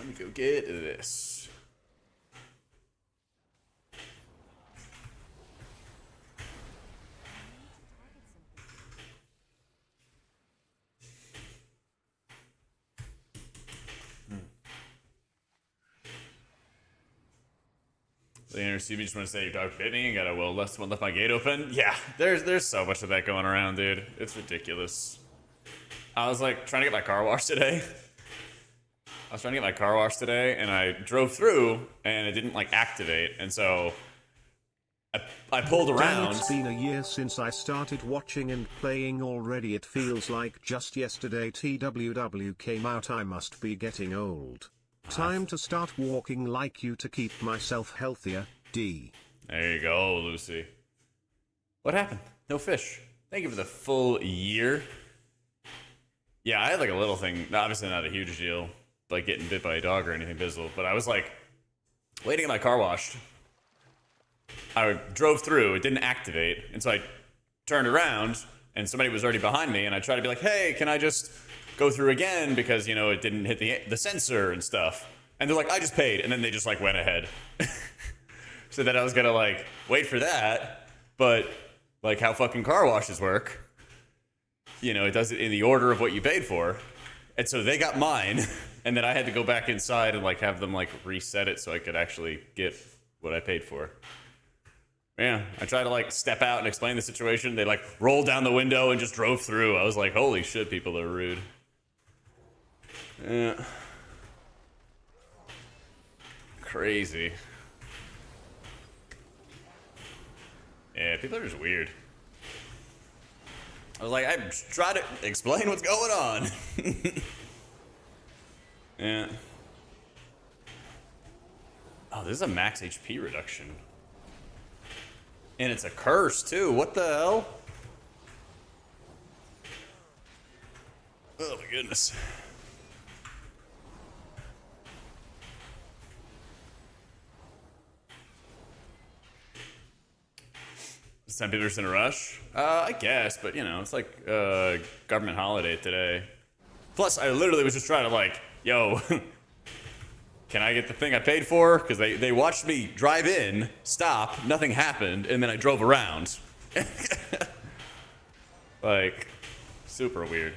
Let me go get this. The intercede me just want to say your dog bit me and got a well left my gate open. Yeah, there's so much of that going around, dude. It's ridiculous. I was like trying to get my car washed today. And I drove through and it didn't like activate, and so I pulled around. Damn, it's been a year since I started watching and playing already. It feels like just yesterday TWW came out. I must be getting old. Time to start walking like you to keep myself healthier, D. There you go, Lucy. What happened? No fish. Thank you for the full year. Yeah, I had like a little thing, obviously not a huge deal, like getting bit by a dog or anything visible, but I was like waiting to get my car washed. I drove through, it didn't activate, and so I turned around and somebody was already behind me, and I tried to be like, hey, can I just go through again, because, you know, it didn't hit the sensor and stuff. And they're like, I just paid, and then they just like went ahead. So that I was gonna like wait for that, but like how fucking car washes work, you know, it does it in the order of what you paid for. And so they got mine, and then I had to go back inside and like have them like reset it so I could actually get what I paid for. Yeah, I tried to like step out and explain the situation. They like rolled down the window and just drove through. I was like, holy shit, people are rude. Yeah. Crazy. Yeah, people are just weird. I was like, I tried to explain what's going on. Yeah. Oh, this is a max HP reduction. And it's a curse, too. What the hell? Oh, my goodness. Some people are in a rush? I guess, but, you know, it's like government holiday today. Plus, I literally was just trying to, like, yo, can I get the thing I paid for? Because they watched me drive in, stop, nothing happened, and then I drove around. Like, super weird.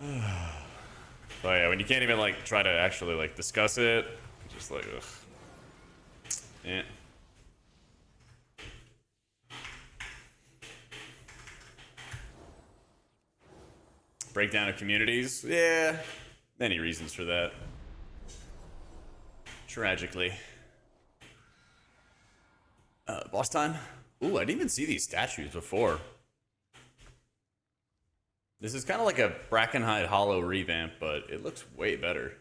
But yeah, when you can't even, like, try to actually, like, discuss it, just like, ugh. Yeah. Breakdown of communities? Yeah, many reasons for that. Tragically. Boss time? Ooh, I didn't even see these statues before. This is kind of like a Brackenhide Hollow revamp, but it looks way better.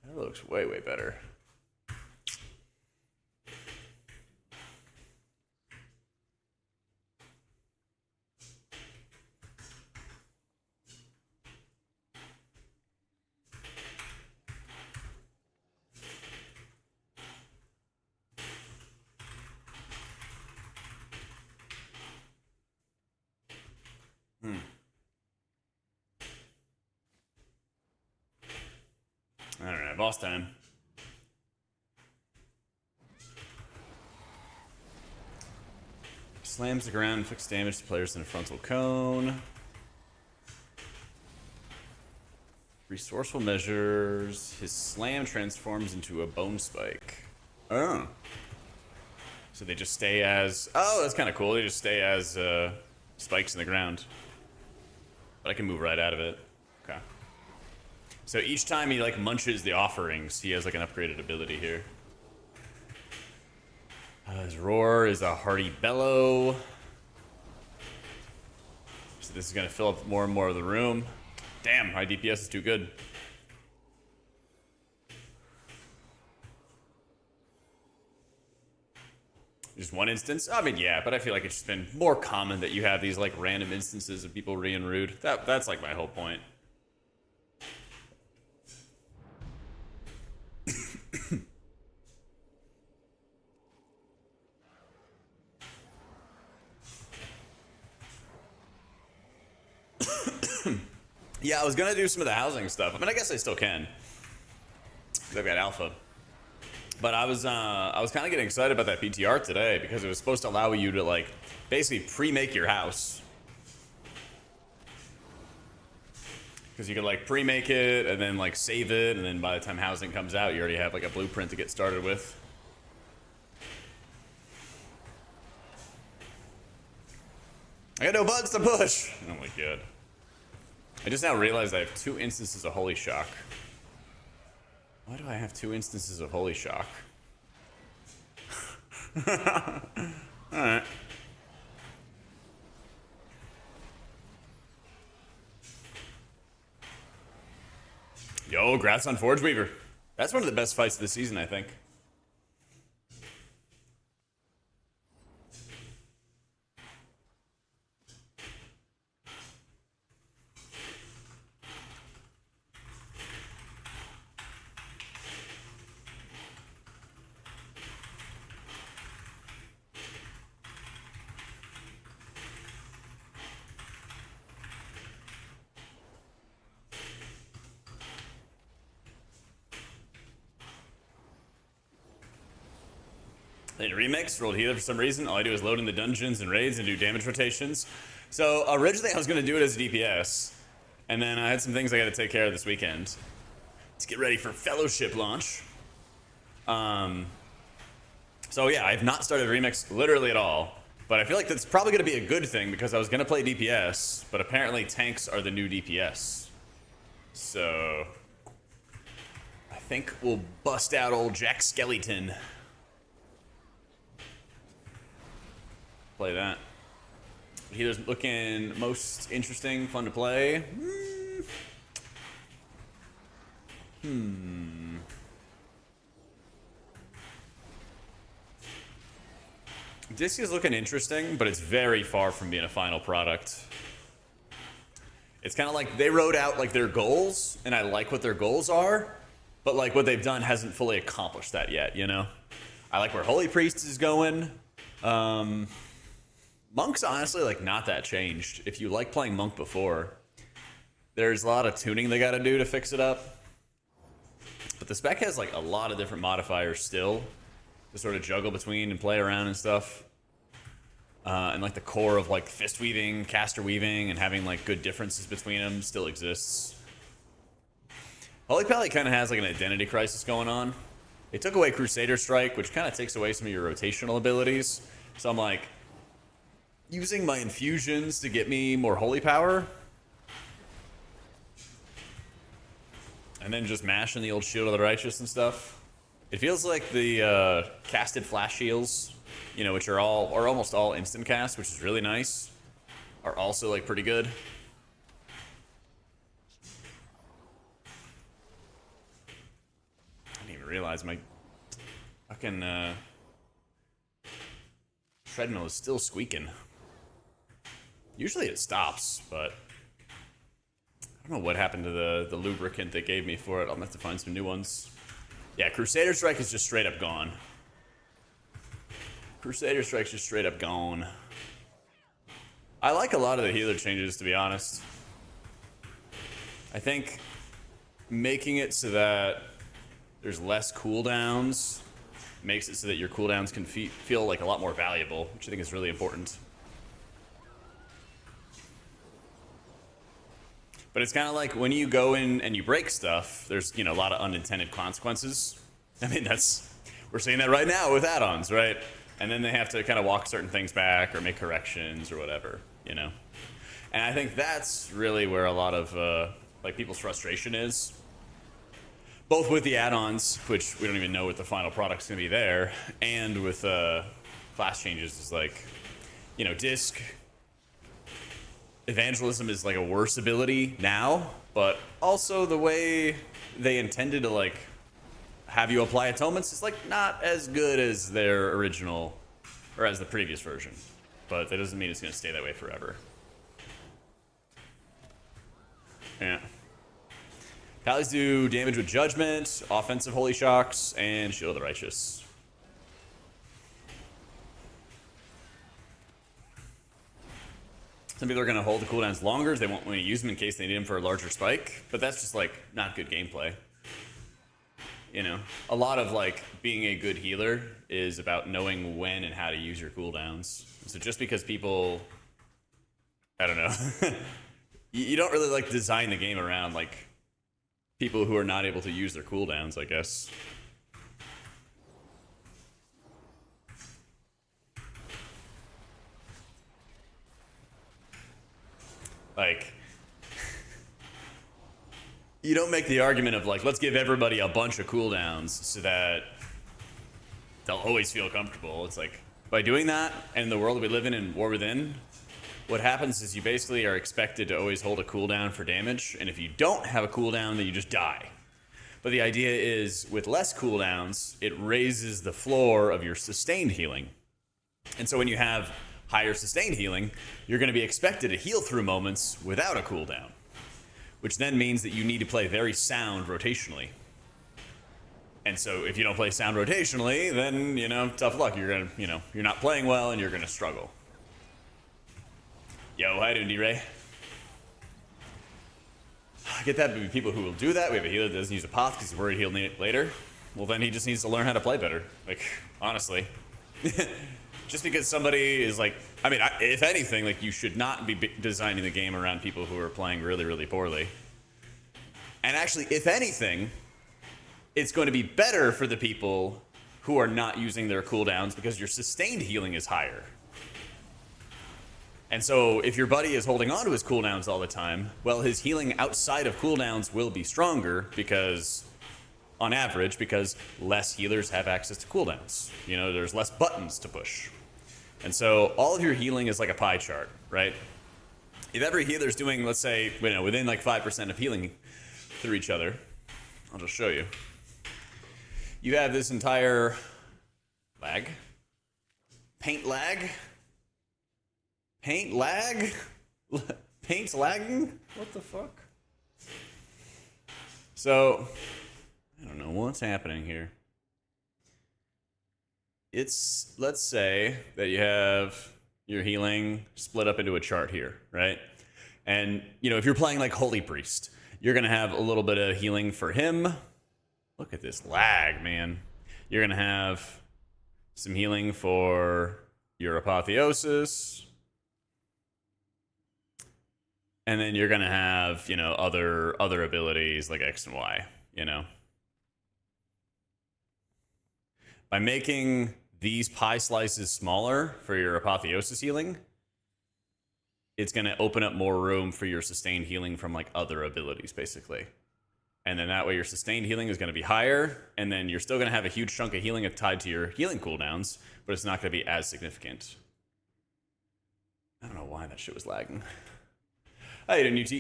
It looks way, way better. Alright, boss time. Slams the ground, inflicts damage to players in a frontal cone. Resourceful measures. His slam transforms into a bone spike. Oh. So they just stay as... Oh, that's kind of cool. They just stay as spikes in the ground. But I can move right out of it. Okay. So each time he like munches the offerings, he has like an upgraded ability here. His roar is a hearty bellow. So this is gonna fill up more and more of the room. Damn, my DPS is too good. Just one instance? I mean, yeah, but I feel like it's just been more common that you have these like random instances of people being rude. That's like my whole point. Yeah, I was gonna do some of the housing stuff. I mean, I guess I still can, 'cause I've got alpha. But I was kind of getting excited about that PTR today because it was supposed to allow you to like basically pre-make your house. Because you could like pre-make it and then like save it, and then by the time housing comes out, you already have like a blueprint to get started with. I got no buttons to push. Oh my god. I just now realized I have 2 instances of Holy Shock. Why do I have 2 instances of Holy Shock? Alright. Yo, grats on Forge Weaver. That's one of the best fights of the season, I think. In Remix, rolled healer for some reason. All I do is load in the dungeons and raids and do damage rotations. So originally I was going to do it as a DPS. And then I had some things I got to take care of this weekend to get ready for Fellowship launch. So yeah, I've not started Remix literally at all. But I feel like that's probably going to be a good thing because I was going to play DPS. But apparently tanks are the new DPS. So I think we'll bust out old Jack Skellington. Play that. Healer's looking most interesting, fun to play. Disc is looking interesting, but it's very far from being a final product. It's kind of like they wrote out like their goals, and I like what their goals are, but like what they've done hasn't fully accomplished that yet, you know? I like where Holy Priest is going. Monk's honestly like not that changed. If you like playing Monk before, there's a lot of tuning they got to do to fix it up. But the spec has like a lot of different modifiers still to sort of juggle between and play around and stuff. And like the core of like fist weaving, caster weaving, and having like good differences between them still exists. Holy Pally kind of has like an identity crisis going on. They took away Crusader Strike, which kind of takes away some of your rotational abilities. So I'm like, using my infusions to get me more holy power, and then just mashing the old Shield of the Righteous and stuff. It feels like the casted flash shields, you know, which are almost all instant cast, which is really nice, are also like pretty good. I didn't even realize my fucking treadmill is still squeaking. Usually it stops, but I don't know what happened to the lubricant they gave me for it. I'll have to find some new ones. Yeah, Crusader Strike is just straight up gone. Crusader Strike's just straight up gone. I like a lot of the healer changes, to be honest. I think making it so that there's less cooldowns makes it so that your cooldowns can feel like a lot more valuable, which I think is really important. But it's kind of like when you go in and you break stuff, there's, you know, a lot of unintended consequences. I mean, we're seeing that right now with add-ons, right? And then they have to kind of walk certain things back or make corrections or whatever, you know? And I think that's really where a lot of, like, people's frustration is. Both with the add-ons, which we don't even know what the final product's going to be there, and with class changes is like, you know, disc evangelism is like a worse ability now, but also the way they intended to like have you apply atonements is like not as good as their original or as the previous version. But that doesn't mean it's going to stay that way forever. Yeah. Pallies do damage with Judgment, offensive Holy Shocks, and Shield of the Righteous. Some people are going to hold the cooldowns longer. They won't want to use them in case they need them for a larger spike. But that's just, like, not good gameplay. You know? A lot of, like, being a good healer is about knowing when and how to use your cooldowns. So just because people... I don't know. You don't really, like, design the game around, like, people who are not able to use their cooldowns, I guess. Like, you don't make the argument of, like, let's give everybody a bunch of cooldowns so that they'll always feel comfortable. It's like, by doing that, and the world we live in War Within, what happens is you basically are expected to always hold a cooldown for damage, and if you don't have a cooldown, then you just die. But the idea is, with less cooldowns, it raises the floor of your sustained healing. And so when you have higher sustained healing, you're going to be expected to heal through moments without a cooldown, which then means that you need to play very sound rotationally. And so if you don't play sound rotationally, then, you know, tough luck. You're going to, you know, you're not playing well and you're going to struggle. Yo, how you doing, D-Ray? I get that, but people who will do that, we have a healer that doesn't use a path because he's worried he'll need it later. Well, then he just needs to learn how to play better. Like, honestly. Just because somebody is like, I mean, if anything, like, you should not be designing the game around people who are playing really, really poorly. And actually, if anything, it's going to be better for the people who are not using their cooldowns because your sustained healing is higher. And so if your buddy is holding on to his cooldowns all the time, well, his healing outside of cooldowns will be stronger because, on average, because less healers have access to cooldowns. You know, there's less buttons to push. And so all of your healing is like a pie chart, right? If every healer's doing, let's say, you know, within like 5% of healing through each other, I'll just show you. You have this entire lag. Paint lag? Paint lag? Paint's lagging? What the fuck? So, I don't know what's happening here. It's, let's say that you have your healing split up into a chart here, right? And, you know, if you're playing like Holy Priest, you're going to have a little bit of healing for him. Look at this lag, man. You're going to have some healing for your Apotheosis. And then you're going to have, you know, other abilities like X and Y, you know. By making these pie slices smaller for your Apotheosis healing, it's going to open up more room for your sustained healing from like other abilities, basically. And then that way your sustained healing is going to be higher, and then you're still going to have a huge chunk of healing tied to your healing cooldowns, but it's not going to be as significant. I don't know why that shit was lagging. How you doing, UT?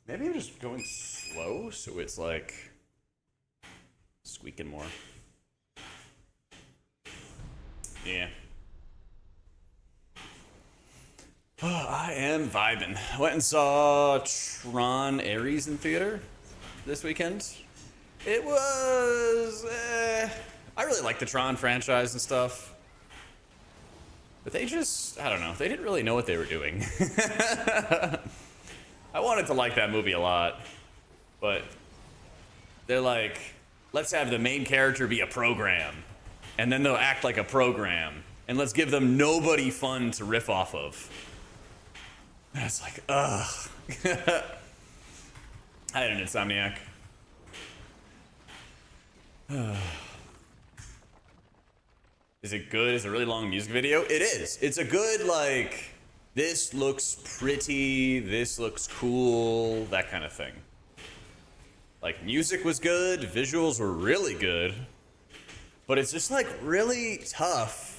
Maybe I'm just going slow, so it's like squeaking more. Yeah. Oh, I am vibing. I went and saw Tron Aries in theater this weekend. It was... I really like the Tron franchise and stuff. But they just... I don't know. They didn't really know what they were doing. I wanted to like that movie a lot. But they're like, let's have the main character be a program. And then they'll act like a program. And let's give them nobody fun to riff off of. And it's like, ugh. I had an Insomniac. Is it good? Is it a really long music video? It is. It's a good, like, this looks pretty, this looks cool, that kind of thing. Like, music was good, visuals were really good, but it's just, like, really tough.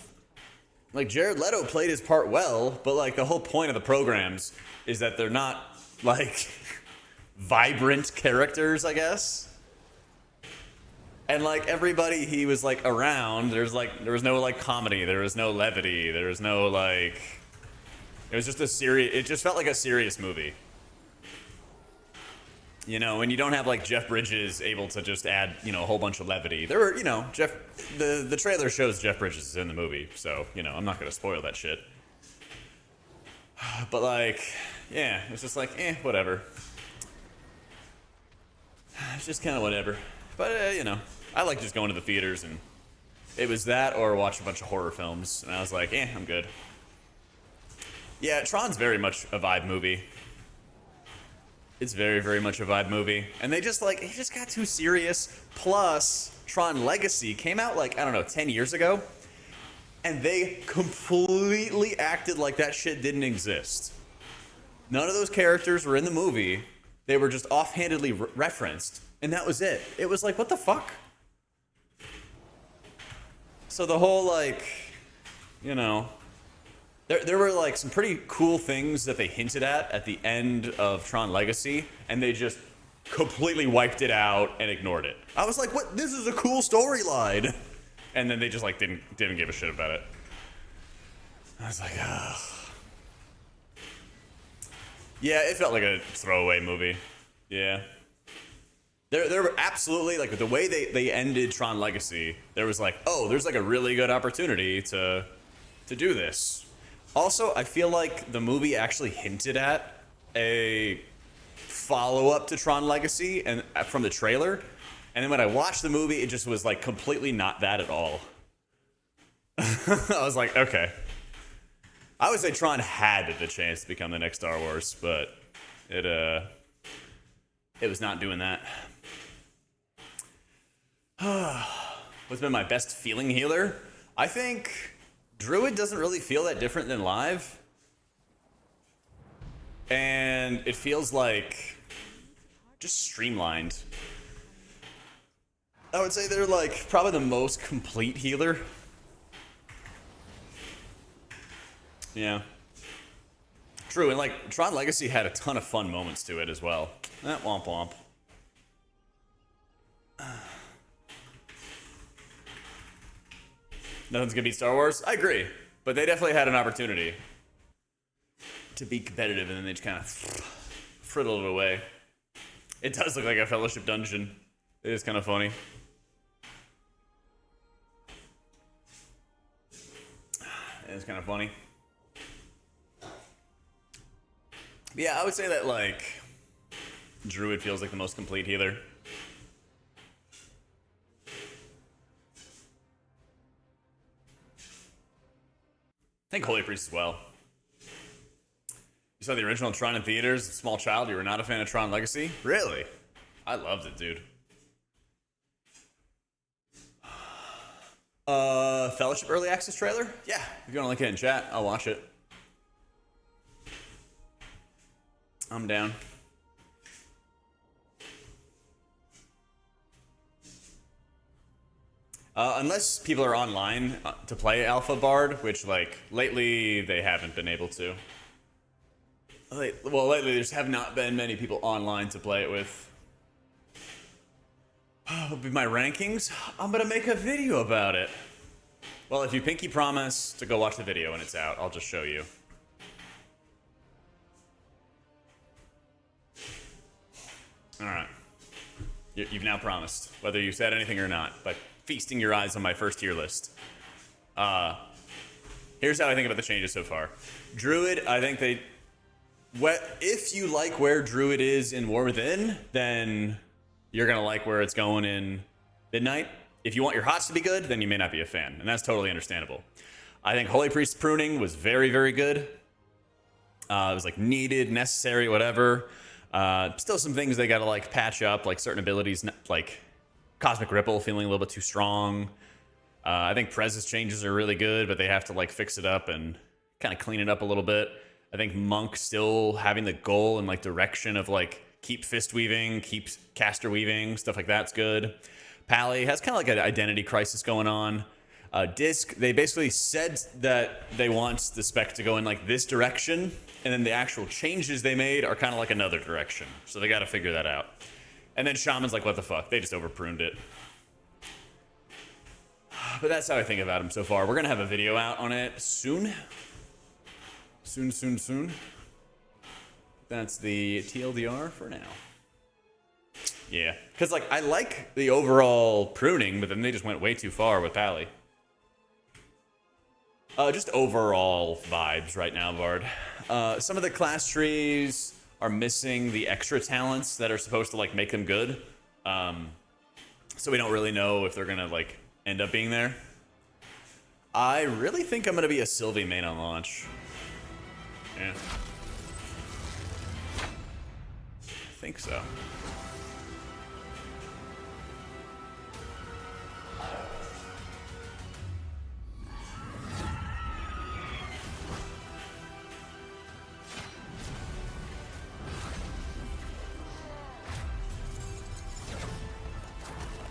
Like, Jared Leto played his part well, but, like, the whole point of the programs is that they're not, like, vibrant characters, I guess. And, like, everybody he was, like, around, there was no, like, comedy, there was no levity, there was no, like... It was just it just felt like a serious movie. You know, when you don't have, like, Jeff Bridges able to just add, you know, a whole bunch of levity. There were, you know, the trailer shows Jeff Bridges is in the movie, so, you know, I'm not going to spoil that shit. But like, yeah, it's just like, whatever. It's just kind of whatever. But you know, I like just going to the theaters, and it was that or watch a bunch of horror films, and I was like, I'm good. Yeah, Tron's very much a vibe movie. It's very, very much a vibe movie. And they just like, it just got too serious. Plus, Tron Legacy came out like, I don't know, 10 years ago. And they completely acted like that shit didn't exist. None of those characters were in the movie. They were just offhandedly referenced. And that was it. It was like, what the fuck? So the whole like, you know, there were like some pretty cool things that they hinted at the end of Tron Legacy, and they just completely wiped it out and ignored it. I was like, what? This is a cool storyline. And then they just like didn't give a shit about it. I was like, ugh. Yeah, it felt like a throwaway movie. Yeah. There were absolutely, like, the way they ended Tron Legacy, there was like, oh, there's like a really good opportunity to do this. Also, I feel like the movie actually hinted at a follow-up to Tron Legacy and from the trailer, and then when I watched the movie, it just was like completely not that at all. I was like, okay. I would say Tron had the chance to become the next Star Wars, but it was not doing that. What's been my best feeling healer? I think Druid doesn't really feel that different than live. And it feels like just streamlined. I would say they're like probably the most complete healer. Yeah. True, and like Tron Legacy had a ton of fun moments to it as well. Womp womp. Nothing's gonna beat Star Wars? I agree. But they definitely had an opportunity to be competitive, and then they just kind of friddled it away. It does look like a Fellowship dungeon. It is kind of funny. It is kind of funny. Yeah, I would say that, like, Druid feels like the most complete healer. I think Holy Priest as well. You saw the original Tron in theaters, small child, you were not a fan of Tron Legacy? Really? I loved it, dude. Fellowship Early Access trailer? Yeah, if you want to link it in chat, I'll watch it. I'm down. Unless people are online to play Alpha Bard, which, like, lately they haven't been able to. Well, lately there just have not been many people online to play it with. What would be my rankings? I'm gonna make a video about it. Well, if you pinky promise to go watch the video when it's out, I'll just show you. Alright. You've now promised, whether you said anything or not, by feasting your eyes on my first tier list. Here's how I think about the changes so far. Druid, I think they... if you like where Druid is in War Within, then you're going to like where it's going in Midnight. If you want your HOTS to be good, then you may not be a fan, and that's totally understandable. I think Holy Priest pruning was very, very good. It was like needed, necessary, whatever. Still some things they got to like patch up, like certain abilities, like Cosmic Ripple feeling a little bit too strong. I think Prez's changes are really good, but they have to like fix it up and kind of clean it up a little bit. I think Monk still having the goal and like direction of like keep fist weaving, keep caster weaving, stuff like that's good. Pally has kind of like an identity crisis going on. Disc, they basically said that they want the spec to go in like this direction, and then the actual changes they made are kind of like another direction. So they got to figure that out. And then Shaman's like, what the fuck? They just over-pruned it. But that's how I think about him so far. We're going to have a video out on it soon. Soon. That's the TLDR for now. Yeah. Because, like, I like the overall pruning, but then they just went way too far with Pally. Just overall vibes right now, Bard. Some of the class trees are missing the extra talents that are supposed to like make them good. So we don't really know if they're gonna like end up being there. I really think I'm gonna be a Sylvie main on launch. Yeah. I think so.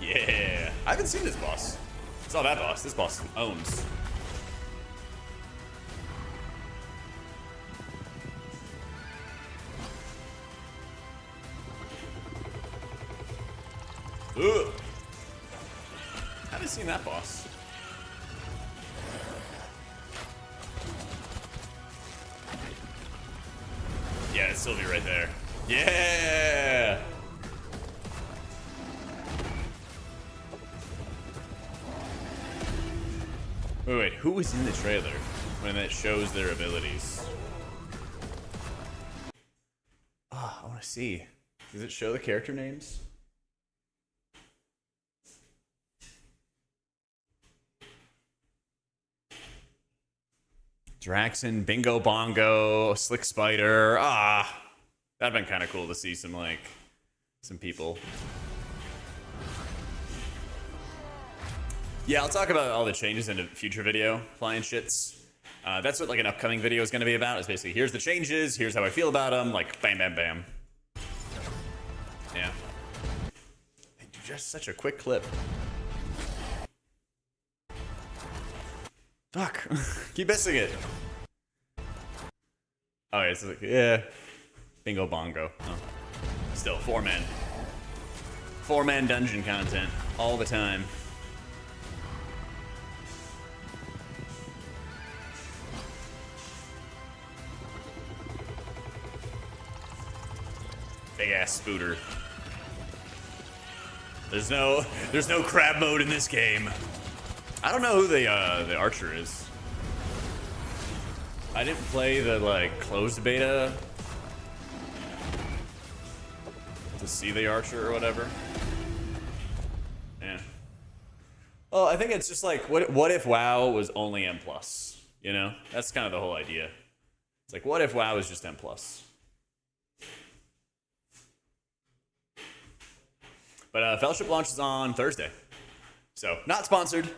Yeah, I haven't seen this boss. Saw that boss. This boss owns. Ugh. Haven't seen that boss. Yeah, it's Sylvie right there. Yeah. Wait, who was in the trailer when it shows their abilities? Ah, I want to see. Does it show the character names? Draxon, Bingo Bongo, Slick Spider. Ah, that'd been kind of cool to see some people. Yeah, I'll talk about all the changes in a future video, flying shits. That's what like an upcoming video is going to be about. Is basically here's the changes, here's how I feel about them, like bam, bam, bam. Yeah. They do just such a quick clip. Fuck. Keep missing it. Oh, it's like, yeah. Bingo bongo. Oh. Still, 4-man. 4-man dungeon content. All the time. Big ass spooter. There's no crab mode in this game. I don't know who the archer is. I didn't play the like closed beta to see the archer or whatever. Yeah. Well, I think it's just like what if WoW was only M+? You know, that's kind of the whole idea. It's like what if WoW was just M+? But Fellowship launches on Thursday, so not sponsored.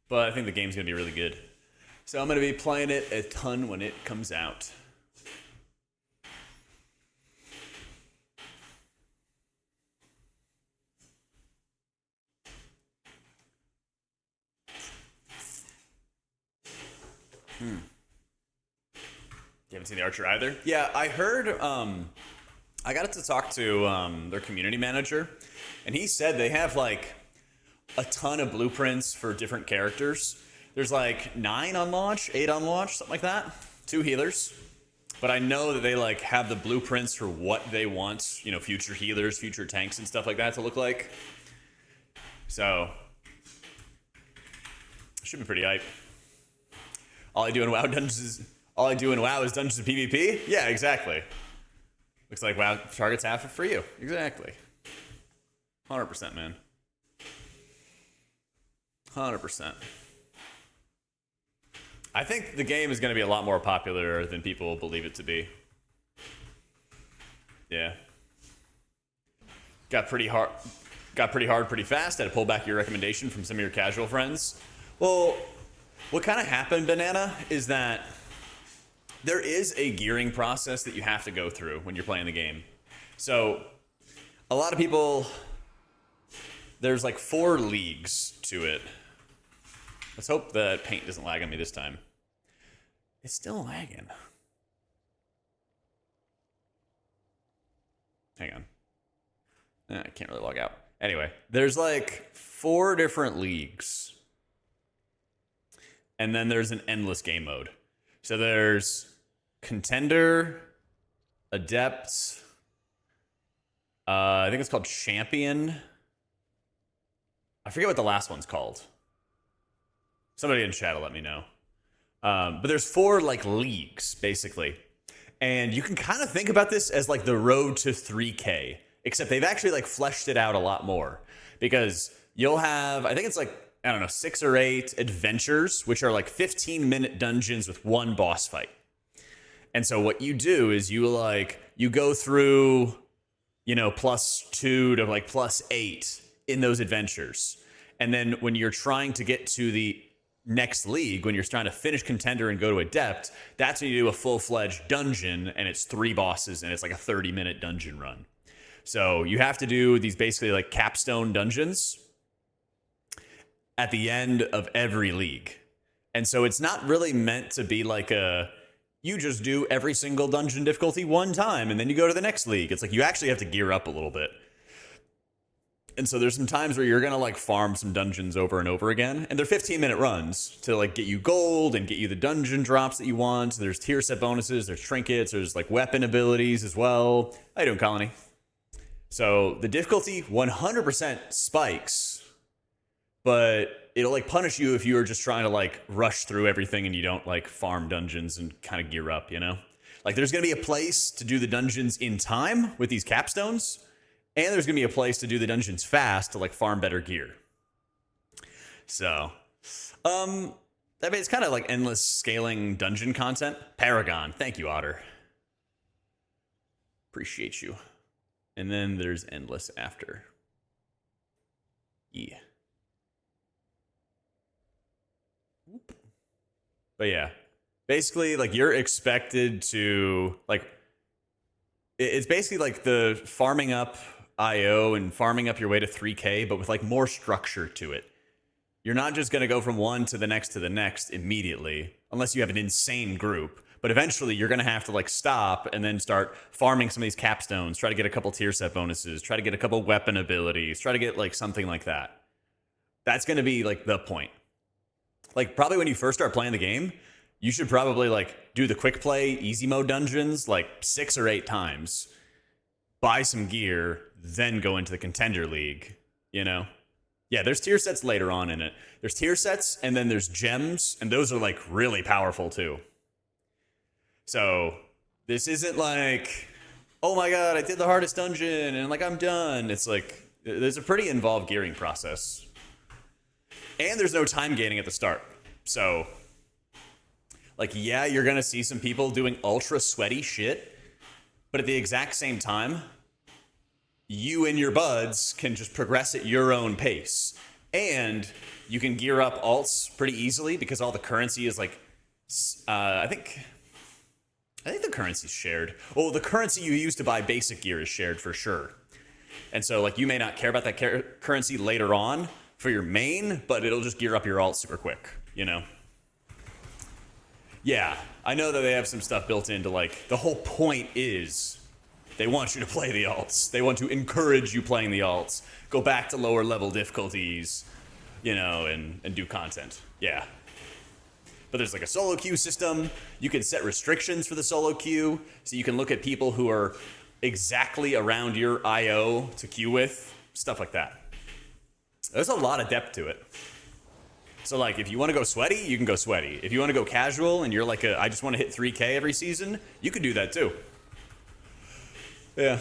But I think the game's going to be really good. So I'm going to be playing it a ton when it comes out. You haven't seen the Archer either? Yeah, I heard... I got to talk to their community manager, and he said they have, like... a ton of blueprints for different characters. There's like 9 on launch, 8 on launch, something like that. 2 healers. But I know that they like have the blueprints for what they want, you know, future healers, future tanks and stuff like that to look like. So should be pretty hype. All I do in WoW is Dungeons and PvP? Yeah, exactly. Looks like WoW targets half it for you. Exactly. 100%, man. 100%. I think the game is going to be a lot more popular than people believe it to be. Yeah. Got pretty hard pretty fast. Had to pull back your recommendation from some of your casual friends. Well, what kind of happened, Banana, is that there is a gearing process that you have to go through when you're playing the game. So, a lot of people... There's like 4 leagues to it. Let's hope that paint doesn't lag on me this time. It's still lagging. Hang on. I can't really log out. Anyway, there's like 4 different leagues. And then there's an endless game mode. So there's Contender, Adept, I think it's called Champion. I forget what the last one's called. Somebody in chat will let me know. But there's 4 like leagues basically, and you can kind of think about this as like the road to 3K, except they've actually like fleshed it out a lot more, because you'll have, I think it's like, I don't know, 6 or 8 adventures, which are like 15-minute dungeons with 1 boss fight. And so what you do is you go through, you know, +2 to like +8 in those adventures. And then when you're trying to get to the next league, when you're trying to finish contender and go to adept, that's when you do a full-fledged dungeon, and it's 3 bosses, and it's like a 30-minute dungeon run. So you have to do these basically like capstone dungeons at the end of every league. And so it's not really meant to be like you just do every single dungeon difficulty 1 time and then you go to the next league. It's like you actually have to gear up a little bit. And so there's some times where you're going to like farm some dungeons over and over again. And they're 15-minute runs to like get you gold and get you the dungeon drops that you want. There's tier set bonuses, there's trinkets, there's like weapon abilities as well. How you doing, Colony? So the difficulty 100% spikes, but it'll like punish you if you are just trying to like rush through everything and you don't like farm dungeons and kind of gear up, you know? Like there's going to be a place to do the dungeons in time with these capstones, and there's going to be a place to do the dungeons fast to like farm better gear. So, I mean, it's kind of like endless scaling dungeon content. Paragon, thank you, Otter. Appreciate you. And then there's endless after. Yeah. But yeah, basically like you're expected to like, it's basically like the farming up IO and farming up your way to 3K, but with like more structure to it. You're not just going to go from one to the next immediately, unless you have an insane group. But eventually you're going to have to like stop and then start farming some of these capstones, try to get a couple tier set bonuses, try to get a couple weapon abilities, try to get like something like that. That's going to be like the point. Like probably when you first start playing the game, you should probably like do the quick play easy mode dungeons like 6 or 8 times, buy some gear, then go into the contender league, you know? Yeah, there's tier sets later on in it. There's tier sets and then there's gems, and those are like really powerful too. So this isn't like, oh my god, I did the hardest dungeon and like I'm done. It's like there's a pretty involved gearing process. And there's no time gaining at the start. So like, yeah, you're going to see some people doing ultra sweaty shit, but at the exact same time, you and your buds can just progress at your own pace. And you can gear up alts pretty easily because all the currency is like, I think the currency's shared. Well, the currency you use to buy basic gear is shared for sure. And so like you may not care about that currency later on for your main, but it'll just gear up your alt super quick, you know? Yeah, I know that they have some stuff built into like, the whole point is they want you to play the alts. They want to encourage you playing the alts. Go back to lower level difficulties, you know, and do content. Yeah. But there's like a solo queue system. You can set restrictions for the solo queue, so you can look at people who are exactly around your IO to queue with, stuff like that. There's a lot of depth to it. So like if you want to go sweaty, you can go sweaty. If you want to go casual and you're like I just want to hit 3K every season, you could do that too. Yeah.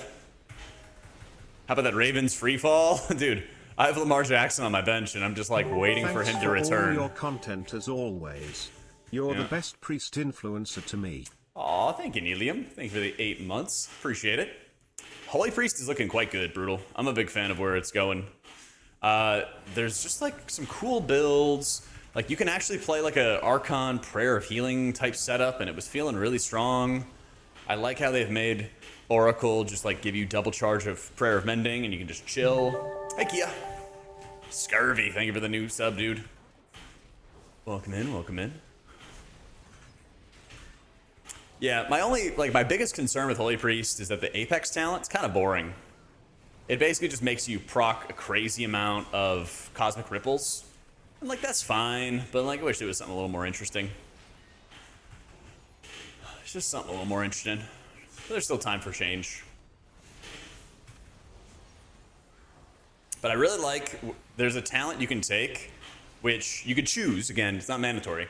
How about that Ravens free fall? Dude, I have Lamar Jackson on my bench and I'm just like waiting for him to return. All your content as always. You're the best priest influencer to me. Aw, thank you, Nelium. Thank you for the 8 months. Appreciate it. Holy Priest is looking quite good, Brutal. I'm a big fan of where it's going. There's just like some cool builds. Like you can actually play like a Archon Prayer of Healing type setup, and it was feeling really strong. I like how they've made Oracle just like give you double charge of Prayer of Mending, and you can just chill. Hey Kia. Scurvy, thank you for the new sub, dude. Welcome in, welcome in. Yeah, my biggest concern with Holy Priest is that the Apex talent's kind of boring. It basically just makes you proc a crazy amount of Cosmic Ripples. And like, that's fine, but like, I wish it was something a little more interesting. It's just something a little more interesting. But there's still time for change. But I really like, there's a talent you can take, which you could choose, again, it's not mandatory,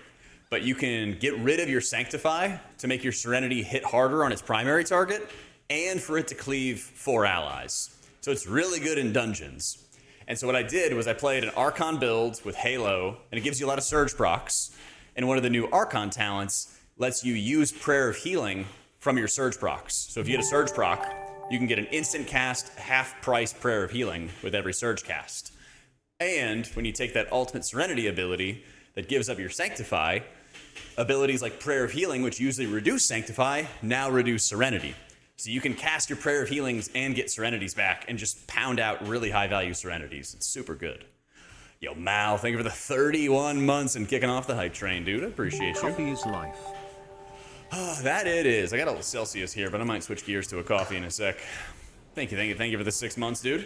but you can get rid of your Sanctify to make your Serenity hit harder on its primary target, and for it to cleave 4 allies. So it's really good in dungeons. And so what I did was I played an Archon build with Halo, and it gives you a lot of Surge procs. And one of the new Archon talents lets you use Prayer of Healing from your Surge procs. So if you get a Surge proc, you can get an instant cast, half-price Prayer of Healing with every Surge cast. And when you take that Ultimate Serenity ability that gives up your Sanctify, abilities like Prayer of Healing, which usually reduce Sanctify, now reduce Serenity. So you can cast your Prayer of Healings and get Serenities back and just pound out really high-value Serenities. It's super good. Yo, Mal, thank you for the 31 months and kicking off the hype train, dude. I appreciate you. Coffee is life. That it is. I got a little Celsius here, but I might switch gears to a coffee in a sec. Thank you for the 6 months, dude.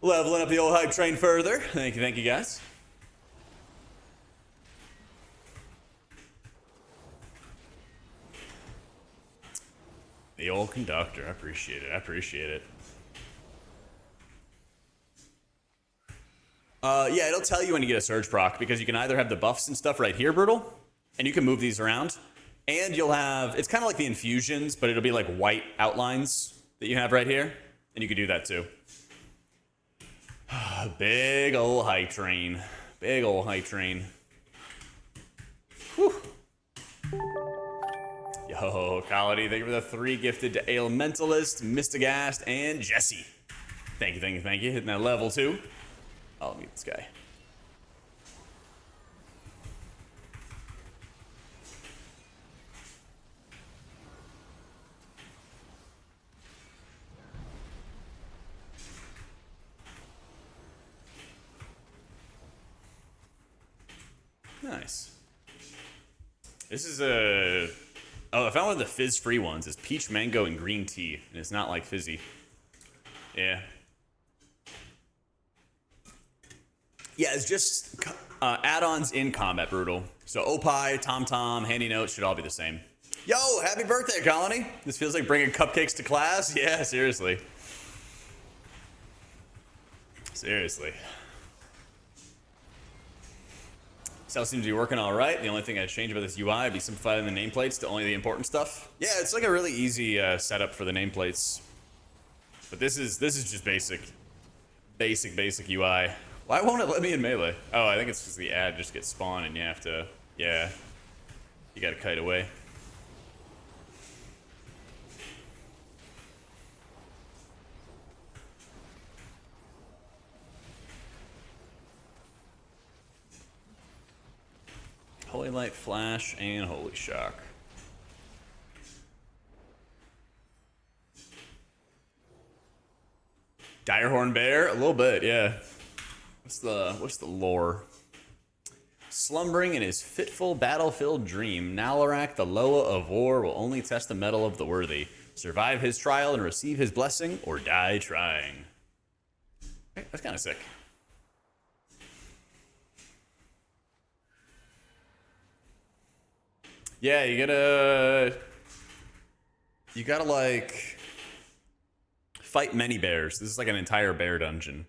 Leveling up the old hype train further. Thank you, guys. The old conductor. I appreciate it. Yeah, it'll tell you when you get a Surge proc, because you can either have the buffs and stuff right here, Brutal, and you can move these around, and you'll have, it's kind of like the infusions, but it'll be like white outlines that you have right here, and you can do that too. Big old hype train. Whew. Yo, Colony, thank you for the 3 gifted to Elementalist, Mystagast, and Jesse. Thank you. Hitting that level 2. I'll meet this guy. Nice. This is a... Oh, I found one of the fizz-free ones. It's peach, mango, and green tea, and it's not like fizzy. Yeah. Yeah, it's just add-ons in combat, Brutal. So Opie, Tom Tom, Handy Notes should all be the same. Yo, happy birthday, Colony. This feels like bringing cupcakes to class. Yeah, seriously. Cell seems to be working all right. The only thing I'd change about this UI would be simplifying the nameplates to only the important stuff. Yeah, it's like a really easy setup for the nameplates. But this is just basic UI. Why won't it let me in melee? Oh, I think it's because the ad just gets spawned and you have to, yeah, you gotta kite away. Holy Light, Flash, and Holy Shock. Direhorn Bear? A little bit, yeah. What's the lore? Slumbering in his fitful, battle-filled dream, Nalarak, the Loa of War, will only test the mettle of the worthy. Survive his trial and receive his blessing, or die trying. Okay, that's kind of sick. Yeah, you gotta like fight many bears. This is like an entire bear dungeon.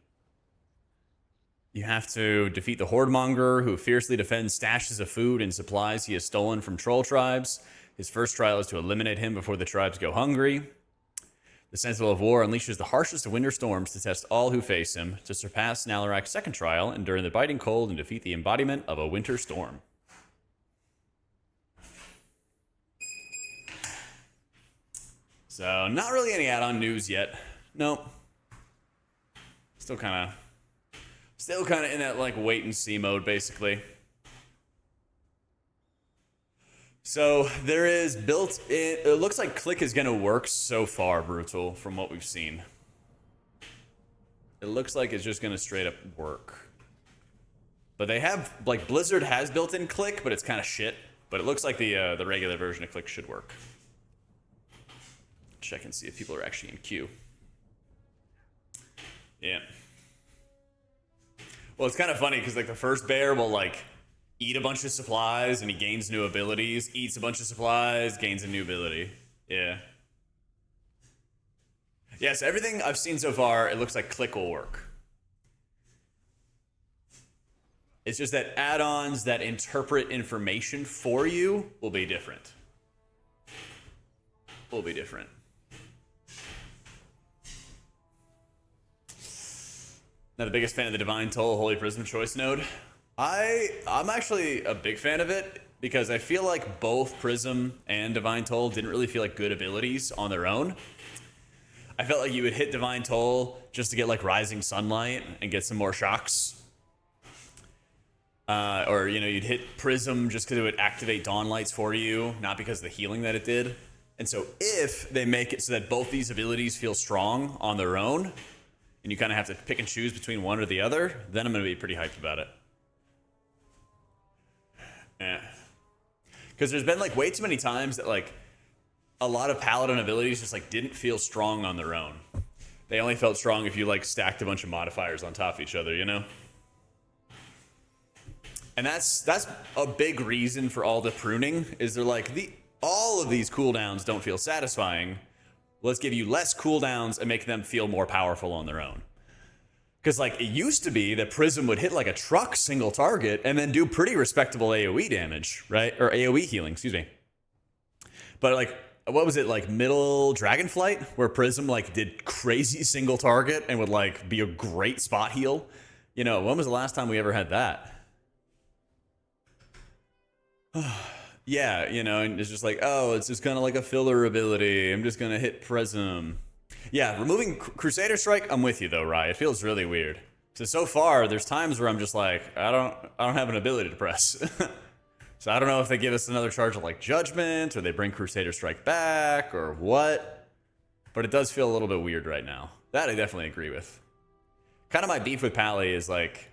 You have to defeat the Hordemonger, who fiercely defends stashes of food and supplies he has stolen from troll tribes. His first trial is to eliminate him before the tribes go hungry. The Sentinel of War unleashes the harshest of winter storms to test all who face him, to surpass Nalarak's second trial, endure the biting cold, and defeat the embodiment of a winter storm. So, not really any add-on news yet. Nope. Still kind of in that, like, wait-and-see mode, basically. So, there is built-in... It looks like Click is going to work so far, Brutal, from what we've seen. It looks like it's just going to straight-up work. But they have... Like, Blizzard has built-in Click, but it's kind of shit. But it looks like the regular version of Click should work. Check and see if people are actually in queue. Yeah. Well, it's kind of funny because like the first bear will like eat a bunch of supplies and he gains new abilities, eats a bunch of supplies, gains a new ability. Yeah. Yeah, so everything I've seen so far, it looks like Click will work. It's just that add-ons that interpret information for you will be different. Will be different. Not the biggest fan of the Divine Toll Holy Prism choice node. I'm actually a big fan of it because I feel like both Prism and Divine Toll didn't really feel like good abilities on their own. I felt like you would hit Divine Toll just to get like Rising Sunlight and get some more shocks. Or, you know, you'd hit Prism just because it would activate Dawn Lights for you, not because of the healing that it did. And so if they make it so that both these abilities feel strong on their own, and you kind of have to pick and choose between one or the other, then I'm going to be pretty hyped about it. Yeah. Because there's been like way too many times that like a lot of Paladin abilities just like didn't feel strong on their own. They only felt strong if you like stacked a bunch of modifiers on top of each other, you know? And that's a big reason for all the pruning, is they're like, all of these cooldowns don't feel satisfying. Let's give you less cooldowns and make them feel more powerful on their own. Because like it used to be that Prism would hit like a truck single target and then do pretty respectable AoE damage, right? Or AoE healing, excuse me. But like, what was it, like middle Dragonflight, where Prism like did crazy single target and would like be a great spot heal? You know, when was the last time we ever had that? Yeah, you know, and it's just like, oh, it's just kind of like a filler ability. I'm just going to hit Prism. Yeah, removing Crusader Strike, I'm with you though, Rye. It feels really weird. So far, there's times where I'm just like, I don't have an ability to press. So I don't know if they give us another charge of like Judgment, or they bring Crusader Strike back, or what. But it does feel a little bit weird right now. That I definitely agree with. Kind of my beef with Pally is like,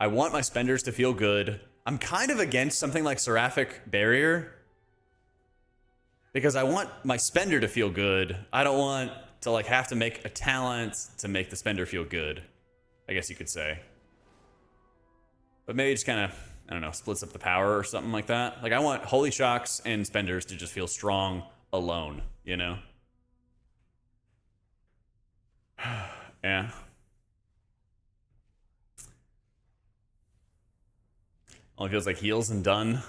I want my spenders to feel good. I'm kind of against something like Seraphic Barrier, because I want my spender to feel good. I don't want to like have to make a talent to make the spender feel good, I guess you could say. But maybe just kind of, I don't know, splits up the power or something like that. Like I want Holy Shocks and spenders to just feel strong alone, you know? Yeah. Only feels like heals and done.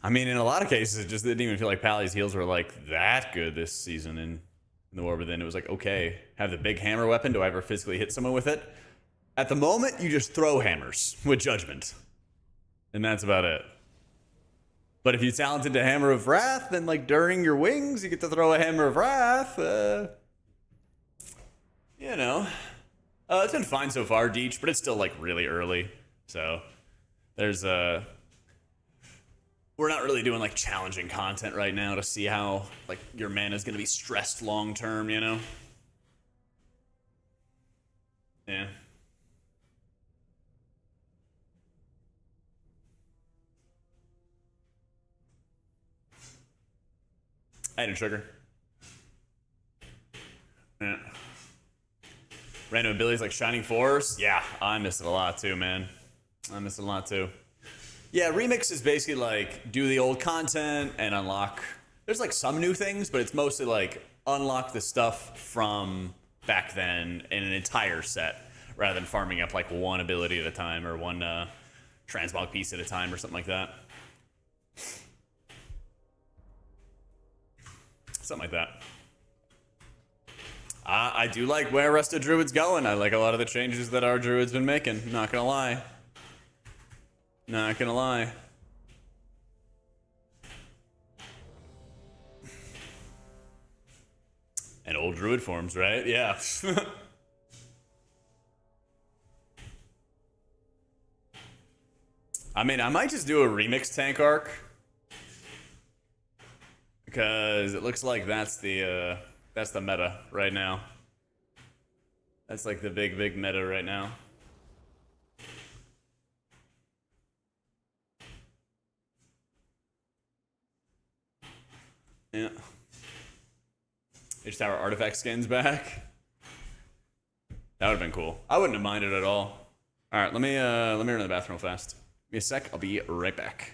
I mean, in a lot of cases, it just didn't even feel like Pally's heals were like that good this season in the war. But then it was like, okay, have the big hammer weapon. Do I ever physically hit someone with it? At the moment, you just throw hammers with Judgment. And that's about it. But if you talented to Hammer of Wrath, then like during your wings, you get to throw a Hammer of Wrath. You know. It's been fine so far, Deech, but it's still like really early. So there's we're not really doing like challenging content right now to see how like your mana is going to be stressed long term, you know? Yeah. I had a trigger. Yeah. Random abilities like Shining Force. Yeah, I miss it a lot too, man. I miss it a lot too. Yeah, Remix is basically like do the old content and unlock. There's like some new things, but it's mostly like unlock the stuff from back then in an entire set, rather than farming up like one ability at a time or one transmog piece at a time or something like that. Something like that. I do like where Rest of Druid's going. I like a lot of the changes that our Druid's been making. Not gonna lie. Not gonna lie. And old Druid forms, right? Yeah. I mean, I might just do a remix tank arc, because it looks like that's the meta right now. That's like the big meta right now. Yeah. They just have our artifact skins back. That would have been cool. I wouldn't have minded at all. All right, let me run to the bathroom real fast. Give me a sec. I'll be right back.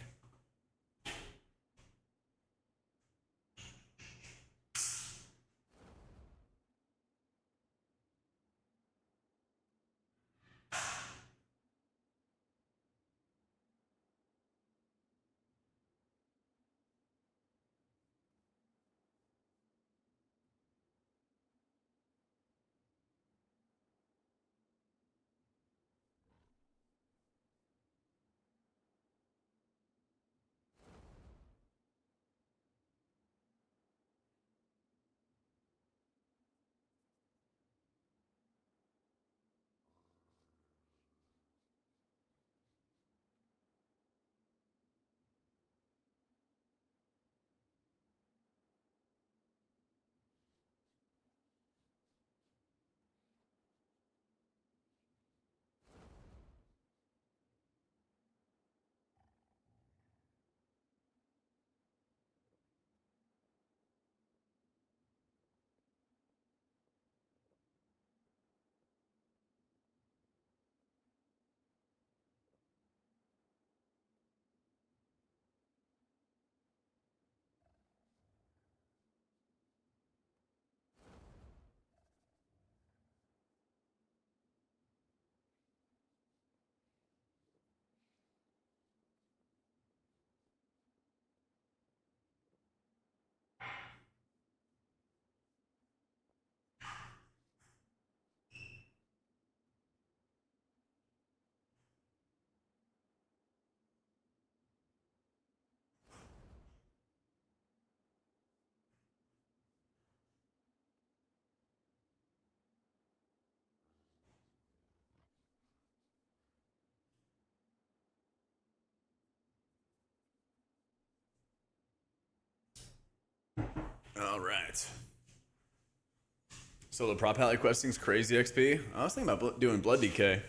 All right. So the prop alley questing's crazy XP. I was thinking about doing blood DK. I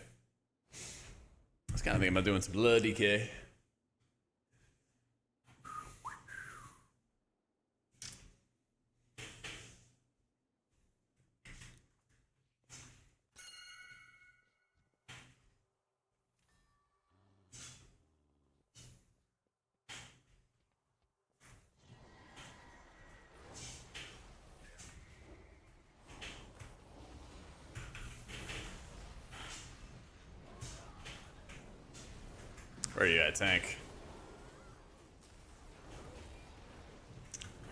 was kind of thinking about doing some blood DK. Where are you at, tank?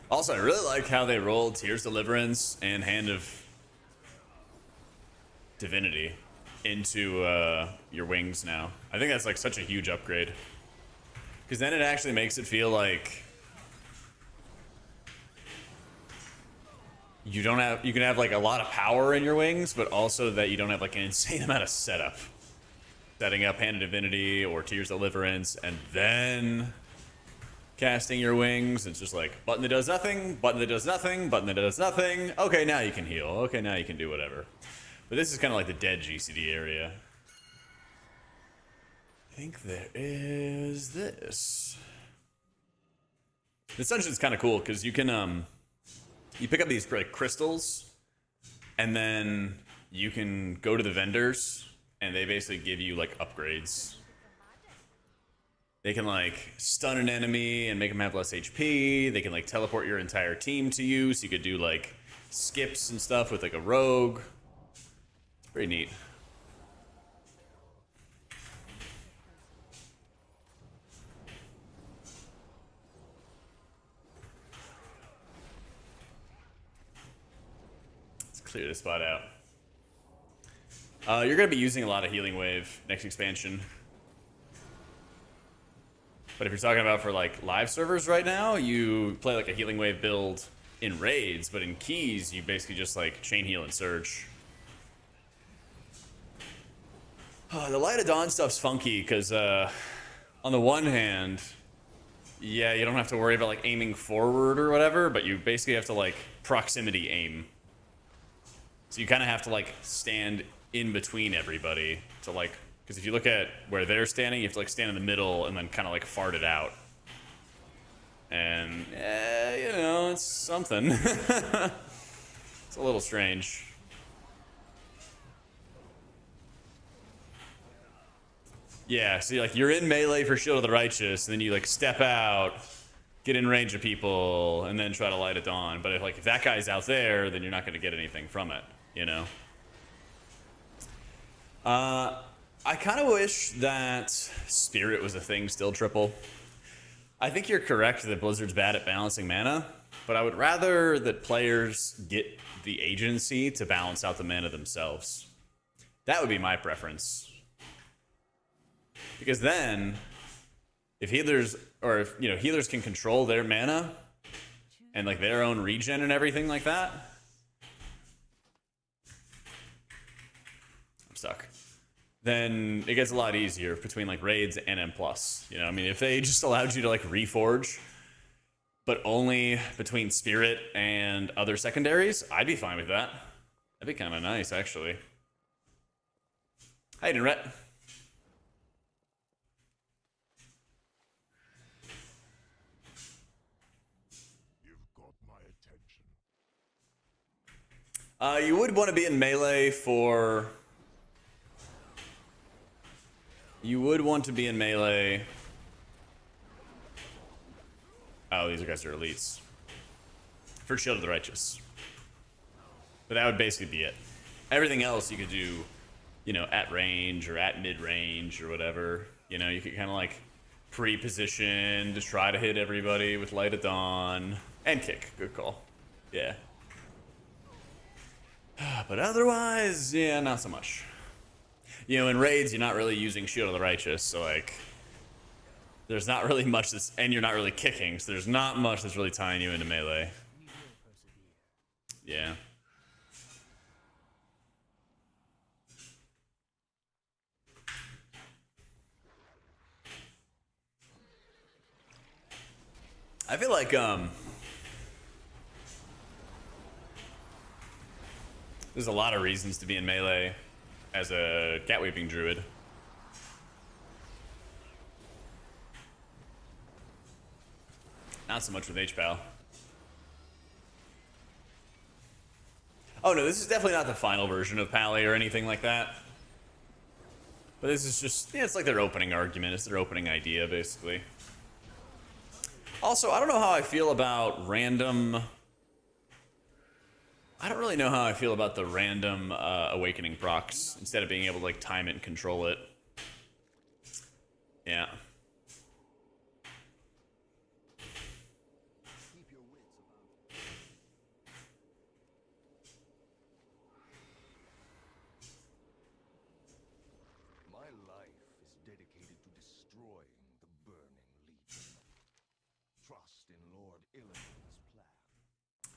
Also, I really like how they rolled Tears Deliverance and Hand of Divinity into your wings now. I think that's like such a huge upgrade. Because then it actually makes it feel like you can have like a lot of power in your wings, but also that you don't have like an insane amount of setup. Setting up Hand of Divinity or Tears Deliverance and then casting your wings. It's just like button that does nothing, button that does nothing, button that does nothing. Okay, now you can heal. Okay, now you can do whatever. But this is kind of like the dead GCD area. I think there is this. This dungeon's kind of cool because you can you pick up these like crystals and then you can go to the vendors and they basically give you like upgrades. They can like stun an enemy and make them have less HP. They can like teleport your entire team to you, so you could do like skips and stuff with like a rogue. It's pretty neat. Let's clear this spot out. You're going to be using a lot of Healing Wave next expansion. But if you're talking about for like live servers right now, you play like a Healing Wave build in raids, but in keys, you basically just like chain heal and surge. The Light of Dawn stuff's funky because on the one hand, yeah, you don't have to worry about like aiming forward or whatever, but you basically have to like proximity aim. So you kind of have to like stand in between everybody to like, because if you look at where they're standing, you have to like stand in the middle and then kind of like fart it out. And you know, it's something. It's a little strange. Yeah, so like you're in melee for Shield of the Righteous, and then you like step out, get in range of people, and then try to Light of Dawn. But if that guy's out there, then you're not going to get anything from it, you know? I kind of wish that Spirit was a thing still triple. I think you're correct that Blizzard's bad at balancing mana, but I would rather that players get the agency to balance out the mana themselves. That would be my preference. Because then, if healers, or if, you know, healers can control their mana and like their own regen and everything like that. I'm stuck. Then it gets a lot easier between like raids and M+. You know, I mean, if they just allowed you to like reforge, but only between Spirit and other secondaries, I'd be fine with that. That'd be kind of nice, actually. How you doing, Rhett? You would want to be in melee for... You would want to be in melee... Oh, these guys are elites. For Shield of the Righteous. But that would basically be it. Everything else you could do, you know, at range or at mid-range or whatever. You know, you could kind of like pre-position to try to hit everybody with Light of Dawn. And kick. Good call. Yeah. But otherwise, yeah, not so much. You know, in raids, you're not really using Shield of the Righteous, so like, there's not really much that's, and you're not really kicking, so there's not much that's really tying you into melee. Yeah. I feel like, There's a lot of reasons to be in melee as a cat weeping druid. Not so much with H-Pal. Oh no, this is definitely not the final version of Pally or anything like that. But this is just, yeah, it's like their opening argument. It's their opening idea, basically. Also, I don't know how I feel about random... I don't really know how I feel about the random awakening procs, instead of being able to like time it and control it. Yeah.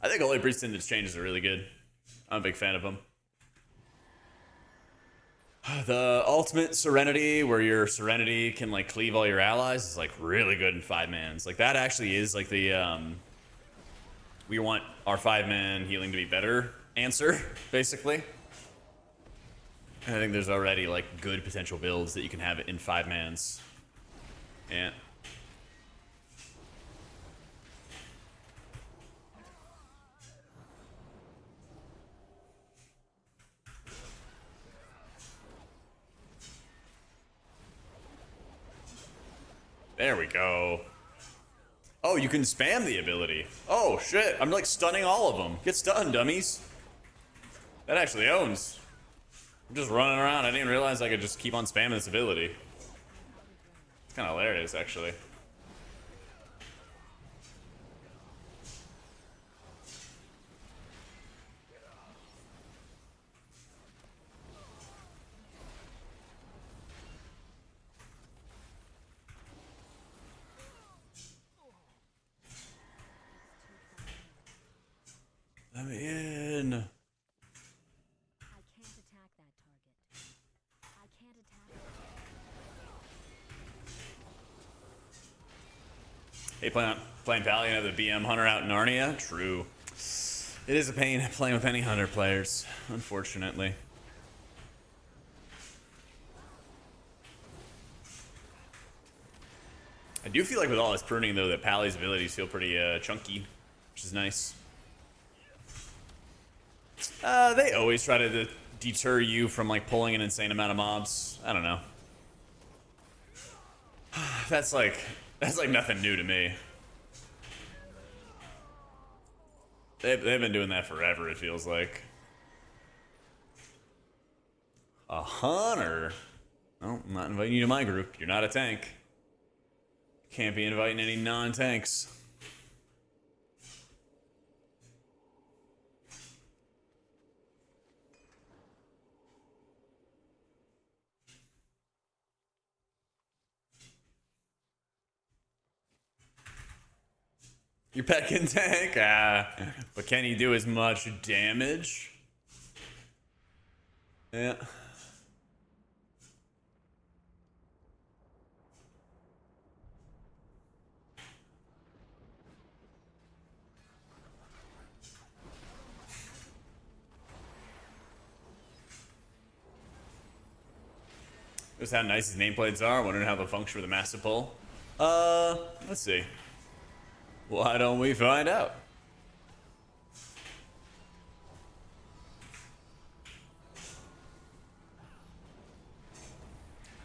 I think Holy Priest Tinted changes are really good. I'm a big fan of them. The ultimate Serenity, where your Serenity can like cleave all your allies, is like really good in 5-mans. Like that actually is like the we want our 5-man healing to be better answer, basically. And I think there's already like good potential builds that you can have it in 5-mans. Yeah. There we go. Oh, you can spam the ability. Oh, shit. I'm like stunning all of them. Get stunned, dummies. That actually owns. I'm just running around. I didn't even realize I could just keep on spamming this ability. It's kind of hilarious, actually. Let me in. I can't attack that target. I can't attack it. Hey, playing Pally and have the BM Hunter out in Narnia? True. It is a pain playing with any Hunter players, unfortunately. I do feel like with all this pruning, though, that Pally's abilities feel pretty chunky, which is nice. They always try to deter you from like pulling an insane amount of mobs. I don't know. That's like nothing new to me. They've been doing that forever, it feels like. A hunter? No, I'm not inviting you to my group. You're not a tank. Can't be inviting any non-tanks. Your pet can tank? But can he do as much damage? Yeah. Just how nice his nameplates are. Wondering how they'll function with a massive pull. Let's see. Why don't we find out?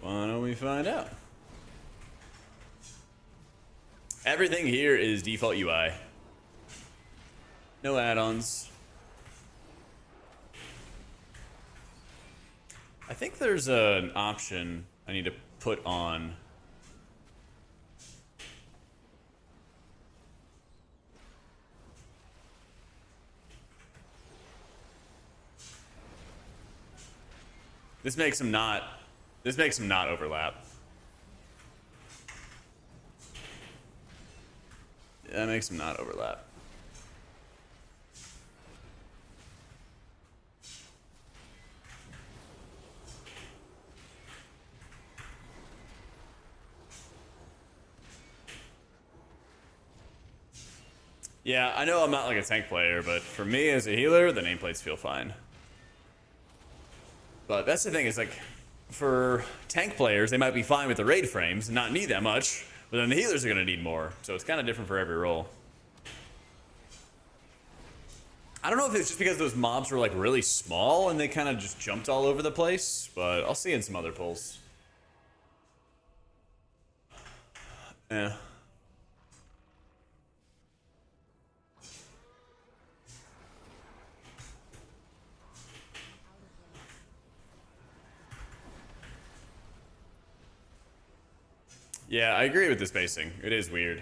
Why don't we find out? Everything here is default UI. No add-ons. I think there's an option I need to put on. This makes them not overlap. That makes them not overlap. Yeah, I know I'm not like a tank player, but for me as a healer, the nameplates feel fine. But that's the thing, is like, for tank players, they might be fine with the raid frames and not need that much, but then the healers are going to need more. So it's kind of different for every role. I don't know if it's just because those mobs were like really small and they kind of just jumped all over the place, but I'll see in some other pulls. Yeah. Yeah, I agree with the spacing. It is weird.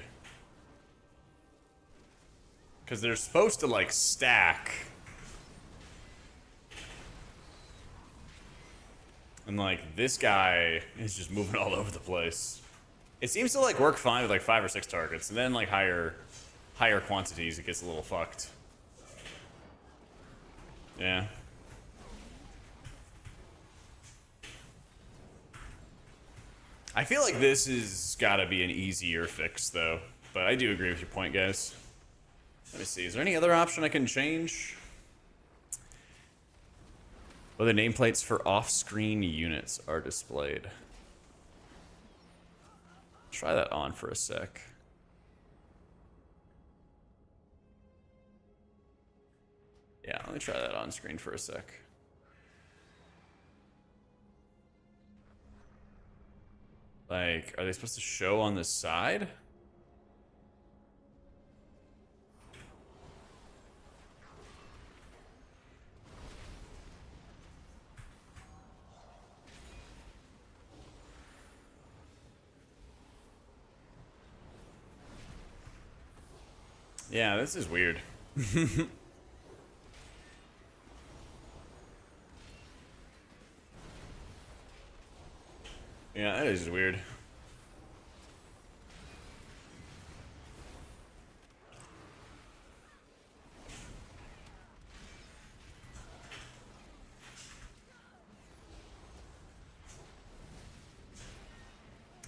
Because they're supposed to, like, stack. And, like, this guy is just moving all over the place. It seems to, like, work fine with, like, 5 or 6 targets. And then, like, higher quantities, it gets a little fucked. Yeah. I feel like this has got to be an easier fix, though. But I do agree with your point, guys. Let me see. Is there any other option I can change? Whether nameplates for off-screen units are displayed. Try that on for a sec. Yeah, let me try that on screen for a sec. Like, are they supposed to show on the side? Yeah, this is weird. Yeah, that is weird.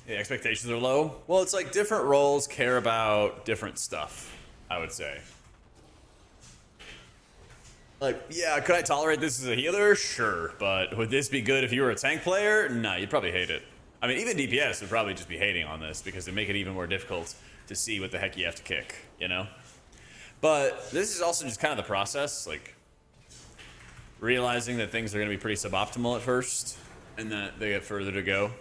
The expectations are low. Well, it's like different roles care about different stuff, I would say. Like, yeah, could I tolerate this as a healer? Sure, but would this be good if you were a tank player? Nah, you'd probably hate it. I mean, even DPS would probably just be hating on this because it'd make it even more difficult to see what the heck you have to kick, you know? But this is also just kind of the process, like, realizing that things are going to be pretty suboptimal at first, and that they get further to go.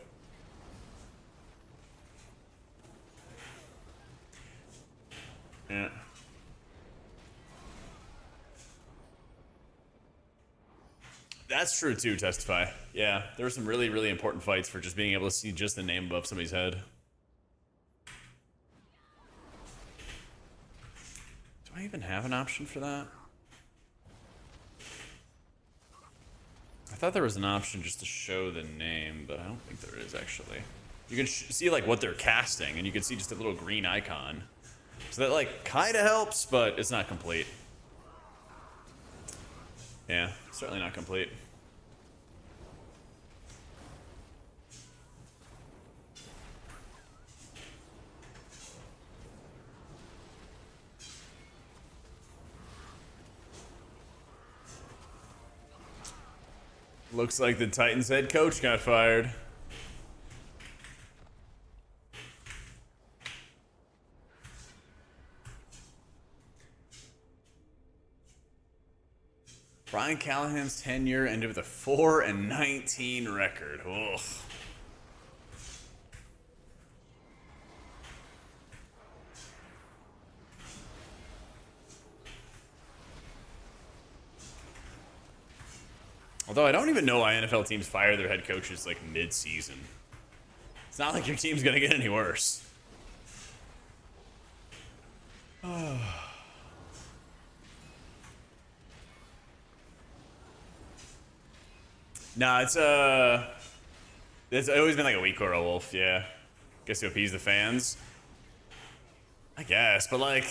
Yeah. That's true too, Testify. Yeah, there were some really, really important fights for just being able to see just the name above somebody's head. Do I even have an option for that? I thought there was an option just to show the name, but I don't think there is actually. You can see like what they're casting, and you can see just a little green icon. So that like kind of helps, but it's not complete. Yeah, certainly not complete. Looks like the Titans head coach got fired. Brian Callahan's tenure ended with a 4-19 record. Ugh. Although I don't even know why NFL teams fire their head coaches like mid-season. It's not like your team's gonna get any worse. Nah, it's always been like a week or a wolf, yeah. Guess to appease the fans. I guess, but like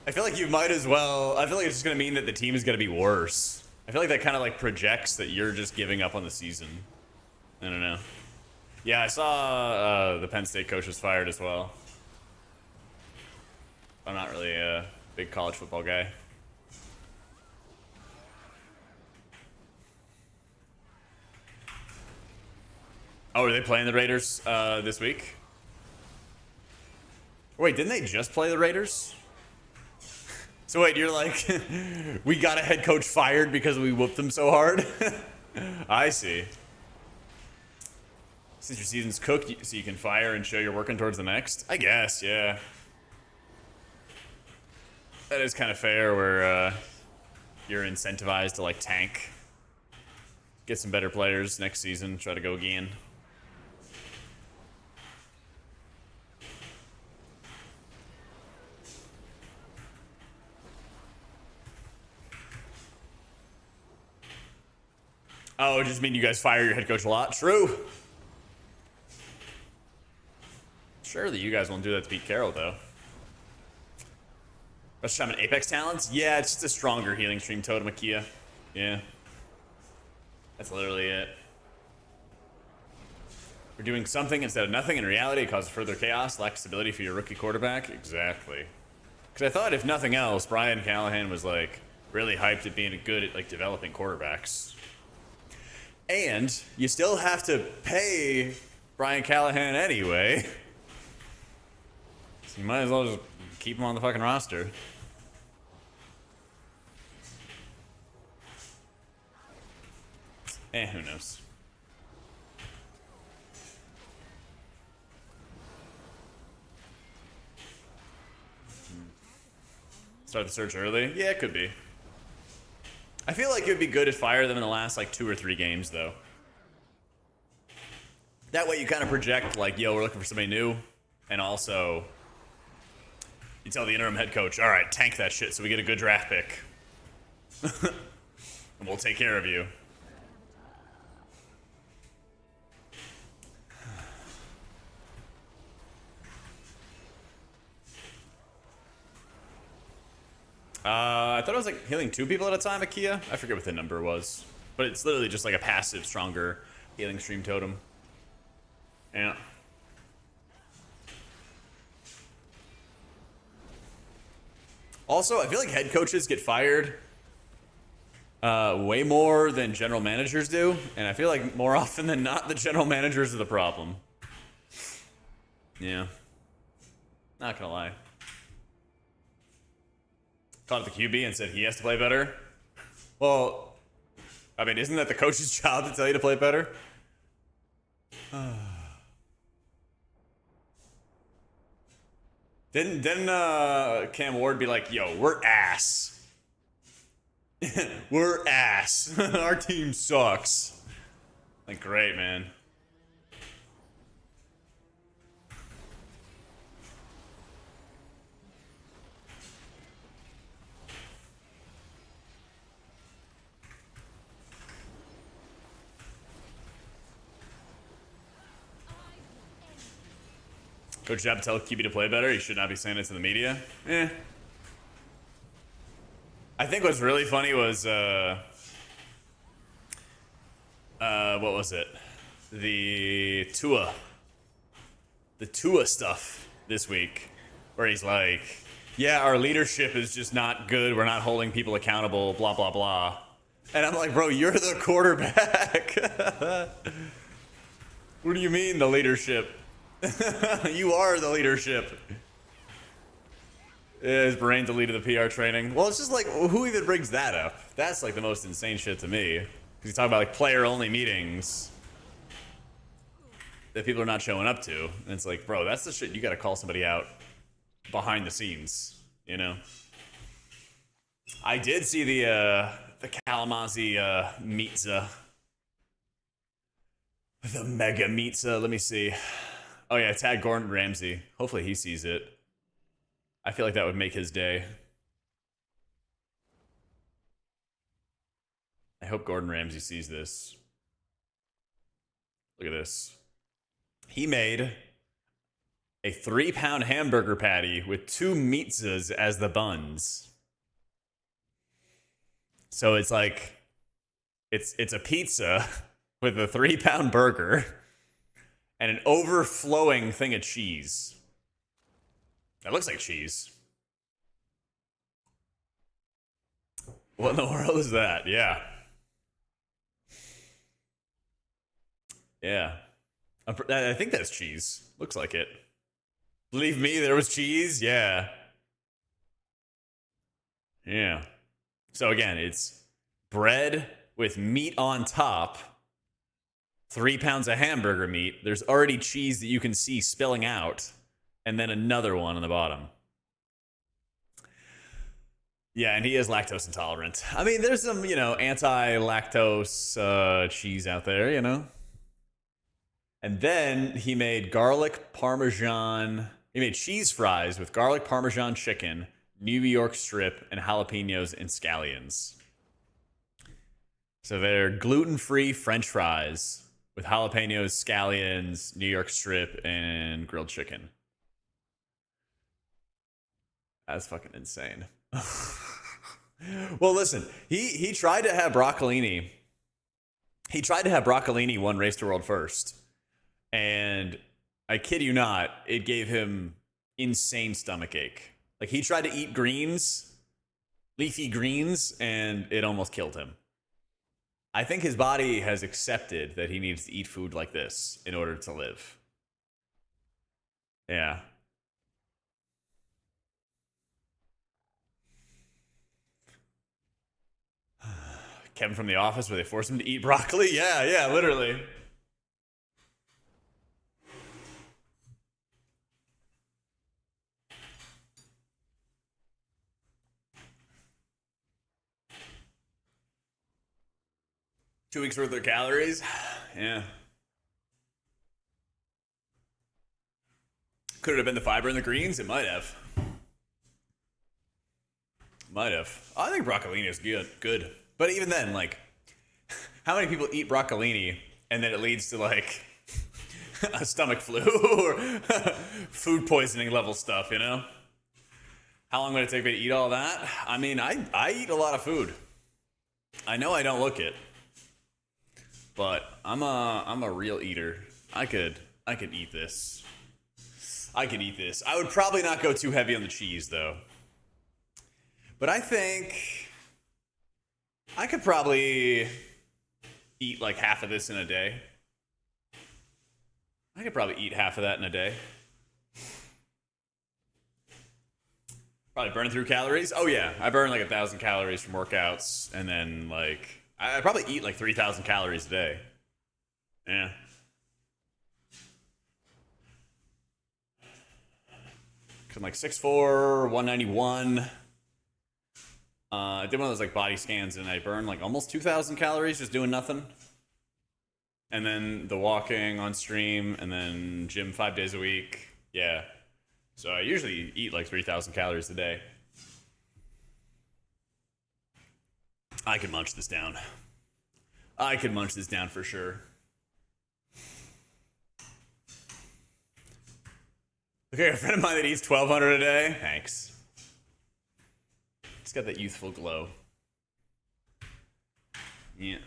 I feel like you might as well. I feel like it's just gonna mean that the team is gonna be worse. I feel like that kind of like projects that you're just giving up on the season. I don't know. Yeah, I saw the Penn State coach was fired as well. I'm not really a big college football guy. Oh, are they playing the Raiders this week? Wait, didn't they just play the Raiders? So wait, you're like, we got a head coach fired because we whooped them so hard? I see. Since your season's cooked, so you can fire and show you're working towards the next? I guess, yeah. That is kind of fair where you're incentivized to like tank. Get some better players next season, try to go again. Oh, it just mean you guys fire your head coach a lot? True. Sure that you guys won't do that to Pete Carroll, though. Rush Shaman Apex talents? Yeah, it's just a stronger healing stream totem, Akia. Yeah. That's literally it. We're doing something instead of nothing. In reality, it causes further chaos, lack of stability for your rookie quarterback. Exactly. Because I thought, if nothing else, Brian Callahan was, like, really hyped at being good at, like, developing quarterbacks. And you still have to pay Brian Callahan anyway. So you might as well just keep him on the fucking roster. Who knows? Start the search early? Yeah, it could be. I feel like it would be good to fire them in the last like 2 or 3 games, though. That way you kind of project like, yo, we're looking for somebody new. And also, you tell the interim head coach, all right, tank that shit so we get a good draft pick. And we'll take care of you. I thought it was like healing 2 people at a time, Akia. I forget what the number was. But it's literally just like a passive, stronger healing stream totem. Yeah. Also, I feel like head coaches get fired way more than general managers do. And I feel like more often than not, the general managers are the problem. Yeah. Not gonna lie. Called the QB and said he has to play better. Well, I mean, isn't that the coach's job to tell you to play better? Didn't Cam Ward be like, yo, we're ass. We're ass. Our team sucks. Like, great, man. Coach Jab tell QB to play better. You should not be saying it to the media. I think what's really funny was what was it? The Tua stuff this week, where he's like, yeah, our leadership is just not good. We're not holding people accountable, blah, blah, blah. And I'm like, bro, you're the quarterback. What do you mean, the leadership? You are the leadership. Yeah, his brain deleted the PR training. Well, it's just like, who even brings that up? That's like the most insane shit to me. Because you talk about like player-only meetings that people are not showing up to. And it's like, bro, that's the shit you gotta call somebody out behind the scenes, you know? I did see the Kalamazoo Mitza. The Mega Mitza, let me see. Oh yeah, tag Gordon Ramsay. Hopefully he sees it. I feel like that would make his day. I hope Gordon Ramsay sees this. Look at this. He made a 3-pound hamburger patty with 2 mitzas as the buns. So it's like, it's a pizza with a 3-pound burger and an overflowing thing of cheese. That looks like cheese. What in the world is that? Yeah. Yeah. I think that's cheese. Looks like it. Believe me, there was cheese. Yeah. Yeah. So again, it's bread with meat on top, 3 pounds of hamburger meat. There's already cheese that you can see spilling out, and then another one on the bottom. Yeah, and he is lactose intolerant. I mean, there's some, anti-lactose cheese out there, And then he made garlic parmesan. He made cheese fries with garlic parmesan chicken, New York strip, and jalapenos and scallions. So they're gluten-free French fries with jalapenos, scallions, New York strip, and grilled chicken. That's fucking insane. Well, listen, he tried to have broccolini. He tried to have broccolini one Race to World first. And I kid you not, it gave him insane stomach ache. Like, he tried to eat greens, leafy greens, and it almost killed him. I think his body has accepted that he needs to eat food like this in order to live. Yeah. Kevin from The Office, where they force him to eat broccoli? Yeah, literally. Two weeks worth of calories? Yeah. Could it have been the fiber in the greens? It might have. Might have. I think broccolini is good. But even then, like, how many people eat broccolini and then it leads to, like, a stomach flu or food poisoning level stuff, How long would it take me to eat all that? I mean, I eat a lot of food. I know I don't look it. But I'm a real eater. I could eat this. I could eat this. I would probably not go too heavy on the cheese, though. But I think I could probably eat like half of this in a day. I could probably eat half of that in a day. Probably burn through calories. Oh yeah, I burn like 1,000 calories from workouts, and then like I probably eat like 3,000 calories a day. Yeah. Cause I'm like 6'4", 191. I did one of those like body scans, and I burned like almost 2,000 calories just doing nothing. And then the walking on stream, and then gym 5 days a week. Yeah. So I usually eat like 3,000 calories a day. I could munch this down. I could munch this down for sure. Okay, a friend of mine that eats 1,200 a day. Thanks. He's got that youthful glow. Yeah.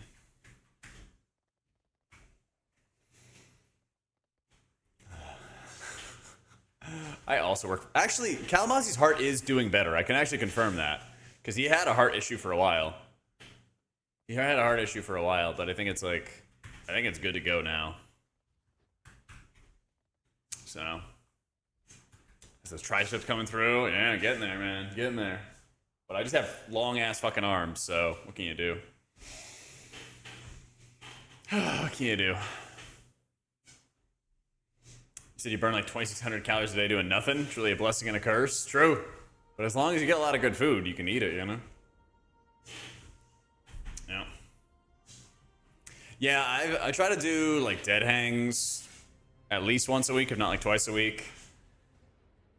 I also work. Actually, Kalamazzi's heart is doing better. I can actually confirm that. Because he had a heart issue for a while. But I think it's good to go now. So. Those triceps coming through. Yeah, getting there, man. Getting there. But I just have long ass fucking arms, so what can you do? What can you do? You said you burn like 2,600 calories a day doing nothing. It's really a blessing and a curse. True. But as long as you get a lot of good food, you can eat it, Yeah. Yeah, I try to do like dead hangs at least once a week, if not like twice a week.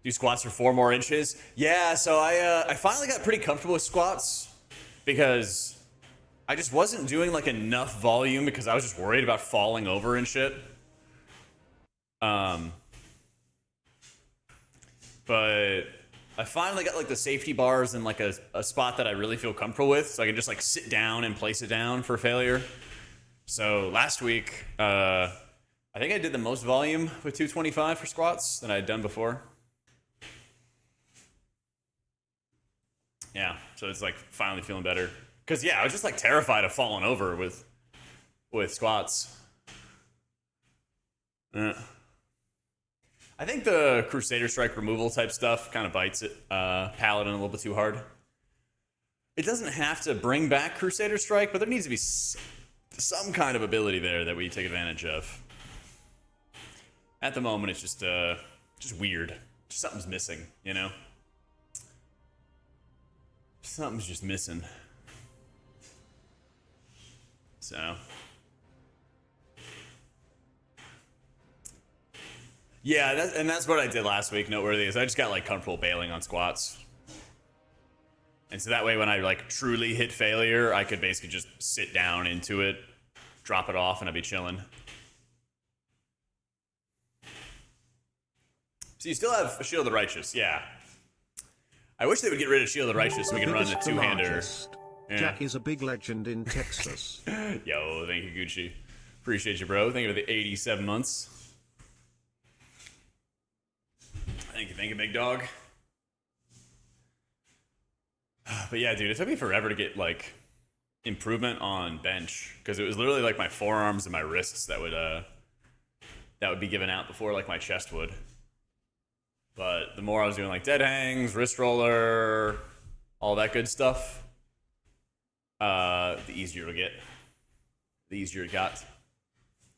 Do squats for 4 more inches. Yeah, so I finally got pretty comfortable with squats because I just wasn't doing like enough volume because I was just worried about falling over and shit. But I finally got like the safety bars in like a spot that I really feel comfortable with, so I can just like sit down and place it down for failure. So last week, I think I did the most volume with 225 for squats than I had done before. Yeah, so it's like finally feeling better. Cause yeah, I was just like terrified of falling over with squats. I think the Crusader Strike removal type stuff kind of bites it, Paladin a little bit too hard. It doesn't have to bring back Crusader Strike, but there needs to be some kind of ability there that we take advantage of. At the moment, it's just weird. Something's missing, you know? Something's just missing. So. Yeah, that's what I did last week, noteworthy, is I just got, like, comfortable bailing on squats. And so that way when I, like, truly hit failure, I could basically just sit down into it, drop it off, and I'd be chilling. So you still have a Shield of the Righteous, yeah. I wish they would get rid of Shield of the Righteous so we can run a two-hander. Yeah. Jack is a big legend in Texas. Yo, thank you, Gucci. Appreciate you, bro. Thank you for the 87 months. Thank you, big dog. But yeah, dude, it took me forever to get, like, improvement on bench. Because it was literally, like, my forearms and my wrists that would be given out before, like, my chest would. But the more I was doing, like, dead hangs, wrist roller, all that good stuff, the easier to get. The easier it got.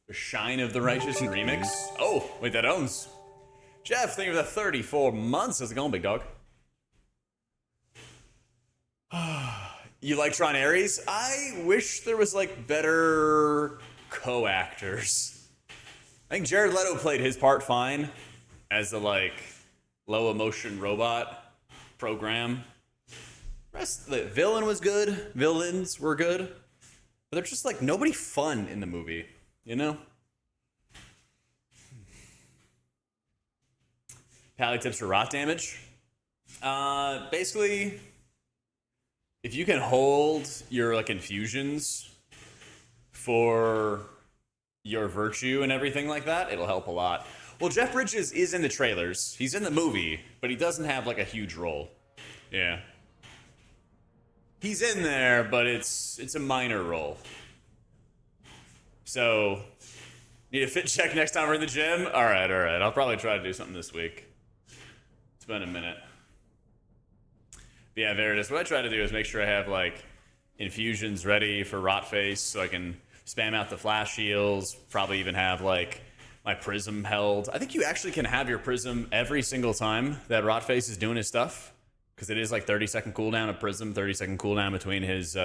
The Shine of the Righteous remix. Oh, wait, that owns. Jeff, thank you for the 34 months. How's it going, big dog? You like Tron Aries? I wish there was, like, better co-actors. I think Jared Leto played his part fine as the, like, low emotion robot program. The villain was good. Villains were good. But they're just, like, nobody fun in the movie, you know? Pally tips for rot damage. Basically, if you can hold your, like, infusions for your virtue and everything like that, it'll help a lot. Well, Jeff Bridges is in the trailers. He's in the movie, but he doesn't have, like, a huge role. Yeah. He's in there, but it's a minor role. So, need a fit check next time we're in the gym? All right. I'll probably try to do something this week. It's been a minute. But yeah, there it is. What I try to do is make sure I have, like, infusions ready for rot face so I can spam out the flash heals. Probably even have, like, my prism held. I think you actually can have your prism every single time that rot face is doing his stuff. Because it is, like, 30-second cooldown of prism, 30-second cooldown between his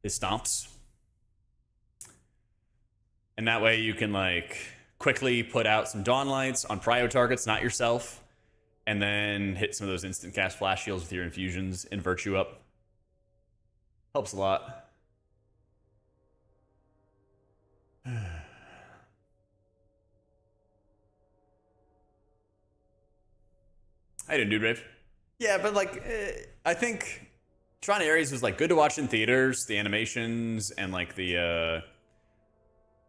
stomps. And that way you can, like, quickly put out some dawn lights on prio targets, not yourself. And then hit some of those instant cast flash shields with your infusions and virtue up. Helps a lot. How you doing, dude, Rave? Yeah, but, like, I think Tron Aries was, like, good to watch in theaters. The animations and, like, the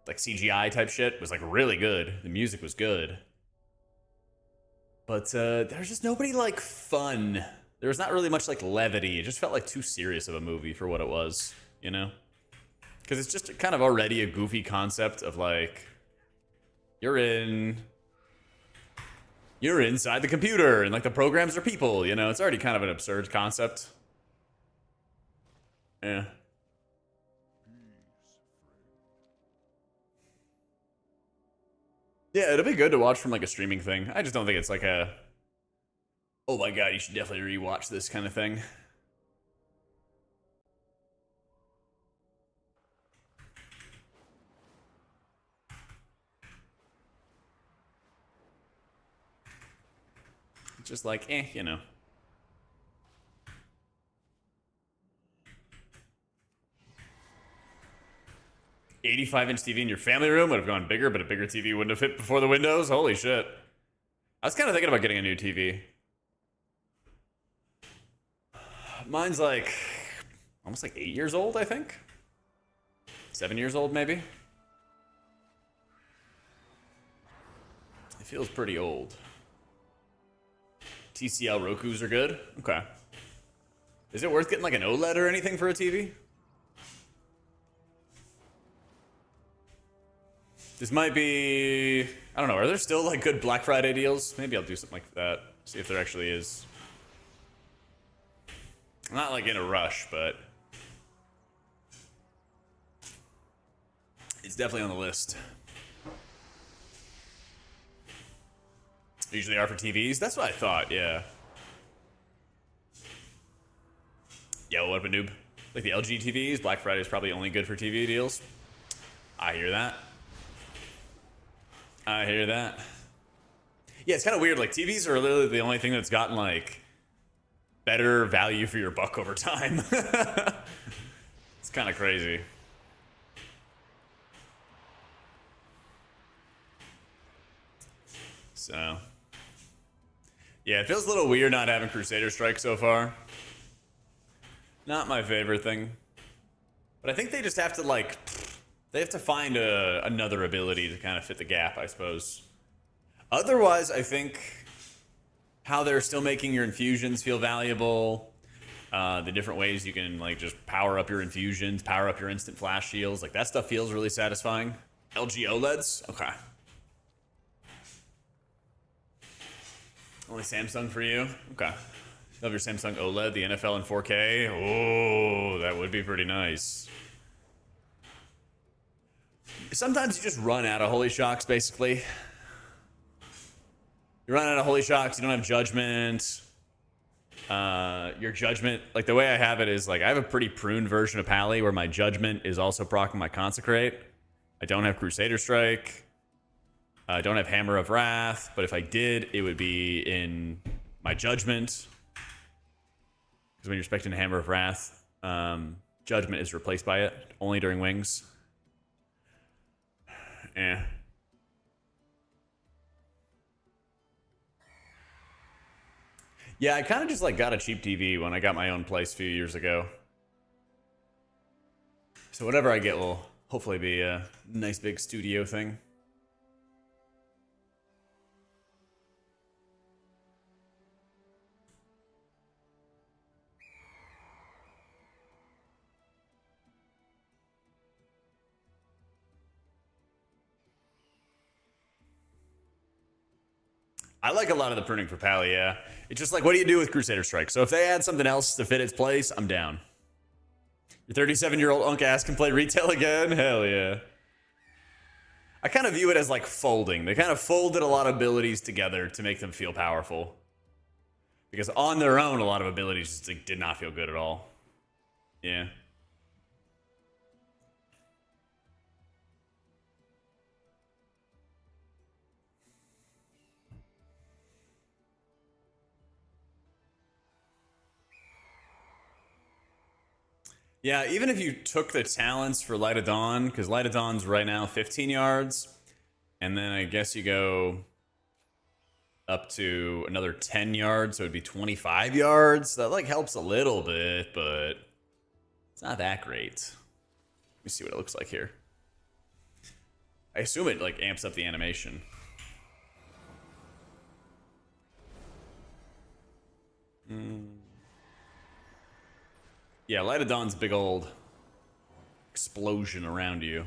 like, CGI type shit was, like, really good. The music was good. But there's just nobody, like, fun. There was not really much, like, levity. It just felt like too serious of a movie for what it was, you know? Because it's just kind of already a goofy concept of, like, you're inside the computer and, like, the programs are people, you know? It's already kind of an absurd concept. Yeah. Yeah, it'll be good to watch from, like, a streaming thing. I just don't think it's like a, oh my god, you should definitely rewatch this kind of thing. It's just like, you know. $85-inch TV in your family room would have gone bigger, but a bigger TV wouldn't have fit before the windows? Holy shit. I was kind of thinking about getting a new TV. Mine's like, almost like 8 years old, I think. 7 years old, maybe. It feels pretty old. TCL Rokus are good? Okay. Is it worth getting, like, an OLED or anything for a TV? This might be, I don't know, are there still like good Black Friday deals? Maybe I'll do something like that. See if there actually is. I'm not like in a rush, but it's definitely on the list. Usually are for TVs. That's what I thought, yeah. Yo, what up a noob? Like the LG TVs, Black Friday is probably only good for TV deals. I hear that. I hear that. Yeah, it's kind of weird. Like TVs are literally the only thing that's gotten like better value for your buck over time. It's kind of crazy. So, yeah, it feels a little weird not having Crusader Strike so far. Not my favorite thing. But I think they just have to like, they have to find another ability to kind of fit the gap, I suppose. Otherwise, I think how they're still making your infusions feel valuable, the different ways you can like just power up your infusions, power up your instant flash shields, like that stuff feels really satisfying. LG OLEDs? Okay. Only Samsung for you? Okay. Love your Samsung OLED, the NFL in 4K. Oh, that would be pretty nice. Sometimes you just run out of Holy Shocks, basically. You run out of Holy Shocks, you don't have Judgment. Your Judgment, like the way I have it is like, I have a pretty pruned version of Pally where my Judgment is also proccing my Consecrate. I don't have Crusader Strike. I don't have Hammer of Wrath, but if I did, it would be in my Judgment. Because when you're expecting a Hammer of Wrath, Judgment is replaced by it, only during wings. Eh. Yeah, I kind of just like got a cheap TV when I got my own place a few years ago. So whatever I get will hopefully be a nice big studio thing. I like a lot of the pruning for Pally, yeah. It's just like, what do you do with Crusader Strike? So if they add something else to fit its place, I'm down. Your 37-year-old unk ass can play retail again? Hell yeah. I kind of view it as like folding. They kind of folded a lot of abilities together to make them feel powerful. Because on their own, a lot of abilities just like, did not feel good at all. Yeah. Yeah, even if you took the talents for Light of Dawn, because Light of Dawn's right now 15 yards, and then I guess you go up to another 10 yards, so it'd be 25 yards. That like helps a little bit, but it's not that great. Let me see what it looks like here. I assume it like amps up the animation. Yeah, Light of Dawn's big old explosion around you.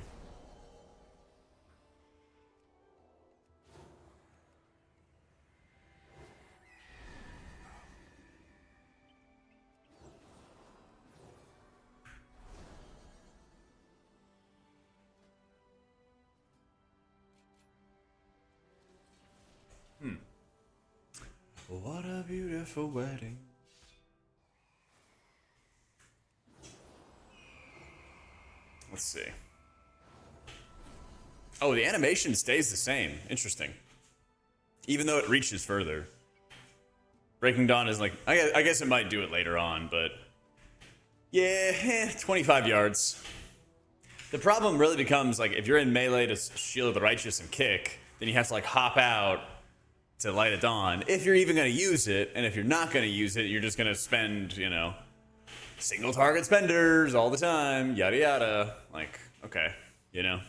What a beautiful wedding. Let's see. Oh, the animation stays the same. Interesting. Even though it reaches further. Breaking Dawn is like, I guess it might do it later on, but yeah, 25 yards. The problem really becomes like if you're in melee to Shield of the Righteous and kick, then you have to like hop out to Light of Dawn if you're even going to use it, and if you're not going to use it, you're just going to spend, you know, single target spenders all the time, yada yada. Like, okay, you know.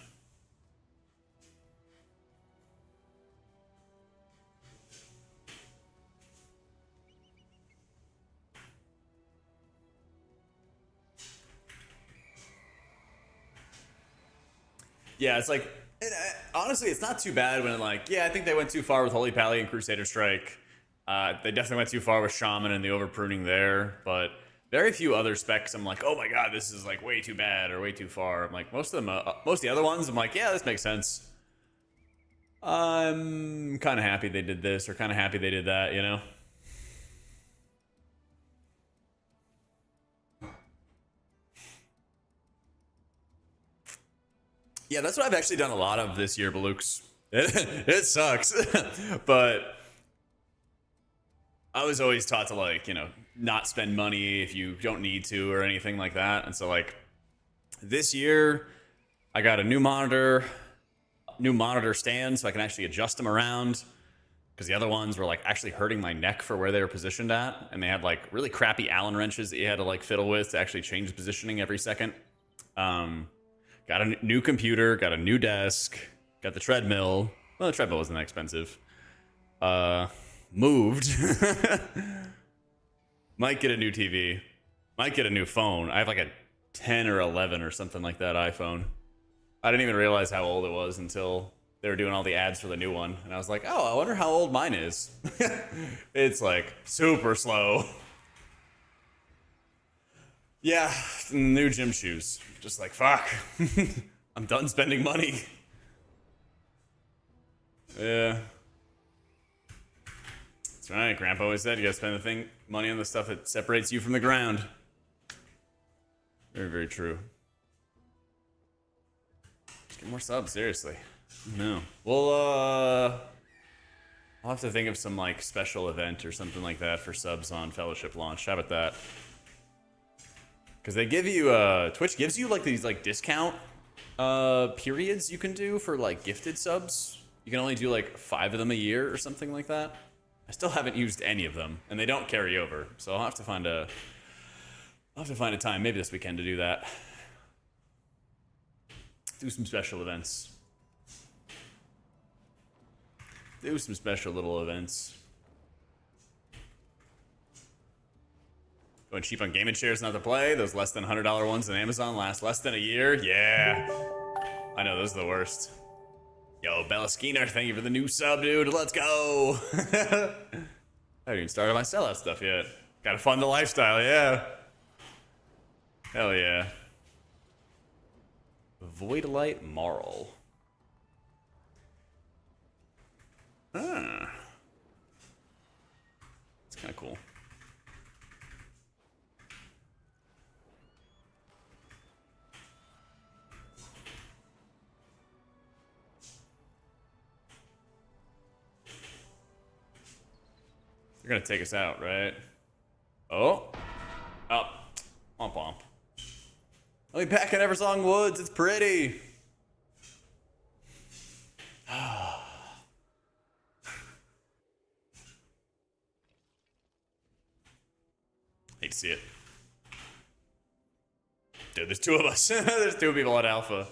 Yeah, it's like, honestly, it's not too bad when like, yeah, I think they went too far with Holy Pally and Crusader Strike. They definitely went too far with Shaman and the over pruning there, but very few other specs I'm like, oh my god, this is like way too bad or way too far. I'm like, most of them, most of the other ones, I'm like, yeah, this makes sense. I'm kind of happy they did this or kind of happy they did that, you know? Yeah, that's what I've actually done a lot of this year, Balooks. It sucks, but I was always taught to like, you know, not spend money if you don't need to or anything like that. And so like this year, I got a new monitor stand so I can actually adjust them around because the other ones were like actually hurting my neck for where they were positioned at, and they had like really crappy Allen wrenches that you had to like fiddle with to actually change positioning every second. Got a new computer, got a new desk, got the treadmill. Well, the treadmill wasn't that expensive. Moved. Might get a new TV. Might get a new phone. I have like a 10 or 11 or something like that iPhone. I didn't even realize how old it was until they were doing all the ads for the new one. And I was like, oh, I wonder how old mine is. It's like super slow. Yeah, new gym shoes. Just like, fuck. I'm done spending money. Yeah. That's right. Grandpa always said you gotta spend money on the stuff that separates you from the ground. Very, very true. Let's get more subs, seriously. No. Well, I'll have to think of some like special event or something like that for subs on Fellowship launch. How about that? Because they give you, Twitch gives you like these like discount periods you can do for like gifted subs. You can only do like 5 of them a year or something like that. I still haven't used any of them, and they don't carry over. So I'll have to find a time, maybe this weekend, to do that. Do some special events. Do some special little events. Going cheap on gaming chairs not to play. Those less than $100 ones on Amazon last less than a year. Yeah. I know, those are the worst. Yo, Bella Skeeter, thank you for the new sub, dude. Let's go. I haven't even started my sellout stuff yet. Gotta fund the lifestyle, yeah. Hell yeah. Voidlight Marl. Ah. It's kind of cool. You're gonna take us out, right? Oh. Oh. Womp womp. Let me back in Eversong Woods. It's pretty. Hate to see it. Dude, there's 2 of us. There's 2 people at Alpha.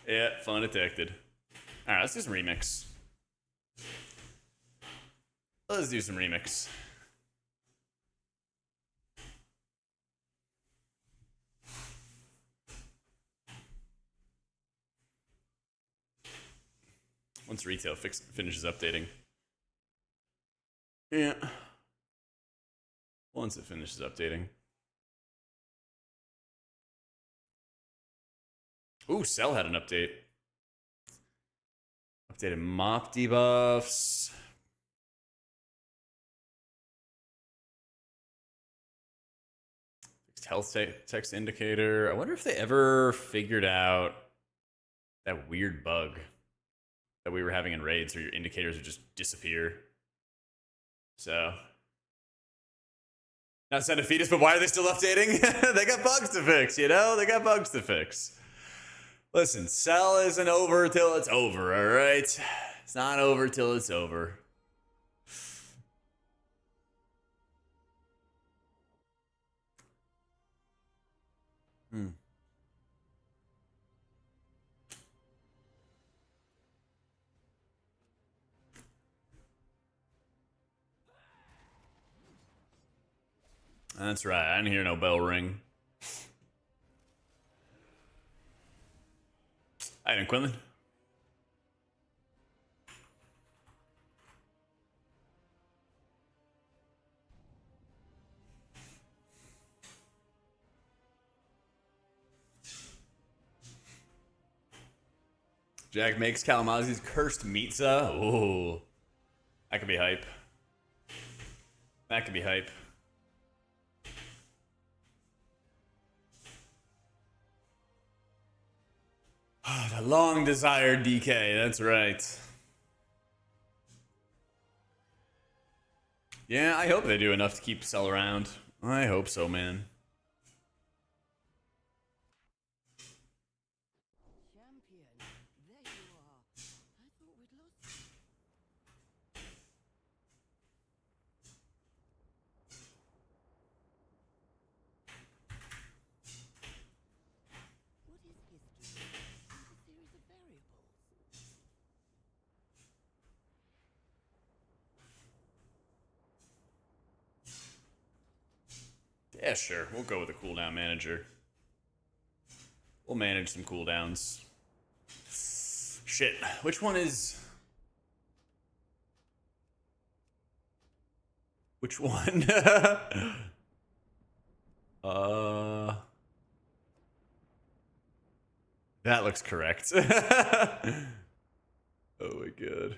Yeah, fun detected. Alright, let's do some remix. Let's do some remix. Once retail finishes updating. Yeah. Once it finishes updating. Ooh, Cell had an update. Updated mop debuffs. Fixed health text indicator. I wonder if they ever figured out that weird bug that we were having in raids where your indicators would just disappear. So, not send a fetus, but why are they still updating? They got bugs to fix, you know? They got bugs to fix. Listen, Cell isn't over till it's over, all right? It's not over till it's over. That's right. I didn't hear no bell ring. Hi, Quinlan. Jack makes Kalamazi's cursed pizza. Ooh. That could be hype. That could be hype. The long desired DK, that's right. Yeah, I hope they do enough to keep Cell around. I hope so, man. Champion, there you are. I thought we'd lost you. What is history? It's a series of variables. Yeah, sure. We'll go with the cooldown manager. We'll manage some cooldowns. Shit. Which one is... Which one? That looks correct. Oh my god.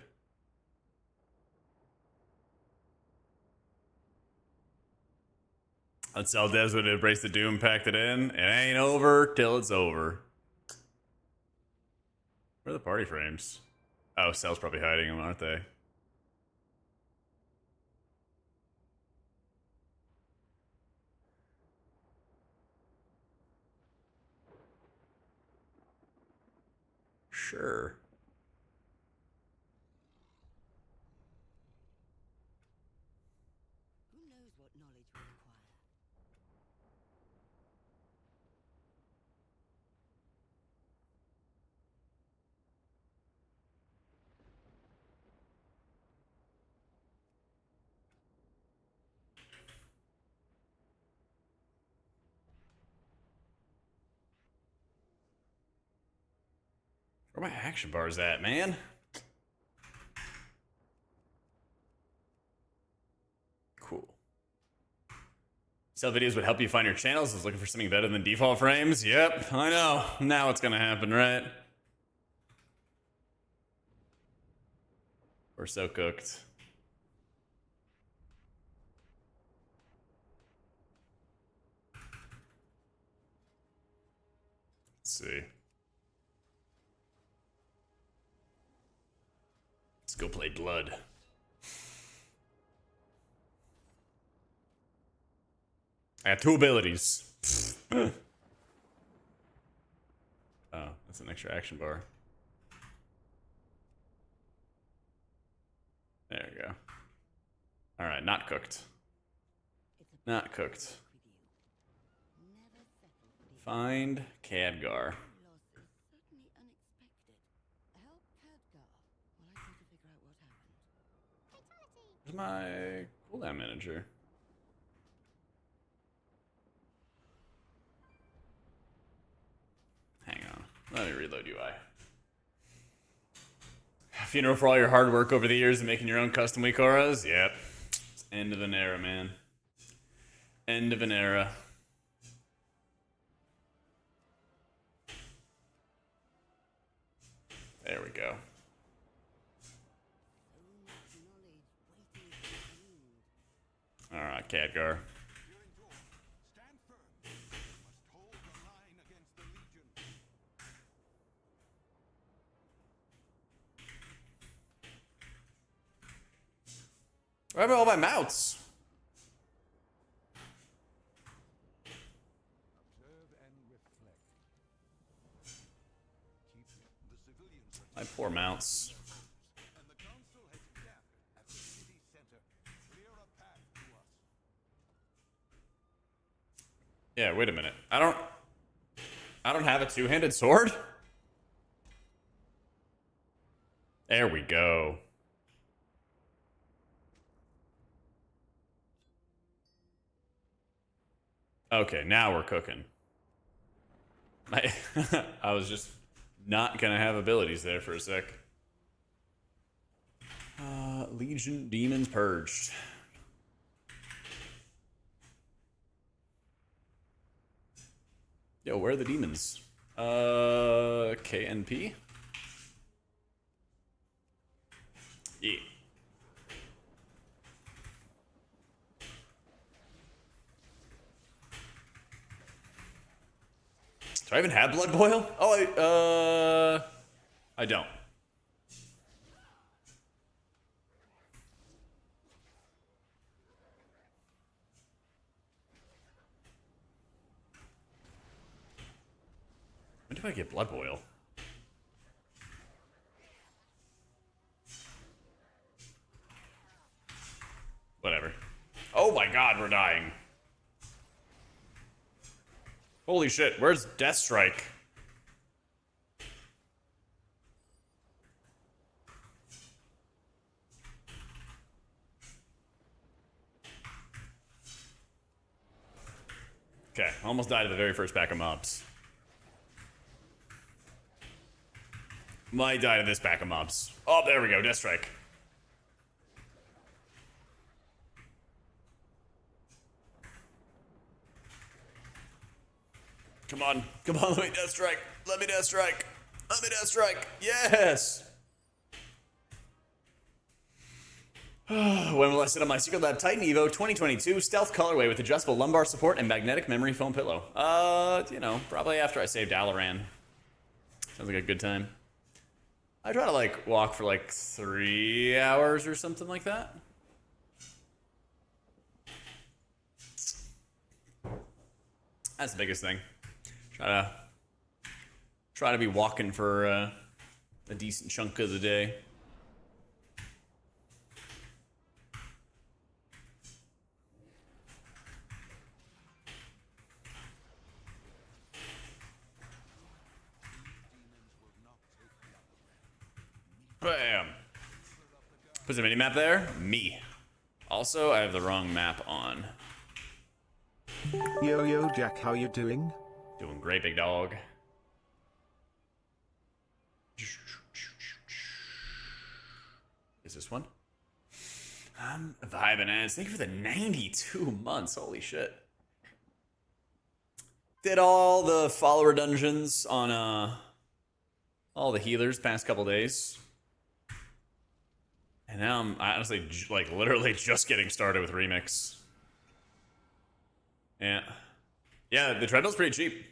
Let's tell Des would embrace the doom, packed it in. It ain't over till it's over. Where are the party frames? Oh, Cell's probably hiding them, aren't they? Sure. Who knows what knowledge we acquire? Where are my action bars at, man? Cool. Sell videos would help you find your channels. I was looking for something better than default frames. Yep, I know. Now it's gonna happen, right? We're so cooked. Let's see. Let's go play Blood. I have two abilities. Oh, that's an extra action bar. There we go. All right, not cooked. Not cooked. Never settle for the Find Khadgar. loss is certainly unexpected. Help Khadgar while I try to figure out what happened. Where's my cooldown manager? Hang on. Let me reload UI. Funeral for all your hard work over the years and making your own custom Wikoras? Yep. It's end of an era, man. End of an era. There we go. So much knowledge waiting to be gleaned. Alright, Khadgar. Stand firm. You must hold the line against the Legion. Where are all my mounts? Observe and reflect. Keep the civilians My poor mounts. and the council has gathered at the city center. Clear a path to us. Yeah, wait a minute. I don't have a two-handed sword? There we go. Okay, now we're cooking. I was just not gonna have abilities there for a sec. Legion Demons Purged. Yo, where are the demons? KNP? Do I even have blood boil? Oh, I don't. When do I get blood boil? Whatever. Oh my god, we're dying. Holy shit, where's Deathstrike? Okay, almost died of the very first pack of mobs. Might die to this pack of mobs. Oh, there we go, Deathstrike. Come on, come on, let me Deathstrike. Let me Deathstrike. Let me Deathstrike. Yes! When will I sit on my Secret Lab Titan Evo 2022 stealth colorway with adjustable lumbar support and magnetic memory foam pillow? You know, probably after I saved Alaran. Sounds like a good time. I try to like walk for like 3 hours or something like that. That's the biggest thing. Try to be walking for a decent chunk of the day. Bam. Put the mini map there. Me. Also, I have the wrong map on. Yo, Jack, how you doing? Doing great, big dog. Is this one? I'm vibing ass. Thank you for the 92 months. Holy shit. Did all the follower dungeons on all the healers past couple days. And now I'm honestly like literally just getting started with Remix. Yeah, the treadmill's pretty cheap.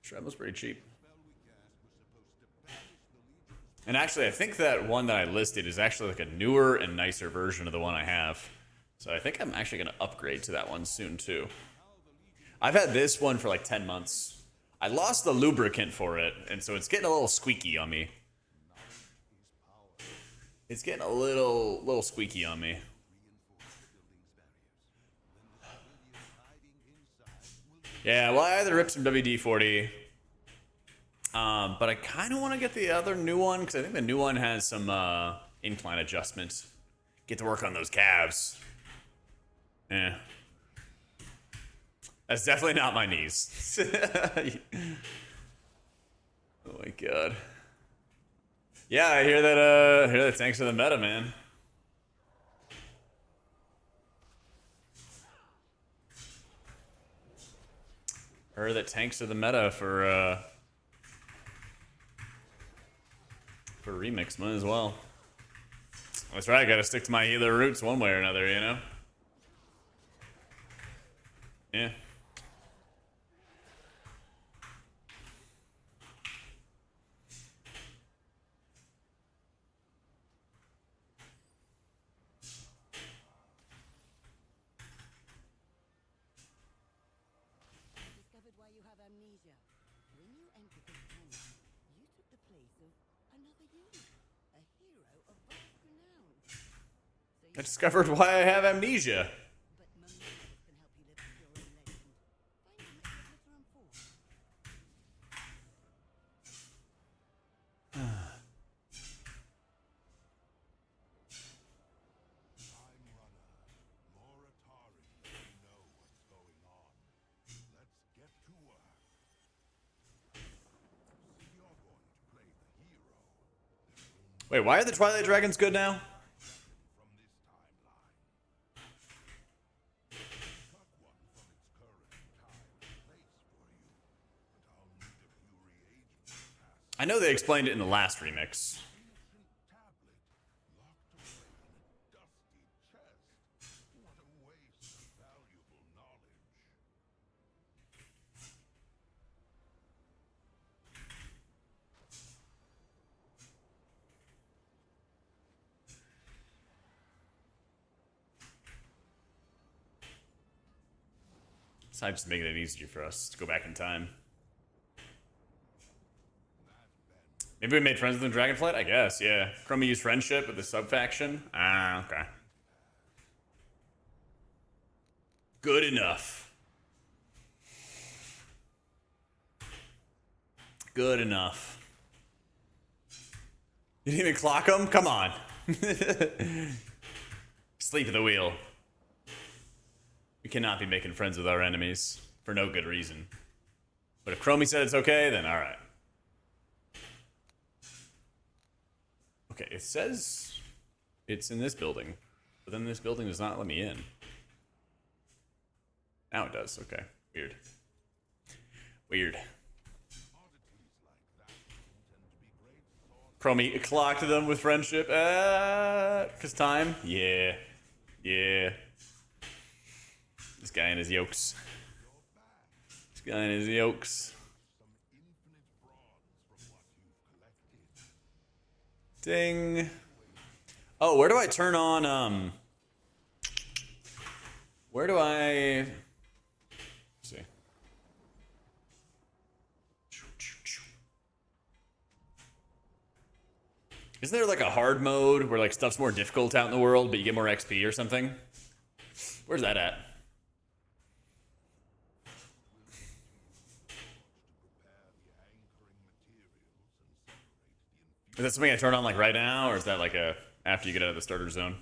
Treadmill's pretty cheap. And actually, I think that one that I listed is actually like a newer and nicer version of the one I have. So I think I'm actually going to upgrade to that one soon too. I've had this one for like 10 months. I lost the lubricant for it, and so it's getting a little squeaky on me. It's getting a little squeaky on me. Yeah, well, I either ripped some WD-40, but I kind of want to get the other new one, because I think the new one has some incline adjustments. Get to work on those calves. Yeah. That's definitely not my knees. Oh my god. Yeah, I hear that thanks to the meta, man. Heard that tanks are the meta for Remix, might as well. That's right, gotta stick to my healer roots one way or another, you know? Yeah. Discovered why you have amnesia. When you entered this planet, you took the place of another you, a hero of vast renown. So I discovered why I have amnesia. but memories can help you live up your own legend. Find a mix of glitter and force. Time runner, more Atari. You know what's going on. Let's get to work. You're going to play the hero. Wait, why are the Twilight Dragons good now? From this timeline. Cut one from its current time and place for you. But I'll need a few reagents passed. I know they explained it in the last remix. Tablet locked away in a dusty chest. What a waste of valuable knowledge. Besides just making it easier for us to go back in time. Maybe we made friends with the Dragonflight? I guess, yeah. Chromie used friendship with the sub-faction? Ah, okay. Good enough. Good enough. You didn't even clock him? Come on. Sleep at the wheel. We cannot be making friends with our enemies for no good reason. But if Chromie said it's okay, then alright. Okay, it says it's in this building, but then this building does not let me in. Now it does. Okay. Weird. Weird. Chromie clocked them with friendship. Cause time? Yeah. Yeah. This guy and his yokes. This guy and his yokes. Ding. Oh, where do I turn on, where do I... Let's see. Isn't there like a hard mode where like stuff's more difficult out in the world, but you get more XP or something? Where's that at? Is that something I turn on like right now, or is that like a after you get out of the starter zone?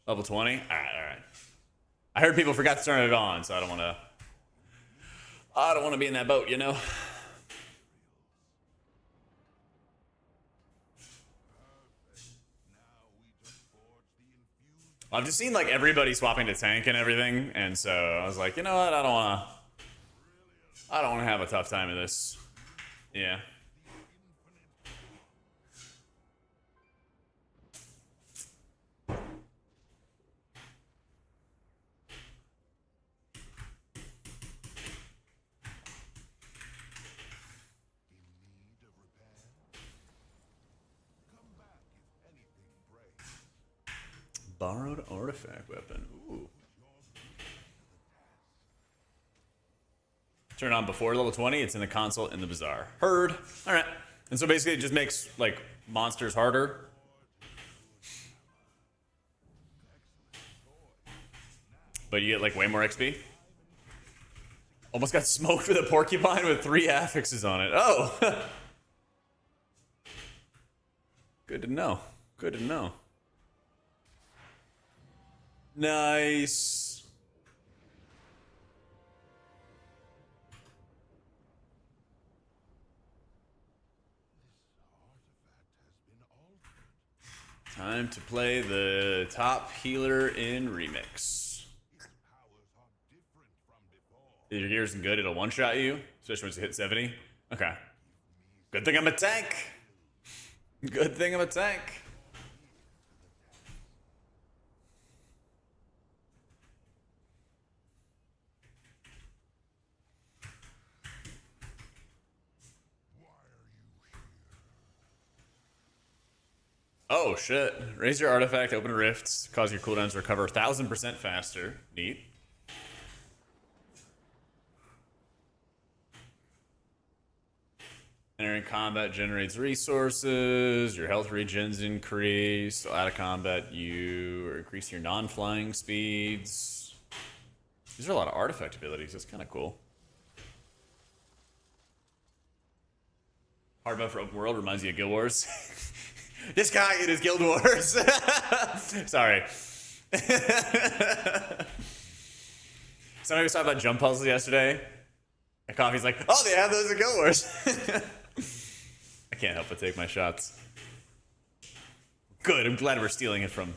Level 20? Alright, alright. I heard people forgot to turn it on, so I don't wanna be in that boat, you know? I've just seen like everybody swapping to tank and everything, and so I was like, you know what, I don't wanna have a tough time with this. Yeah. Borrowed artifact weapon. Ooh. Turn it on before level 20. It's in the console in the bazaar. Heard. All right. And so basically it just makes like monsters harder. But you get like way more XP. Almost got smoked with a porcupine with 3 affixes on it. Oh. Good to know. Good to know. Nice. Time to play the top healer in Remix. If your gear isn't good, it'll one-shot you, especially once you hit 70. Okay. Good thing I'm a tank. Good thing I'm a tank. Oh shit. Raise your artifact, open rifts, cause your cooldowns to recover 1000% faster. Neat. Entering combat generates resources, your health regens increase, so out of combat you increase your non-flying speeds. These are a lot of artifact abilities, that's kind of cool. Hard mode for open world reminds you of Guild Wars. This guy in his Guild Wars. Sorry. Somebody was talking about jump puzzles yesterday. And Coffee's like, oh, they have those in Guild Wars. I can't help but take my shots. Good, I'm glad we're stealing it from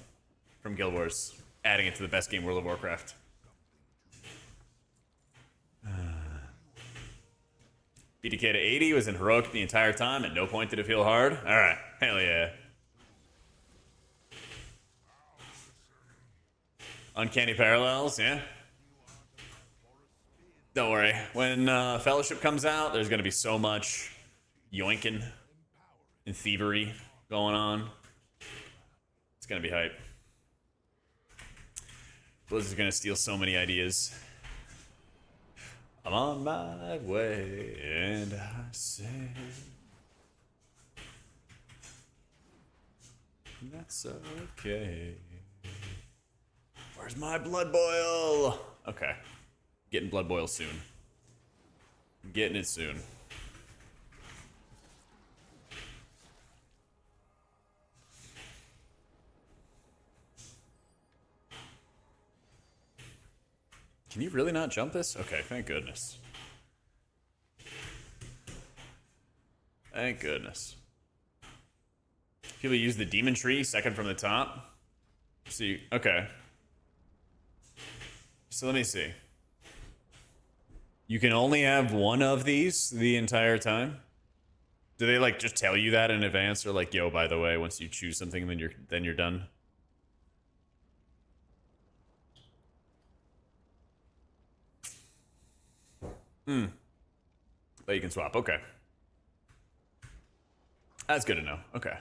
Guild Wars. Adding it to the best game, World of Warcraft. BDK to 80 was in heroic the entire time. At no point did it feel hard. Alright, hell yeah. Uncanny parallels, yeah. Don't worry. When Fellowship comes out, there's going to be so much yoinking and thievery going on. It's gonna be hype. Blizzard's gonna steal so many ideas. I'm on my way, and I say that's okay. Where's my blood boil? Okay. Getting blood boil soon. Getting it soon. Can you really not jump this? Okay, thank goodness. Thank goodness. People use the demon tree second from the top. See, okay. So let me see. You can only have one of these the entire time? Do they like just tell you that in advance, or like, yo, by the way, once you choose something, then you're done? But you can swap. Okay. That's good to know. Okay.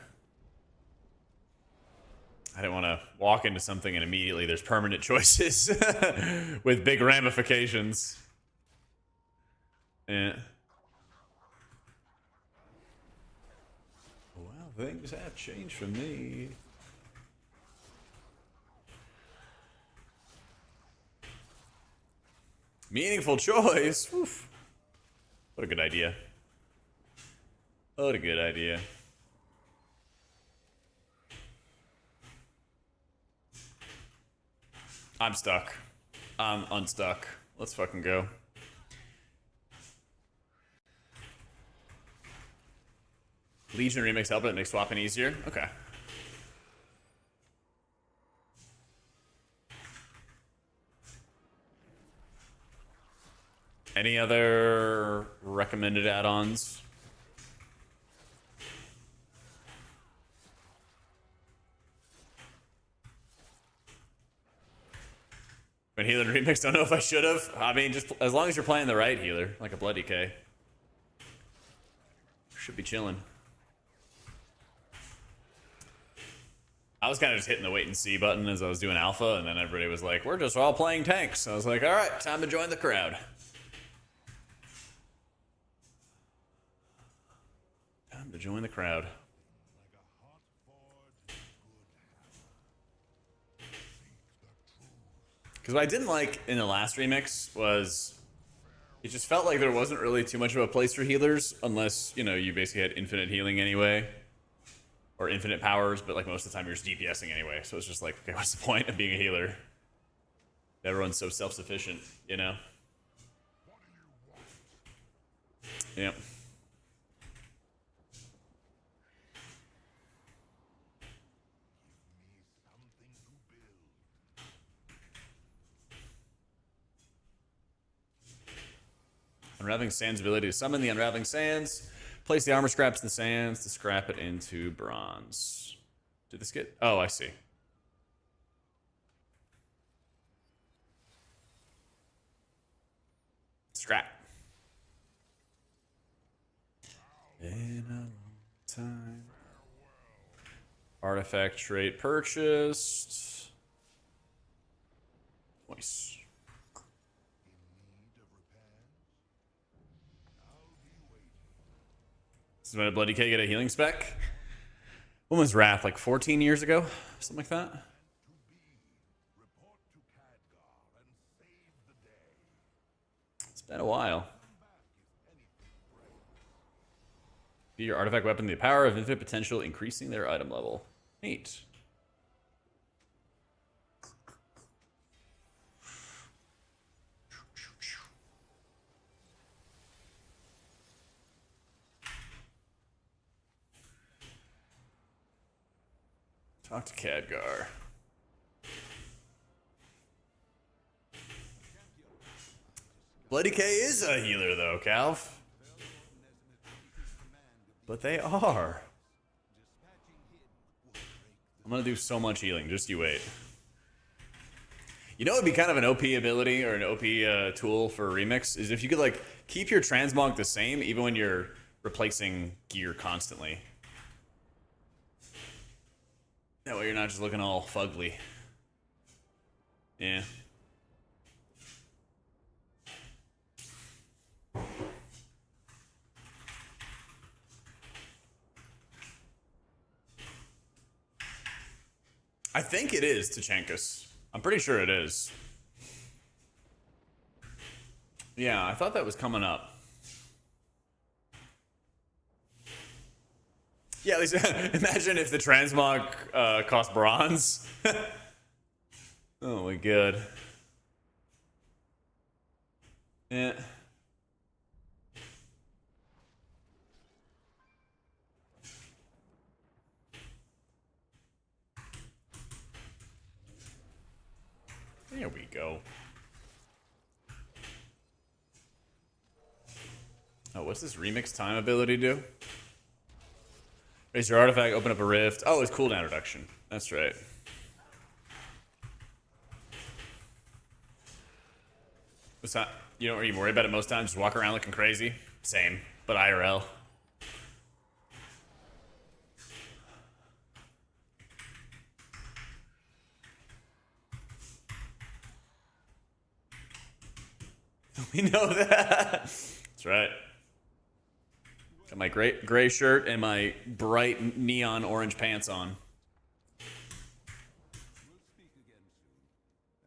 I didn't want to walk into something and immediately there's permanent choices with big ramifications. Yeah. Well, things have changed for me. Meaningful choice. Oof. What a good idea. What a good idea. I'm stuck. I'm unstuck. Let's fucking go. Legion remix help it makes swapping easier. Okay. Any other recommended add-ons? When healer remix, don't know if I should have. I mean, just as long as you're playing the right healer, like a Bloody K, should be chilling. I was kind of just hitting the wait and see button as I was doing alpha, and then everybody was like, we're just all playing tanks. I was like, all right, time to join the crowd. Time to join the crowd. Because what I didn't like in the last remix was it just felt like there wasn't really too much of a place for healers unless, you know, you basically had infinite healing anyway. Or infinite powers, but like most of the time you're just DPSing anyway. So it's just like, okay, what's the point of being a healer? Everyone's so self-sufficient, you know? Yep. Unraveling Sands ability to summon the Unraveling Sands. Place the armor scraps in the sands to scrap it into bronze. Did this get... Oh, I see. Scrap. In a long time. Artifact trait purchased. Nice. This is when a Bloody K get a healing spec. When was Wrath? Like 14 years ago? Something like that? It's been a while. Be your artifact weapon the power of infinite potential, increasing their item level. Neat. Talk to Khadgar. Bloody K is a healer though, Calv. But they are. I'm gonna do so much healing, just you wait. You know what would be kind of an OP ability or an OP tool for a remix is if you could like keep your transmog the same even when you're replacing gear constantly. That way you're not just looking all fugly. Yeah. I think it is Tachankus. I'm pretty sure it is. Yeah, I thought that was coming up. Yeah, at least imagine if the transmog cost bronze. Oh my god. Yeah. There we go. Oh, what's this remix time ability do? Raise your artifact, open up a rift. Oh, it's cooldown reduction. That's right. What's that? You don't even worry about it most times. Just walk around looking crazy. Same, but IRL. We know that. That's right. Got my gray shirt and my bright neon orange pants on. We'll speak again soon,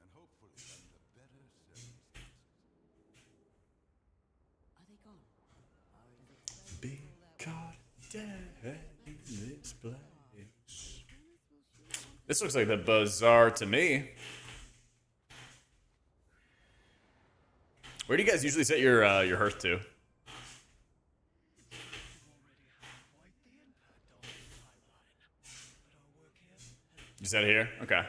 and hopefully under better circumstances. Are they gone? Or is it so Be full that caught dead in this place. This looks like the bazaar to me. Where do you guys usually set your hearth to? You set it here? Okay.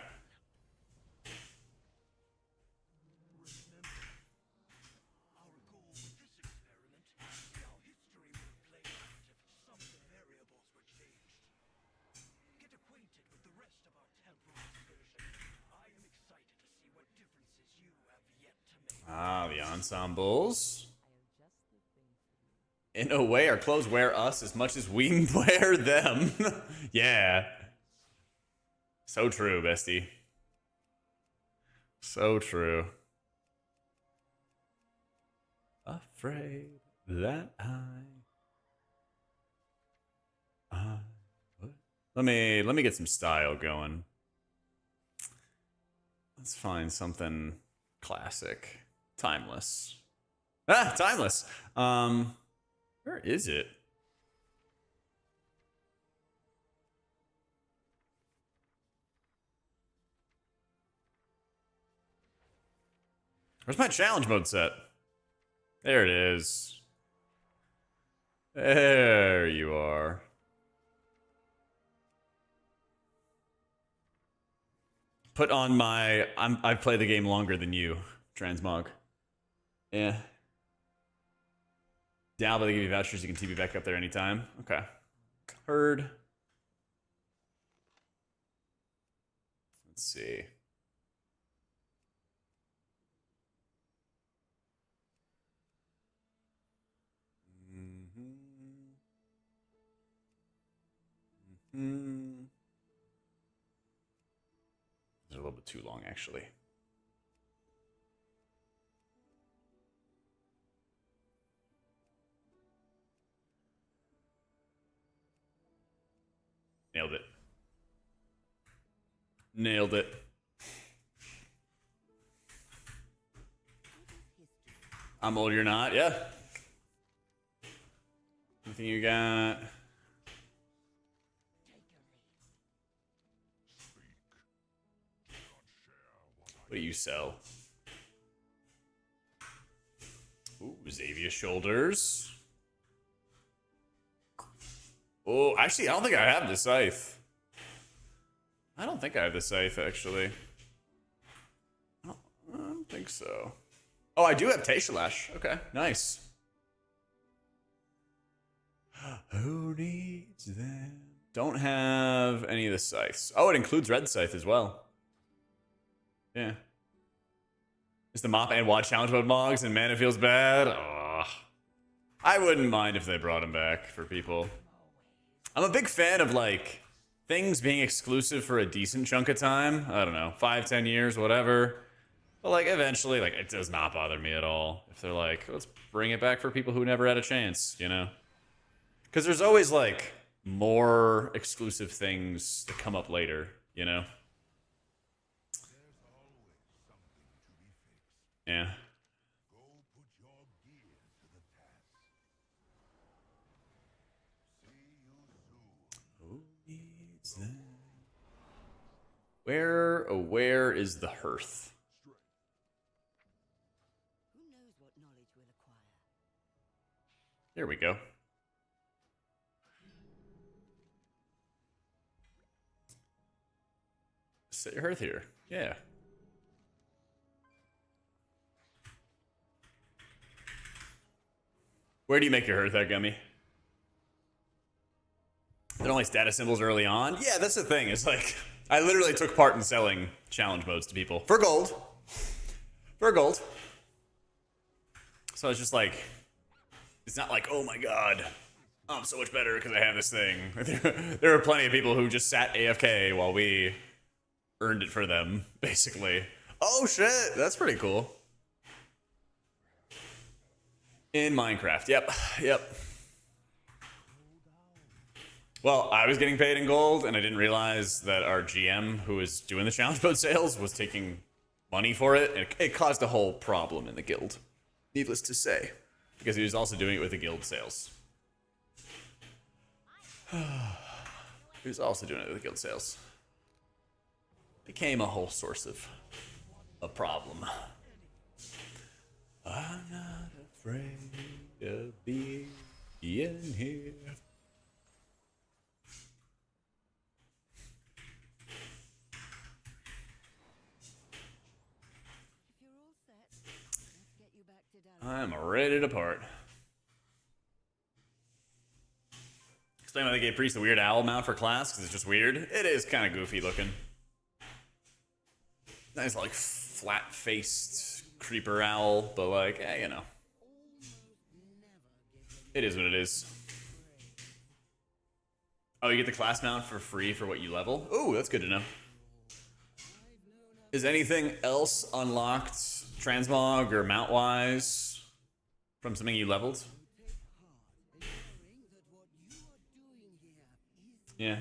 Ah, the ensembles. In a way, our clothes wear us as much as we wear them. Yeah. So true, bestie. So true. Afraid that what? Let me get some style going. Let's find something classic. Timeless. Ah, timeless. Where is it? Where's my challenge mode set? There it is. There you are. Put on my I've played the game longer than you, Transmog. Yeah. Down, but they give you vouchers. You can TP back up there anytime. Okay. Heard. Let's see. They're a little bit too long, actually. Nailed it. Nailed it. I'm old, you're not? Yeah. Anything you got? What do you sell? Ooh, Xavier shoulders. Oh, actually, I don't think I have the scythe. I don't think I have the scythe, actually. I don't think so. Oh, I do have Teshalash. Okay, nice. Who needs them? Don't have any of the scythes. Oh, it includes red scythe as well. Yeah. Is the mop and WOD challenge mode mogs and mana feels bad? Oh, I wouldn't mind if they brought him back for people. I'm a big fan of, like, things being exclusive for a decent chunk of time. I don't know, 5-10 years, whatever. But like eventually, like it does not bother me at all if they're like, let's bring it back for people who never had a chance, you know? Because there's always like more exclusive things that come up later, you know? Yeah. Go put your gear to the task. See you soon. Where is the hearth? Who knows what knowledge we'll acquire? Here we go. Set your hearth here. Yeah. Where do you make your hearth at, Gummy? They're only status symbols early on? Yeah, that's the thing. It's like, I literally took part in selling challenge modes to people. For gold. For gold. So it's just like, it's not like, oh my god, I'm so much better because I have this thing. There were plenty of people who just sat AFK while we earned it for them, basically. Oh shit, that's pretty cool. In Minecraft, yep. Well, I was getting paid in gold, and I didn't realize that our GM, who was doing the challenge mode sales, was taking money for it, and it caused a whole problem in the guild. Needless to say, because he was also doing it with the guild sales. He was also doing it with the guild sales. Became a whole source of a problem. I'm not afraid of being in here. If you're all set, let's get you back to Dallas. I'm ready to part. Explain why they gave Priest a weird owl mount for class, because it's just weird. It is kind of goofy looking. Nice, like, flat-faced creeper owl, but like, you know. It is what it is. Oh, you get the class mount for free for what you level? Ooh, that's good to know. Is anything else unlocked transmog or mount-wise from something you leveled? Yeah.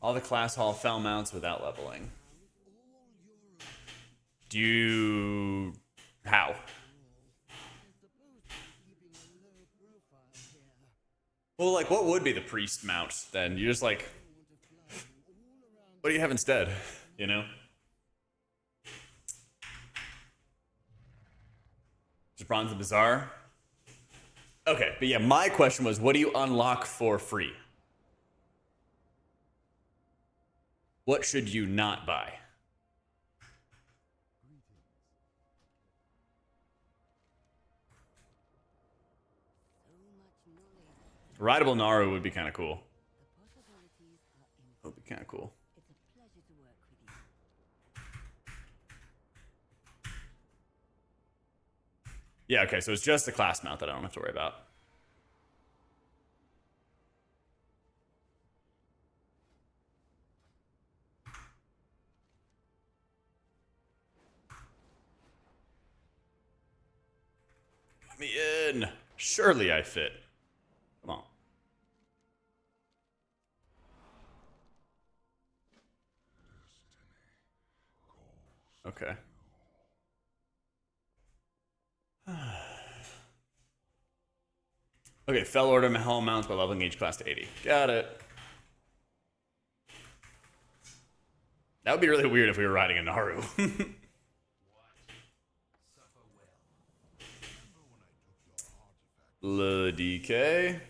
All the class hall fell mounts without leveling. Do you... How? Well, like, what would be the priest mount, then? You just, like... What do you have instead? You know? Just Bronze and Bazaar? Okay, but yeah, my question was, what do you unlock for free? What should you not buy? Rideable Naru would be kind of cool. That would be kind of cool. It's a pleasure to work with you. Yeah, okay, so it's just the class mount that I don't have to worry about. Let me in. Surely I fit. Come on. Okay. Okay, fell order helm mounts by leveling each class to 80. Got it. That would be really weird if we were riding a Naru. Le DK.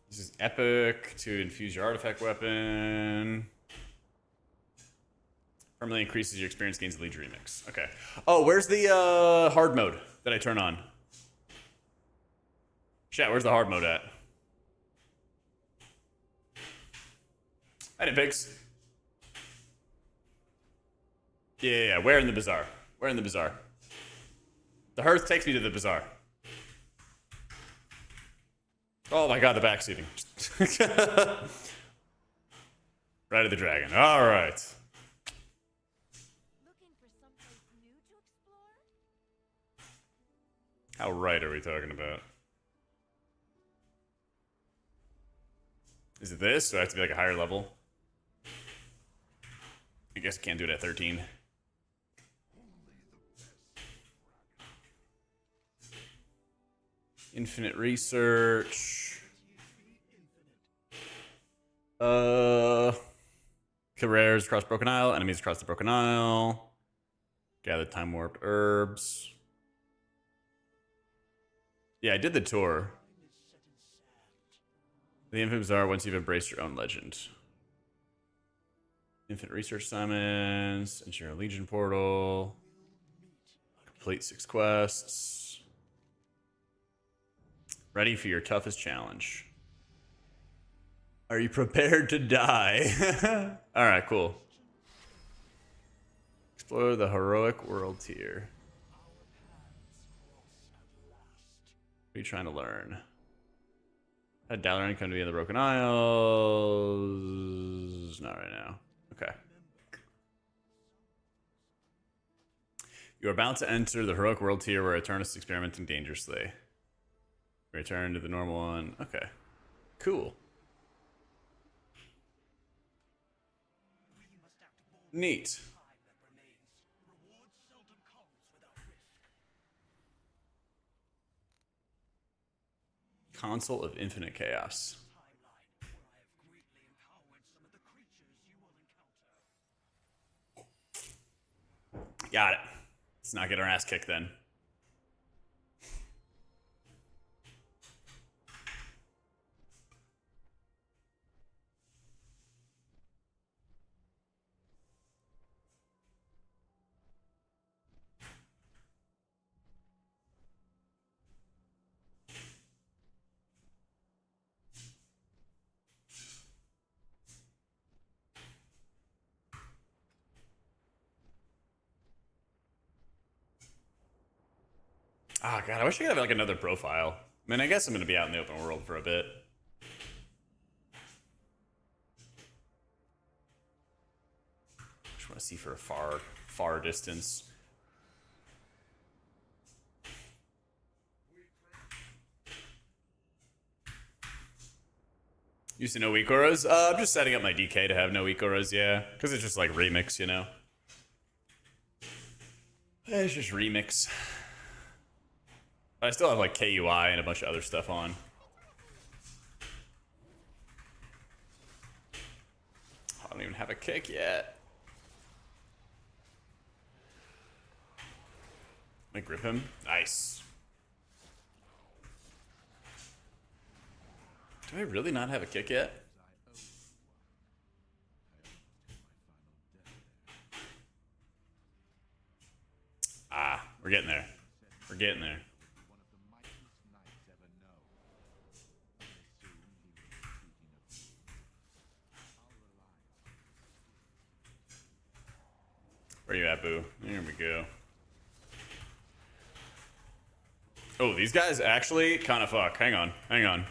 This is epic to infuse your artifact weapon. Permanently increases your experience gains of Lead Remix. Okay. Oh, where's the hard mode that I turn on? Chat, where's the hard mode at? I did pigs. Yeah, where in the bazaar? Where in the bazaar? The hearth takes me to the bazaar. Oh my god, the backseating. Right of the dragon. All right. Looking for someplace new to explore? How right are we talking about? Is it this? Do I have to be like a higher level? I guess I can't do it at 13. Infinite research. Careers across Broken Isle. Enemies across the Broken Isle. Gather time warped herbs. Yeah, I did the tour. The Infinite Bazaar once you've embraced your own legend. Infinite research assignments. Enter your Legion portal. Complete 6 quests. Ready for your toughest challenge. Are you prepared to die? Alright, cool. Explore the heroic world tier. What are you trying to learn? Had Dalaran come to be in the Broken Isles? Not right now. Okay. You are about to enter the heroic world tier where Eternus is experimenting dangerously. Return to the normal one. Okay. Cool. Neat. Console of Infinite Chaos. Got it. Let's not get our ass kicked then. Oh god, I wish I could have like another profile. I mean, I guess I'm gonna be out in the open world for a bit. Just want to see for a far distance. Used to no weak auras? I'm just setting up my DK to have no weak auras, yeah. Because it's just like remix, you know? It's just remix. But I still have like KUI and a bunch of other stuff on. I don't even have a kick yet. Let me grip him. Nice. Do I really not have a kick yet? Ah, we're getting there. We're getting there. Where you at, boo? There we go. Oh, these guys actually kind of fuck. Hang on. Hang on.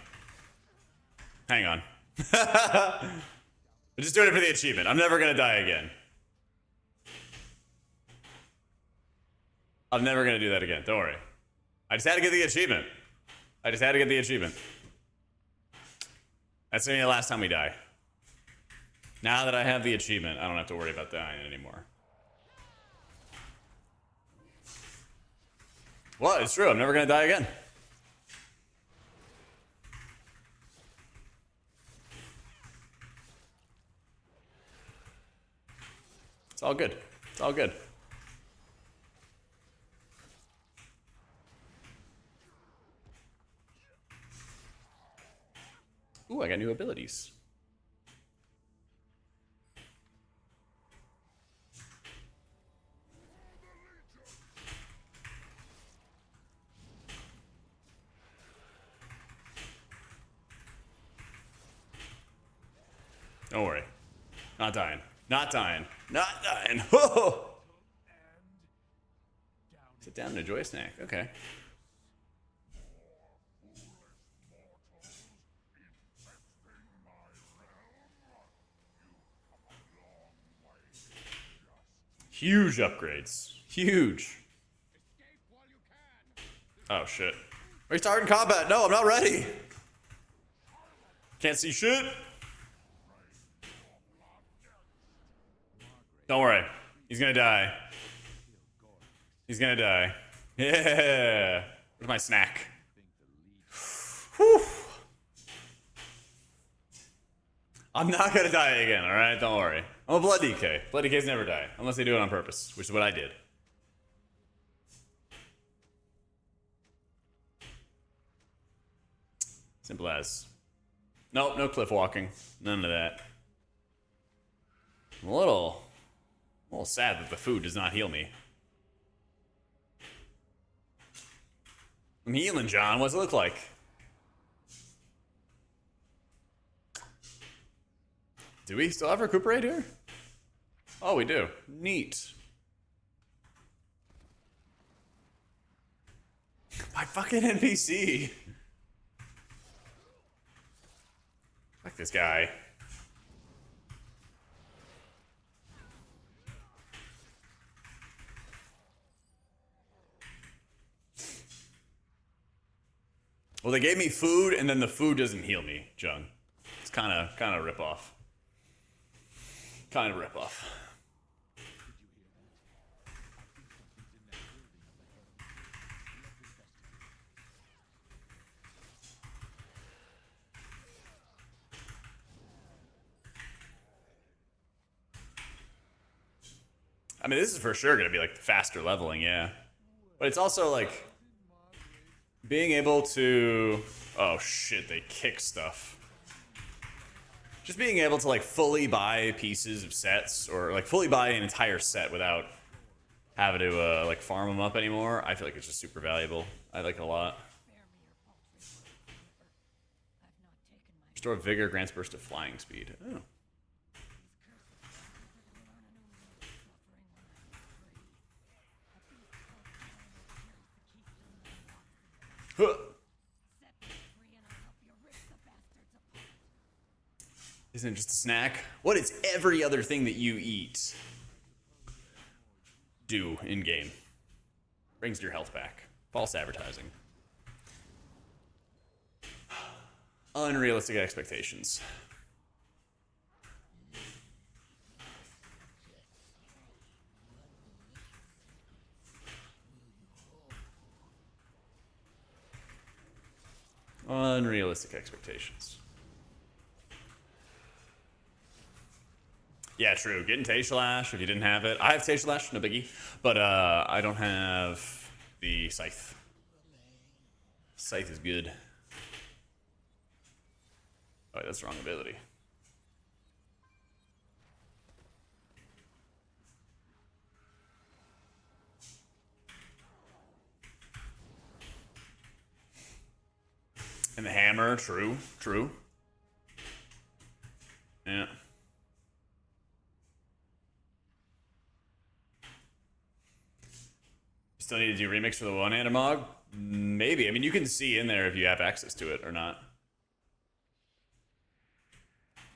Hang on. I'm just doing it for the achievement. I'm never gonna die again. I'm never gonna do that again. Don't worry. I just had to get the achievement. I just had to get the achievement. That's gonna be the last time we die. Now that I have the achievement, I don't have to worry about dying anymore. Well, it's true. I'm never gonna die again. It's all good. It's all good. Ooh, I got new abilities. Don't worry. Not dying. Not dying. Not dying. Whoa! Sit down and enjoy a snack. Okay. Huge upgrades. Huge. Oh, shit. Restarting combat. No, I'm not ready. Can't see shit. Don't worry. He's gonna die. He's gonna die. Yeah. Where's my snack? Whew. I'm not gonna die again, alright? Don't worry. I'm a blood DK. Blood DKs never die. Unless they do it on purpose, which is what I did. Simple as. Nope, no cliff walking. None of that. I'm a little sad that the food does not heal me. I'm healing, John. What's it look like? Do we still have recuperate here? Oh, we do. Neat. My fucking NPC. Fuck this guy. Well, they gave me food, and then the food doesn't heal me, Jung. It's kind of rip off. Kind of rip off. I mean, this is for sure gonna be like the faster leveling, yeah. But it's also like being able to, oh shit, they kick stuff. Just being able to like fully buy pieces of sets or like fully buy an entire set without having to like farm them up anymore. I feel like it's just super valuable. I like it a lot. Restore vigor, grants burst of flying speed. Oh. Huh. Isn't it just a snack? What is every other thing that you eat do in game? Brings your health back. False advertising. Unrealistic expectations. Unrealistic expectations. Yeah, true. Getting Taste-Lash if you didn't have it. I have Taste-Lash, no biggie. But I don't have the Scythe. Scythe is good. Oh, that's the wrong ability. And the hammer, true, true. Yeah. Still need to do remix for the one-handed mog? Maybe. I mean, you can see in there if you have access to it or not.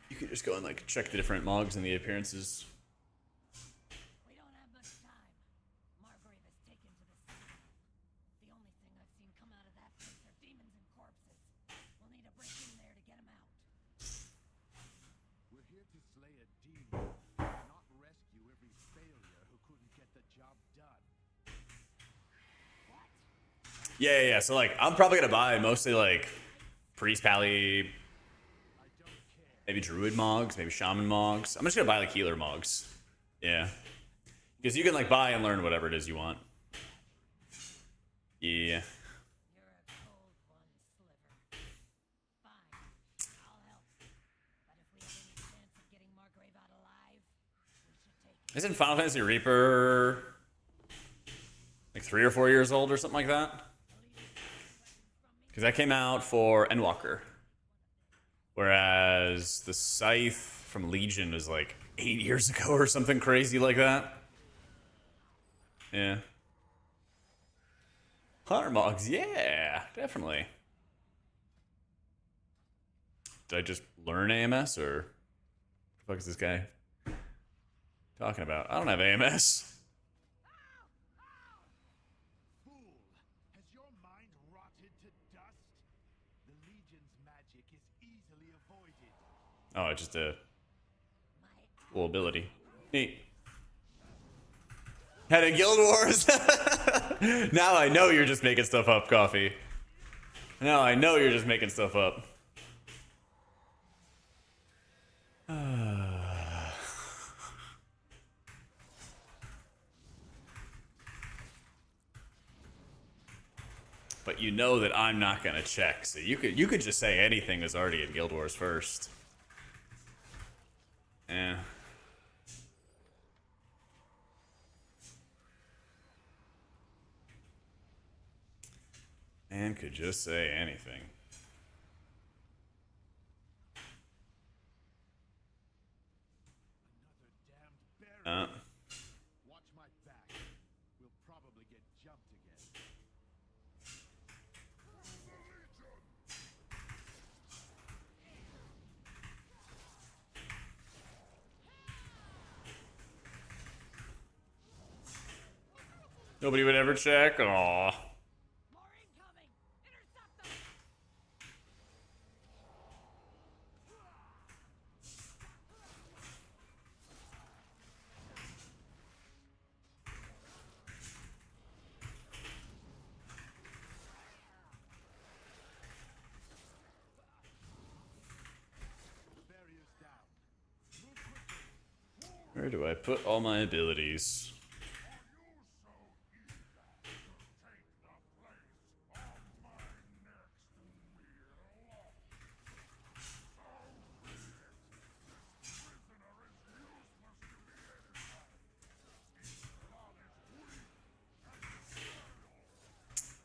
You can just go and like check the different mogs and the appearances. We don't have much time. Margrave has taken to the citadel. The only thing I've seen come out of that place are demons and corpses. We'll need to break in there to get them out. We're here to slay a demon, not rescue every failure who couldn't get the job done. Yeah. So like, I'm probably gonna buy mostly like priest pally, maybe druid mogs, maybe shaman mogs. I'm just gonna buy like healer mogs. Yeah, because you can like buy and learn whatever it is you want. Yeah. You're a cold one, Sliver. Fine, I'll help. But if we have any chance of getting Margrave out alive, we should take it. Isn't Final Fantasy Reaper like 3 or 4 years old or something like that? Because that came out for Endwalker. Whereas the Scythe from Legion is like 8 years ago or something crazy like that. Yeah. Hunter Mogs, yeah, definitely. Did I just learn AMS, or what the fuck is this guy talking about? I don't have AMS. Fool! Has your mind rotted to dust? The Legion's magic is easily avoided. Oh, it's just a cool ability. Neat. Had a Guild Wars. Now I know you're just making stuff up, Coffee. Now I know you're just making stuff up. But you know that I'm not gonna check, so you could just say anything that's already in Guild Wars first. Yeah. And could just say anything. Another damned barrier. Watch my back. We'll probably get jumped again. Nobody would ever check. Aw. More incoming! Intercept them! Barriers down. Move quickly. Where do I put all my abilities?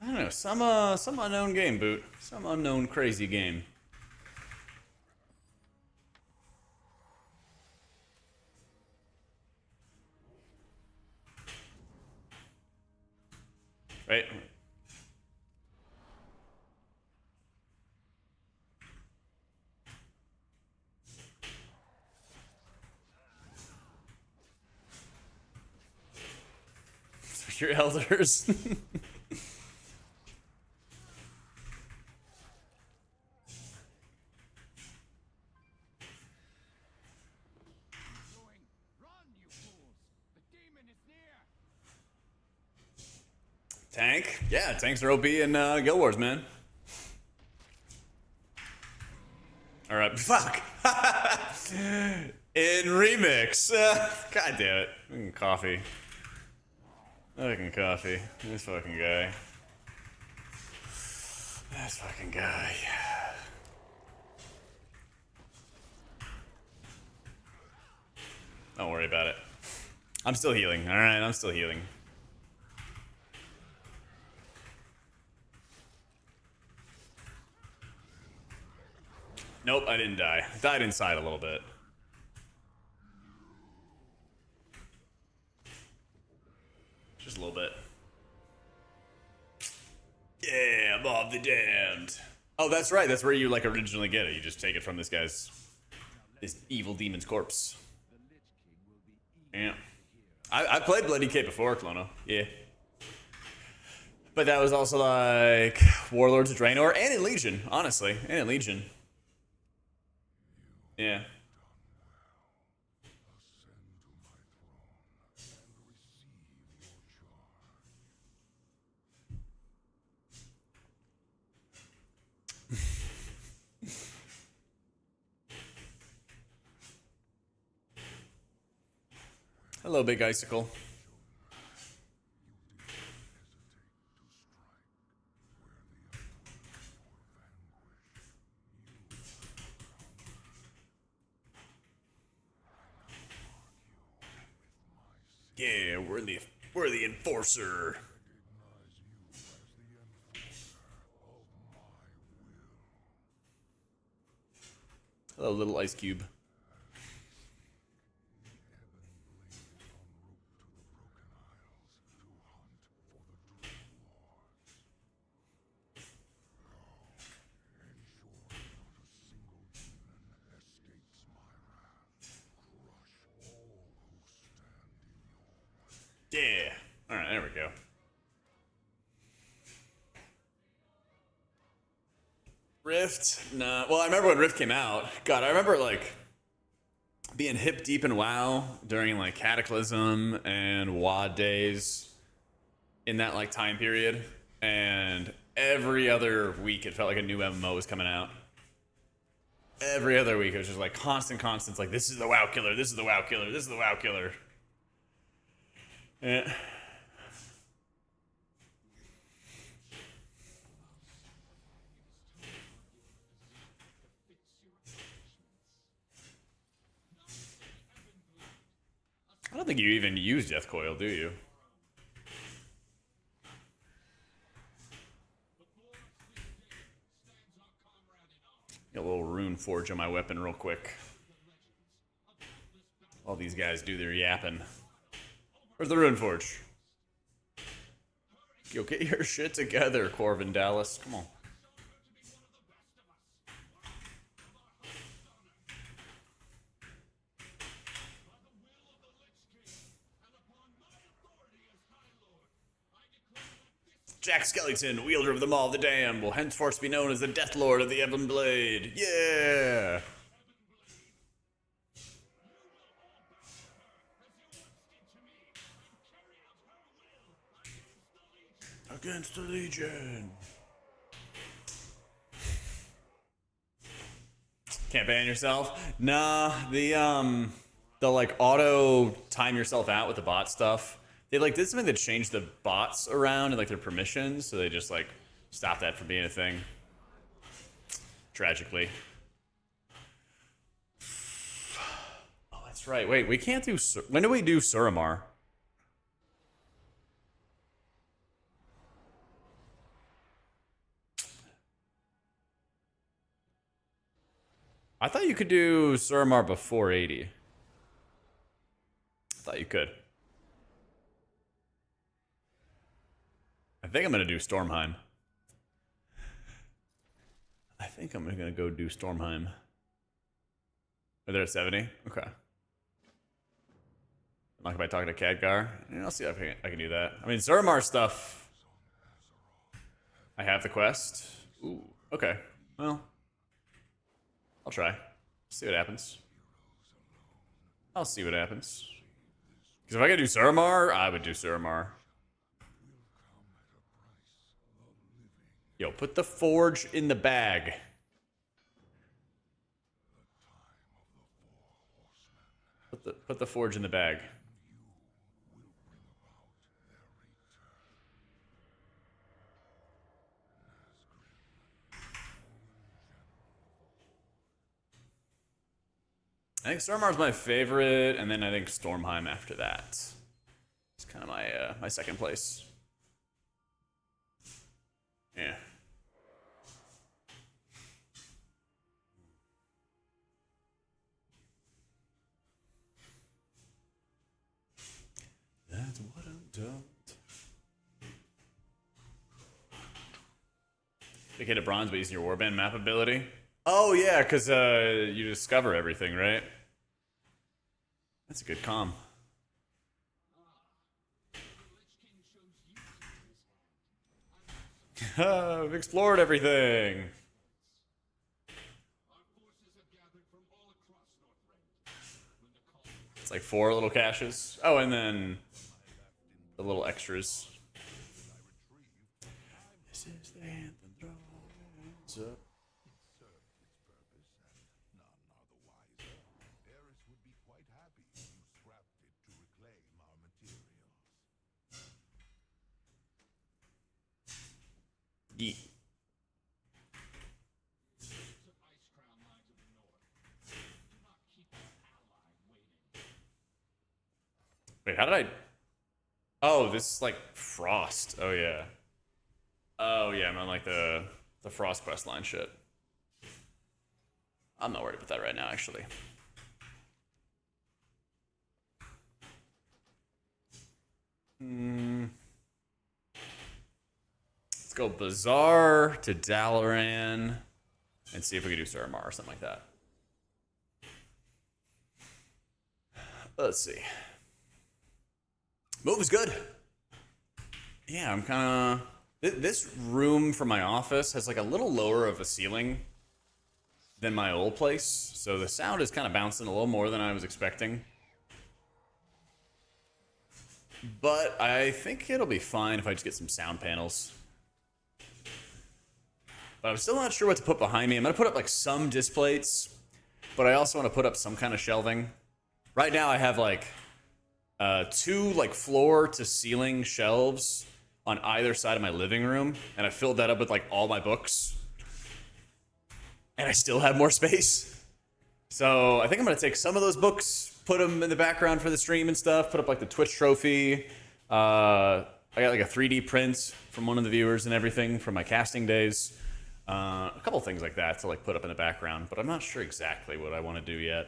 I don't know, some unknown game, Boot. Some unknown crazy game. Right? Your elders. Doing. Run, you fools! The demon is near! Tank? Yeah, tanks are OP in Guild Wars, man. Alright, fuck! In Remix. God damn it. Fucking coffee. Fucking coffee. This fucking guy. This fucking guy. Don't worry about it. I'm still healing. Alright, I'm still healing. Nope, I didn't die. I died inside a little bit. Just a little bit. Yeah, Bob the Damned. Oh, that's right. That's where you like originally get it. You just take it from this evil demon's corpse. Yeah. I played Bloody Kate before, Clono. Yeah. But that was also like Warlords of Draenor and in Legion, honestly. And in Legion. Yeah. Hello, Big Icicle. Yeah, we're the enforcer. Hello, little ice cube. Yeah. All right, there we go. Rift? Nah. Well, I remember when Rift came out. God, I remember like being hip deep in WoW during like Cataclysm and WoD days in that like time period, and every other week it felt like a new MMO was coming out. Every other week it was just like constant, like this is the WoW killer, this is the WoW killer, this is the WoW killer. Yeah. I don't think you even use Death Coil, do you? Get a little rune forge on my weapon real quick. All these guys do their yapping. Where's the rune forge? Yo, get your shit together, Corvin Dallas. Come on. Jack Skellington, wielder of the Maw of the Damned, will henceforth be known as the Death Lord of the Ebon Blade. Yeah! Against the Legion. Can't ban yourself? Nah, the like auto time yourself out with the bot stuff. They like did something that changed the bots around and like their permissions, so they just like stopped that from being a thing. Tragically. Oh, that's right. Wait, we can't do. When do we do Suramar? I thought you could do Suramar before 80. I thought you could. I think I'm going to do Stormheim. I think I'm going to go do Stormheim. Are there at 70? Okay. Like if I talk to Khadgar, yeah, I'll see if I can do that. I mean, Suramar stuff. I have the quest. Ooh, okay. Well, I'll try. See what happens. I'll see what happens. Because if I could do Suramar, I would do Suramar. Yo, put the forge in the bag. Put the forge in the bag. I think Stormar's my favorite, and then I think Stormheim after that. It's kind of my my second place. Yeah. That's what I'm done. They hit a bronze but using your warband map ability. Oh yeah, because you discover everything, right? That's a good comm. We've explored everything. It's like 4 little caches. Oh, and then the little extras. This is the anthem. Throw your hands up. Ares would be quite happy if you scrapped it to reclaim our materials. Yeet. Wait, how did I... Oh, this is like Frost. Oh, yeah. Oh, yeah, I'm on like the Frost quest line shit. I'm not worried about that right now, actually. Let's go Bazaar to Dalaran and see if we can do Suramar or something like that. Let's see. Move is good. Yeah, I'm kind of... This room for my office has like a little lower of a ceiling than my old place. So the sound is kind of bouncing a little more than I was expecting. But I think it'll be fine if I just get some sound panels. But I'm still not sure what to put behind me. I'm going to put up like some displays, but I also want to put up some kind of shelving. Right now I have like 2 like floor to ceiling shelves on either side of my living room, and I filled that up with like all my books. And I still have more space. So I think I'm going to take some of those books, put them in the background for the stream and stuff, put up like the Twitch trophy. I got like a 3D print from one of the viewers and everything from my casting days. A couple things like that to like put up in the background, but I'm not sure exactly what I want to do yet.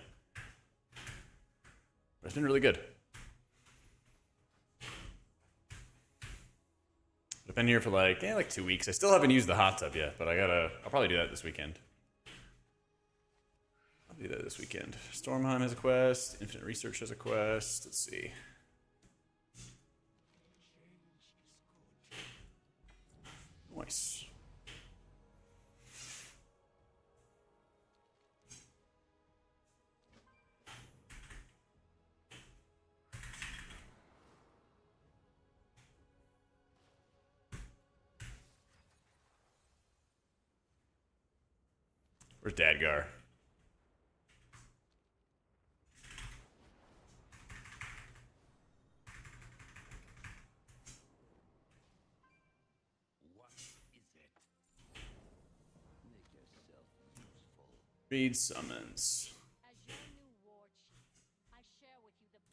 But it's been really good. I've been here for like 2 weeks. I still haven't used the hot tub yet, but I'll probably do that this weekend. I'll do that this weekend. Stormheim has a quest. Infinite Research has a quest. Let's see. Nice. Where's Dadgar? Read summons.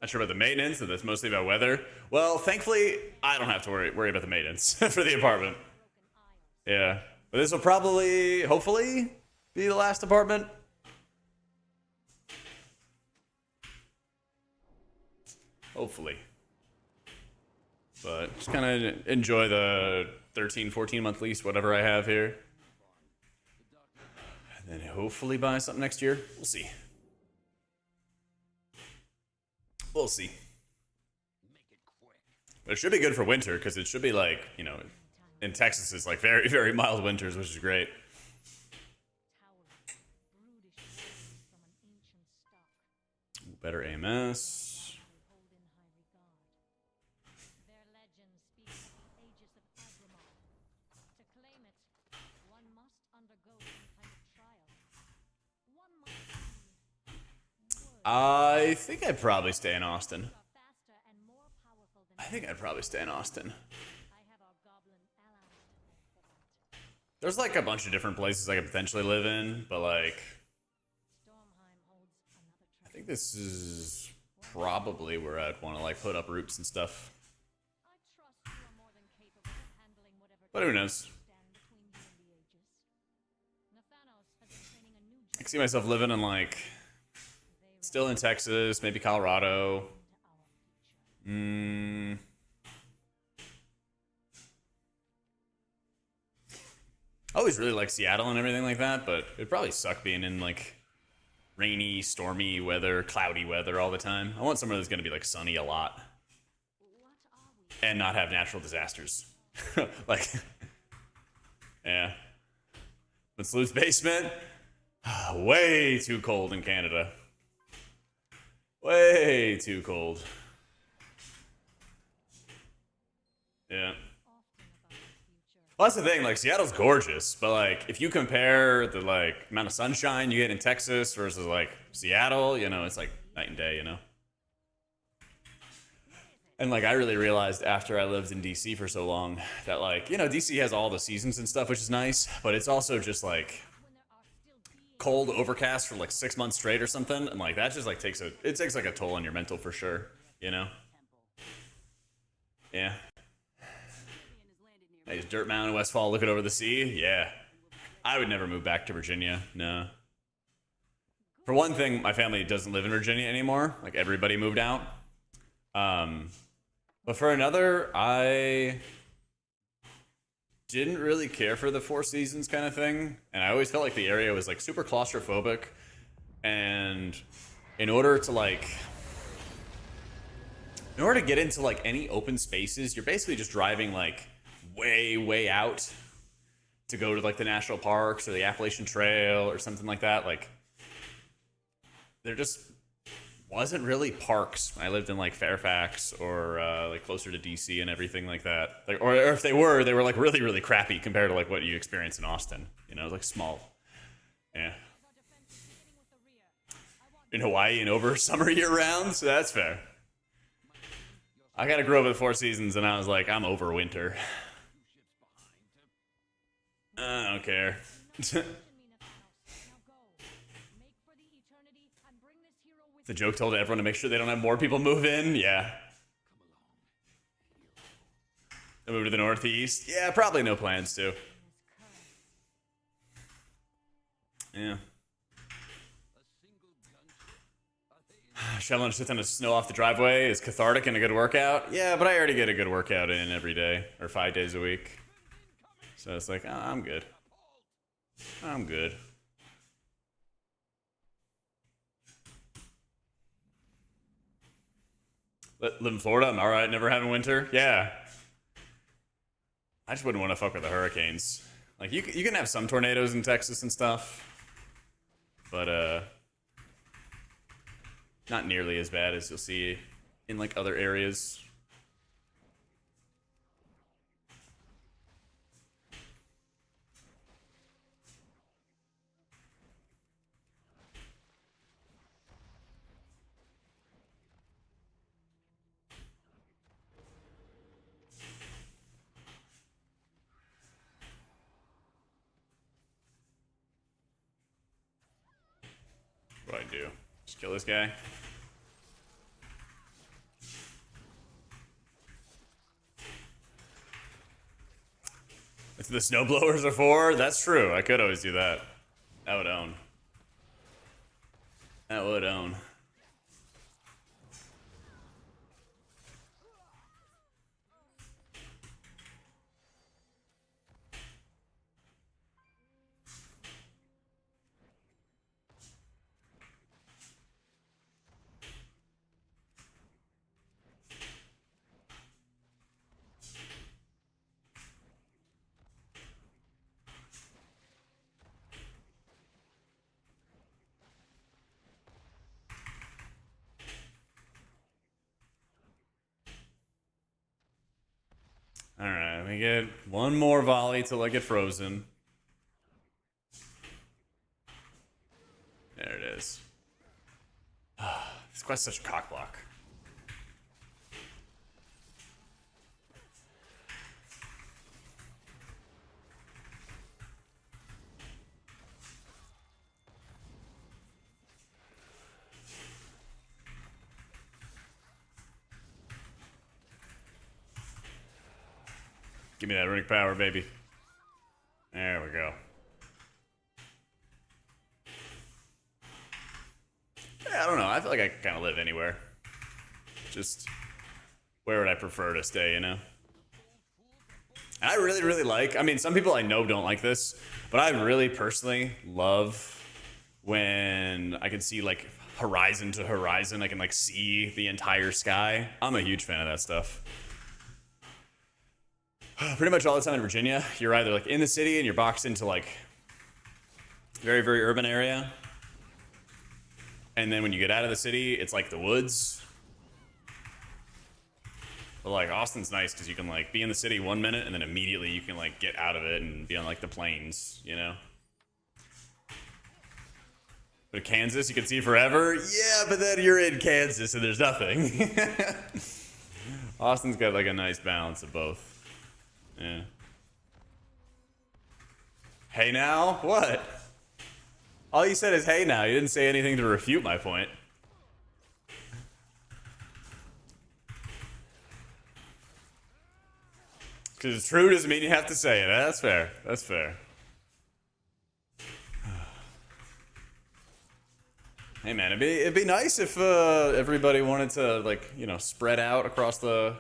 Not sure about the maintenance, and that's mostly about weather. Well, thankfully, I don't have to worry about the maintenance for the apartment. Yeah, but this will probably, hopefully, be the last apartment. Hopefully. But just kind of enjoy the 13, 14 month lease, whatever I have here. And then hopefully buy something next year. We'll see. We'll see. But it should be good for winter, because it should be like, you know, in Texas it's like very, very mild winters, which is great. Better AMS. I think I'd probably stay in Austin. There's like a bunch of different places I could potentially live in, but like, I think this is probably where I'd want to like put up roots and stuff. But who knows? I can see myself living in like, still in Texas, maybe Colorado. I always really like Seattle and everything like that, but it'd probably suck being in like rainy, stormy weather, cloudy weather all the time. I want somewhere that's going to be like sunny a lot and not have natural disasters. Like, yeah. But Sleuth's basement, way too cold in Canada. Way too cold. Yeah. Well, that's the thing, like, Seattle's gorgeous, but, like, if you compare the, like, amount of sunshine you get in Texas versus, like, Seattle, you know, it's, like, night and day, you know? And, like, I really realized after I lived in DC for so long that, like, you know, DC has all the seasons and stuff, which is nice, but it's also just, like, cold, overcast for, like, 6 months straight or something, and, like, that just, like, takes like, a toll on your mental for sure, you know? Yeah. Nice dirt mound in Westfall looking over the sea. Yeah. I would never move back to Virginia. No. For one thing, my family doesn't live in Virginia anymore. Like, everybody moved out. But for another, I didn't really care for the Four Seasons kind of thing. And I always felt like the area was, like, super claustrophobic. And in order to, like, in order to get into like any open spaces, you're basically just driving like way out to go to like the national parks or the Appalachian Trail or something like that. Like there just wasn't really parks. I lived in like Fairfax or like closer to DC and everything like that. Like, or if they were like really crappy compared to like what you experience in Austin. You know, like small. Yeah. In Hawaii and over summer year round, so that's fair. I gotta grow up with Four Seasons, and I was like, I'm over winter. I don't care. The joke told everyone to make sure they don't have more people move in. Yeah. They move to the Northeast. Yeah, probably no plans to. Yeah. Shoveling a shit ton of snow off the driveway is cathartic and a good workout. Yeah, but I already get a good workout in every day or 5 days a week. So it's like, oh, I'm good. I'm good. Live in Florida, I'm alright, never having winter. Yeah. I just wouldn't want to fuck with the hurricanes. Like, you can have some tornadoes in Texas and stuff. But, not nearly as bad as you'll see in, like, other areas. What do I do? Just kill this guy? That's what the snowblowers are for? That's true. I could always do that. That would own. That would own. Alright, let me get one more volley till I get frozen. There it is. This quest is such a cock block. Give me that runic power, baby. There we go. Yeah, I don't know. I feel like I can kind of live anywhere. Just where would I prefer to stay, you know? And I really like, I mean, some people I know don't like this, but I really personally love when I can see like horizon to horizon. I can like see the entire sky. I'm a huge fan of that stuff. Pretty much all the time in Virginia, you're either like in the city and you're boxed into like very urban area. And then when you get out of the city, it's like the woods. But like Austin's nice because you can like be in the city 1 minute and then immediately you can like get out of it and be on like the plains, you know? But Kansas, you can see forever. Yeah, but then you're in Kansas and there's nothing. Austin's got like a nice balance of both. Yeah. Hey now? What? All you said is hey now. You didn't say anything to refute my point. Because it's true doesn't mean you have to say it. That's fair. That's fair. Hey man, it'd be nice if everybody wanted to like, you know, spread out across the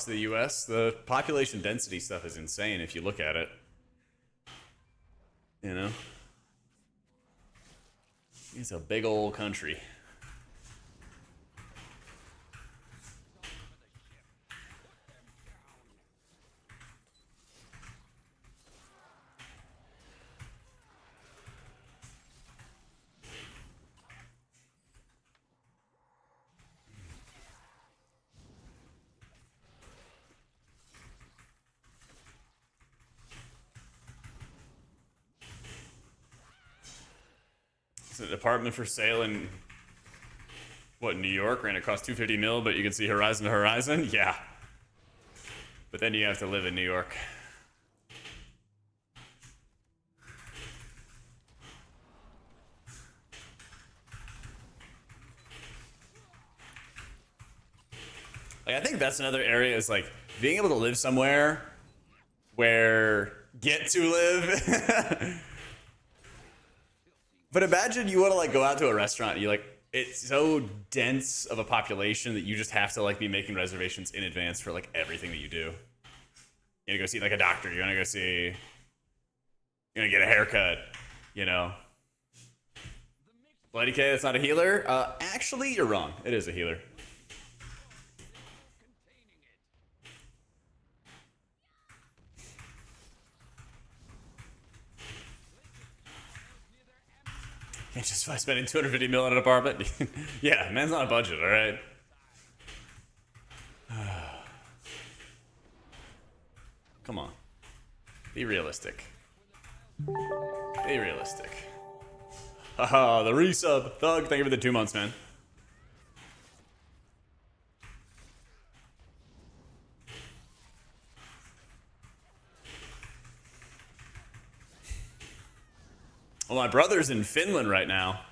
U.S. The population density stuff is insane if you look at it. You know, it's a big old country. It's an apartment for sale in what, New York, and it costs 250 mil, but you can see horizon to horizon. Yeah, but then you have to live in New York. Like, I think that's another area is like being able to live somewhere where get to live. But imagine you want to like go out to a restaurant and you like it's so dense of a population that you just have to like be making reservations in advance for like everything that you do. You're gonna go see like a doctor, you're gonna get a haircut, you know. Bloody K, that's not a healer. Actually, you're wrong. It is a healer. Can't justify spending 250 mil on an apartment. Yeah, man's on a budget, all right. Come on, be realistic. Be realistic. Haha, the resub. Thug, thank you for the 2 months, man. Well, my brother's in Finland right now.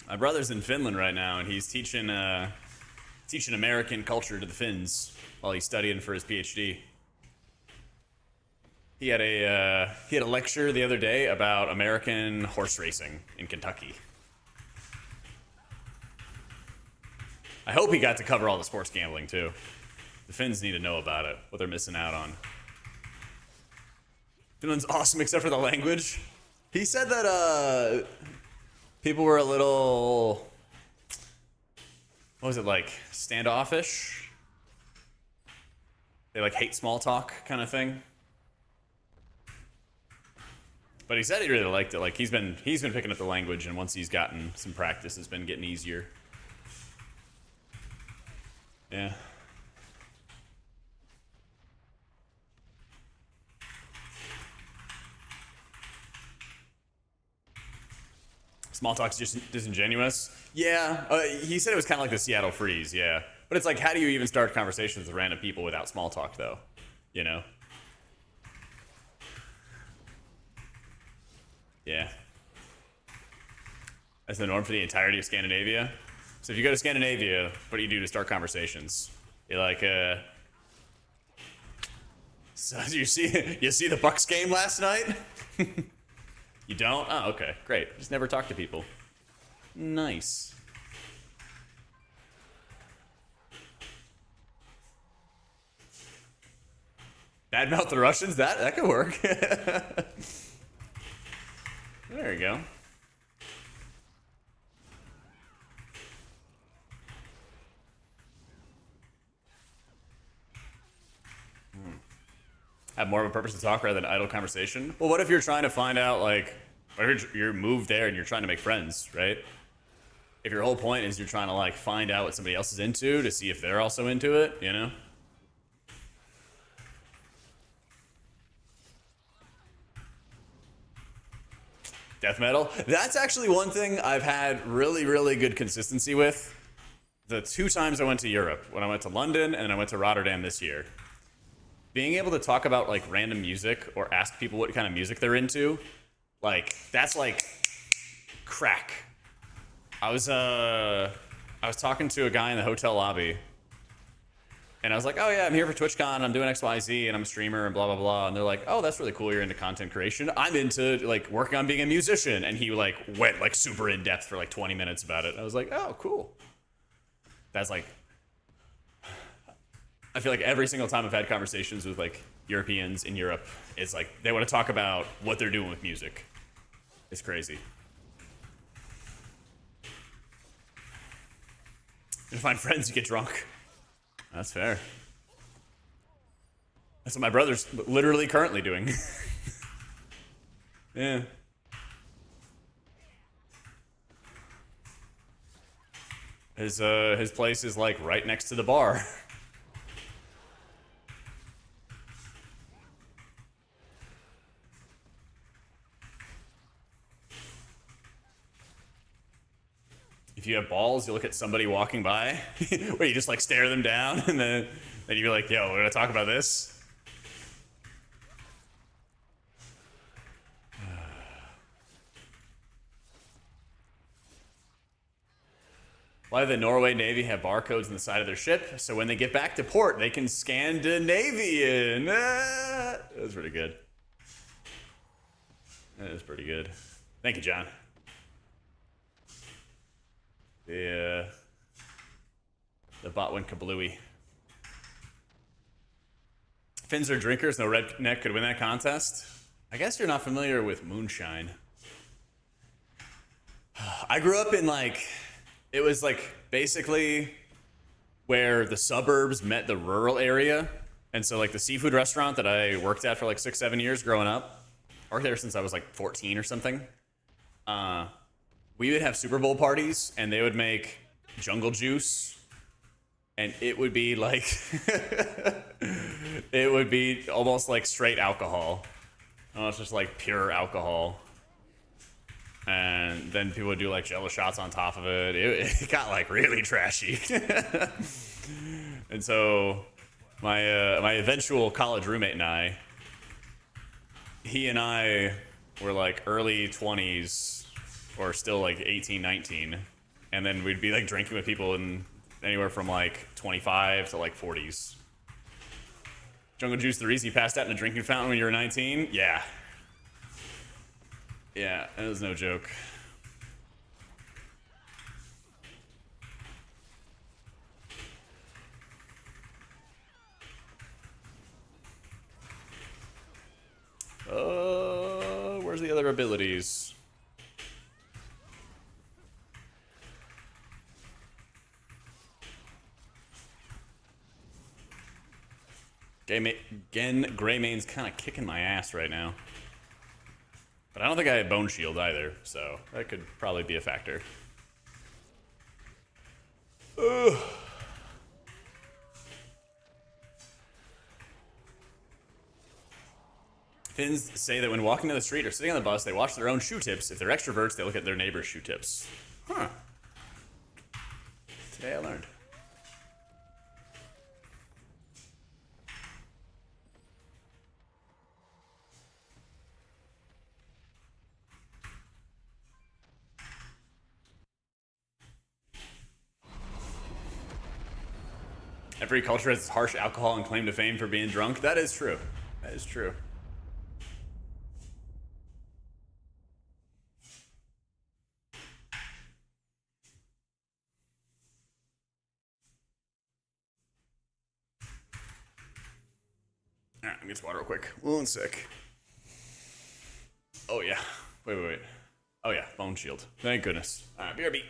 And he's teaching American culture to the Finns while he's studying for his PhD. He had a lecture the other day about American horse racing in Kentucky. I hope he got to cover all the sports gambling too. The Finns need to know about it, what they're missing out on. Finland's awesome except for the language. He said that people were a little, what was it, like standoffish? They like hate small talk kind of thing. But he said he really liked it. Like he's been picking up the language, and once he's gotten some practice, it's been getting easier. Yeah. Small talk's just disingenuous. Yeah, he said it was kind of like the Seattle freeze. Yeah, but it's like, how do you even start conversations with random people without small talk, though? You know? Yeah. That's the norm for the entirety of Scandinavia. So if you go to Scandinavia, what do you do to start conversations? You're like, so you see the Bucks game last night? You don't? Oh, okay, great. Just never talk to people. Nice. Badmouth the Russians? That could work. There you go. Have more of a purpose to talk rather than idle conversation. Well, what if you're trying to find out, like, what if you're moved there and you're trying to make friends, right? If your whole point is you're trying to, like, find out what somebody else is into to see if they're also into it, you know? Death metal? That's actually one thing I've had really, really good consistency with. The 2 times I went to Europe, when I went to London and I went to Rotterdam this year. Being able to talk about like random music or ask people what kind of music they're into, like that's like crack. I was talking to a guy in the hotel lobby, and I was like, oh yeah, I'm here for TwitchCon, I'm doing XYZ, and I'm a streamer and blah blah blah. And they're like, oh, that's really cool, you're into content creation. I'm into like working on being a musician. And he like went like super in depth for like 20 minutes about it. I was like, oh cool. That's like, I feel like every single time I've had conversations with like Europeans in Europe, it's like they want to talk about what they're doing with music. It's crazy. You find friends, you get drunk. That's fair. That's what my brother's literally currently doing. Yeah. His place is like right next to the bar. if you have balls, you look at somebody walking by, where you just like stare them down, and then you're like, "Yo, we're gonna talk about this." Why did the Norway Navy have barcodes on the side of their ship? So when they get back to port, they can Scandinavian. That was pretty good. That is pretty good. Thank you, John. The bot went kablooey. Finns are drinkers. No redneck could win that contest. I guess you're not familiar with moonshine. I grew up in like, it was like basically where the suburbs met the rural area. And so like the seafood restaurant that I worked at for like 6-7 years growing up, I worked there since I was like 14 or something. We would have Super Bowl parties and they would make jungle juice, and it would be like it would be almost like straight alcohol. Oh, it's just like pure alcohol. And then people would do like Jello shots on top of it. It got like really trashy. And so my eventual college roommate and I, he and I were like early 20s or still like 18, 19. And then we'd be like drinking with people in anywhere from like 25 to like 40s. Jungle juice, the reason you passed out in a drinking fountain when you were 19? Yeah. Yeah, that was no joke. Where's the other abilities? Greymane's kind of kicking my ass right now. But I don't think I have Bone Shield either, so that could probably be a factor. Ugh. Finns say that when walking down the street or sitting on the bus, they watch their own shoe tips. If they're extroverts, they look at their neighbor's shoe tips. Huh. Today I learned. Every culture has its harsh alcohol and claim to fame for being drunk. That is true. That is true. Alright, let me get some water real quick. 1 sec. Oh yeah. Wait. Oh yeah, Bone Shield. Thank goodness. Alright, BRB.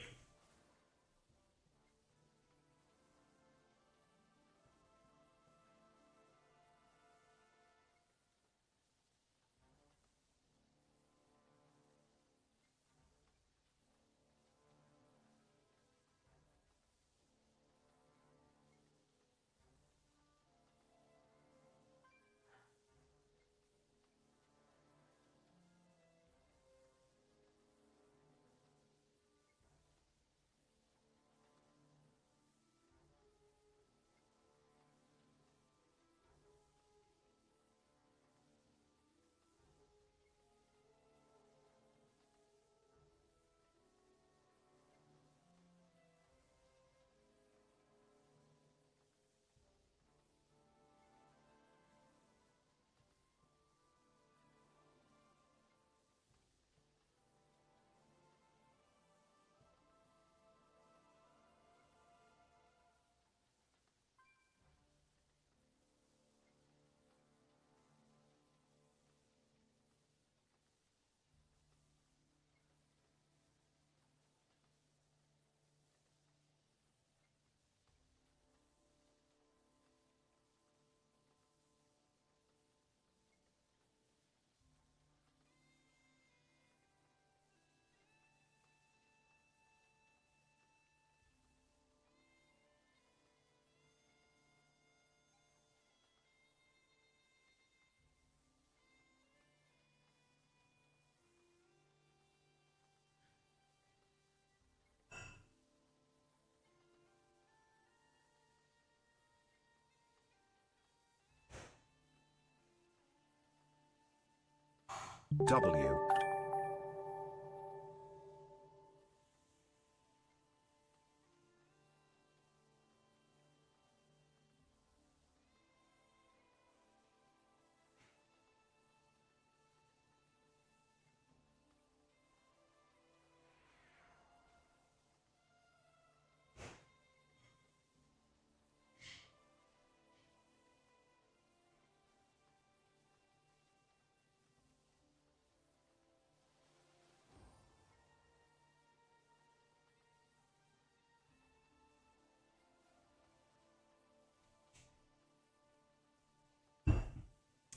W.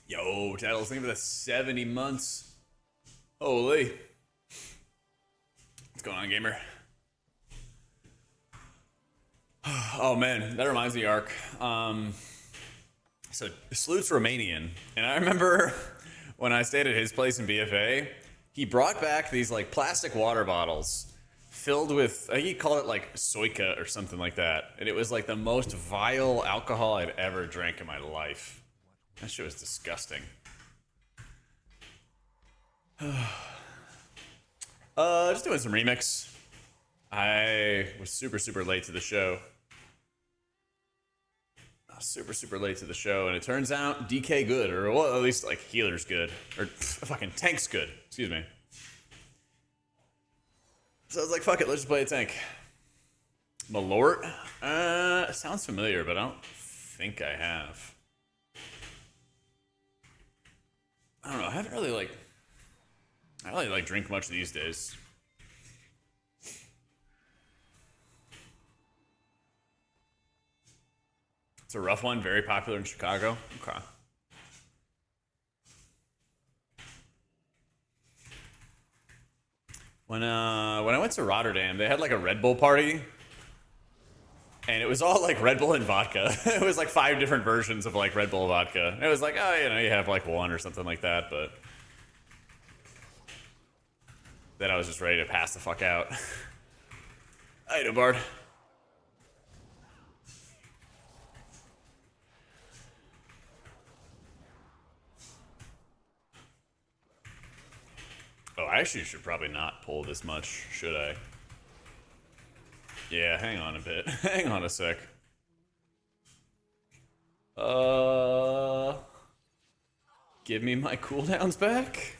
Yo, Tattles, thank you for the 70 months. Holy. What's going on, gamer? Oh man, that reminds me, Ark. So Sloot's Romanian, and I remember when I stayed at his place in BFA, he brought back these like plastic water bottles filled with, I think he called it like soika or something like that, and it was like the most vile alcohol I'd ever drank in my life. That shit was disgusting. Just doing some remix. I was super late to the show. Super late to the show, and it turns out DK good, or well, at least like healer's good, or fucking tank's good. Excuse me. So I was like, fuck it, let's just play a tank. Malort? Sounds familiar, but I don't think I have. I don't know. I don't really like drink much these days. It's a rough one. Very popular in Chicago. Okay. When I went to Rotterdam, they had like a Red Bull party, and it was all like Red Bull and vodka. It was like 5 different versions of like Red Bull vodka. And it was like, oh, you have like one or something like that, but then I was just ready to pass the fuck out. Hey, no Bard. Oh, I actually should probably not pull this much, should I? Yeah, hang on a bit. Hang on a sec. Give me my cooldowns back?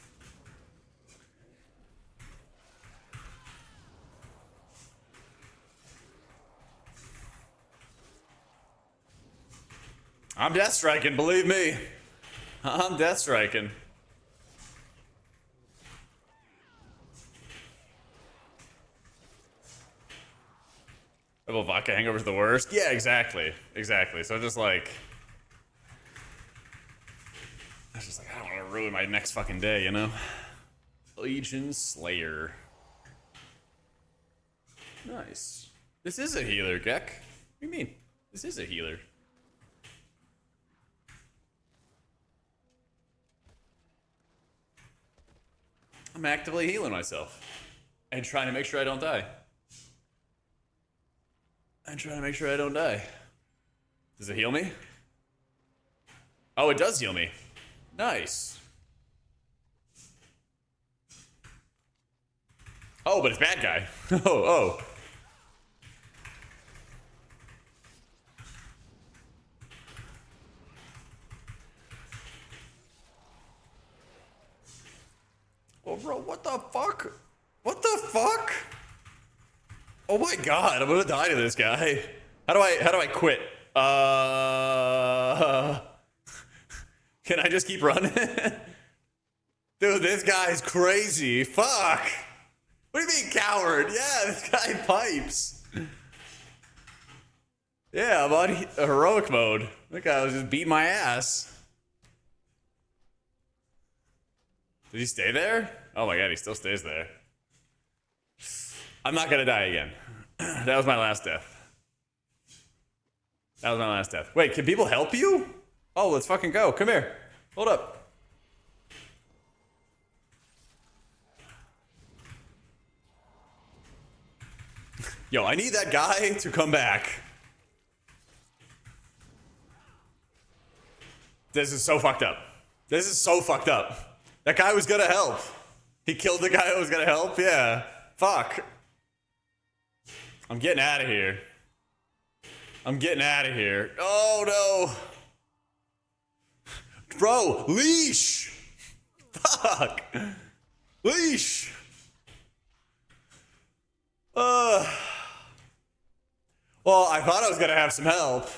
I'm death striking, believe me. I'm death striking. Well, vodka hangover's the worst? Yeah, exactly. Exactly. So just like, I was just like, I don't want to ruin my next fucking day, you know? Legion Slayer. Nice. This is a healer, Gek. What do you mean? This is a healer. I'm actively healing myself. And trying to make sure I don't die. I'm trying to make sure I don't die. Does it heal me? Oh, it does heal me. Nice. Oh, but it's bad guy. Oh. Oh, bro, what the fuck? What the fuck? Oh my god, I'm gonna die to this guy. How do I quit? Can I just keep running? Dude, this guy's crazy. Fuck. What do you mean, coward? Yeah, this guy pipes. Yeah, I'm on heroic mode. That guy was just beating my ass. Did he stay there? Oh my god, he still stays there. I'm not gonna die again. That was my last death. That was my last death. Wait, can people help you? Oh, let's fucking go. Come here. Hold up. Yo, I need that guy to come back. This is so fucked up. This is so fucked up. That guy was gonna help. He killed the guy that was gonna help? Yeah. Fuck. I'm getting out of here. I'm getting out of here. Oh no. Bro, leash. Fuck. Leash. Well, I thought I was gonna have some help.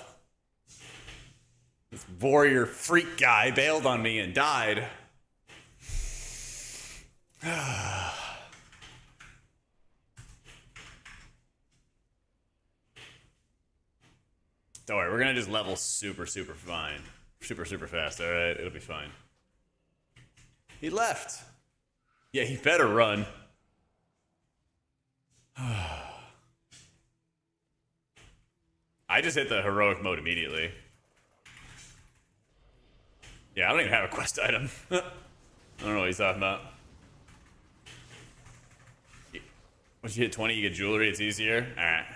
This warrior freak guy bailed on me and died. Don't worry, we're gonna just level super fine. Super fast, alright? It'll be fine. He left. Yeah, he better run. I just hit the heroic mode immediately. Yeah, I don't even have a quest item. I don't know what he's talking about. Once you hit 20, you get jewelry, it's easier. Alright.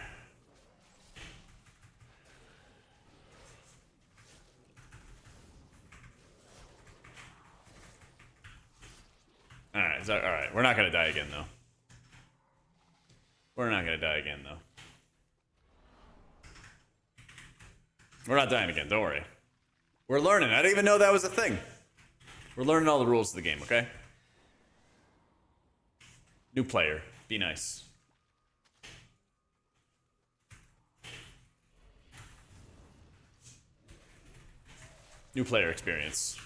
Alright, we're not gonna die again, though. We're not gonna die again, though. We're not dying again, don't worry. We're learning. I didn't even know that was a thing. We're learning all the rules of the game, okay? New player. Be nice. New player experience.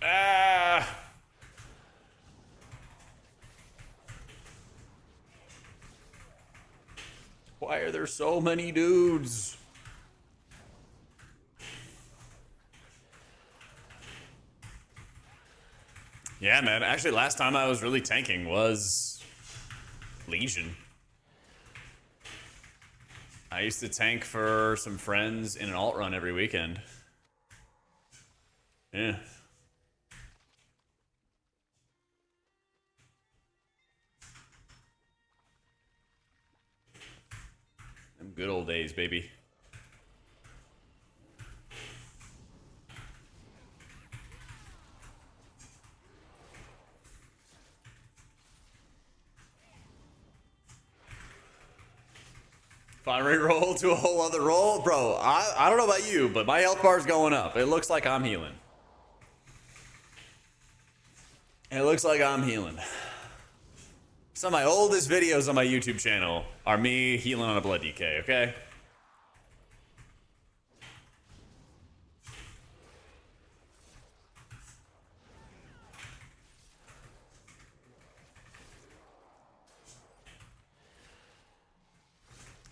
Ah! Why are there so many dudes? Yeah, man. Actually, last time I was really tanking was Legion. I used to tank for some friends in an alt run every weekend. Yeah. Them good old days, baby. Fine reroll to a whole other roll? Bro, I don't know about you, but my health bar is going up. It looks like I'm healing. It looks like I'm healing. Some of my oldest videos on my YouTube channel are me healing on a blood DK, okay?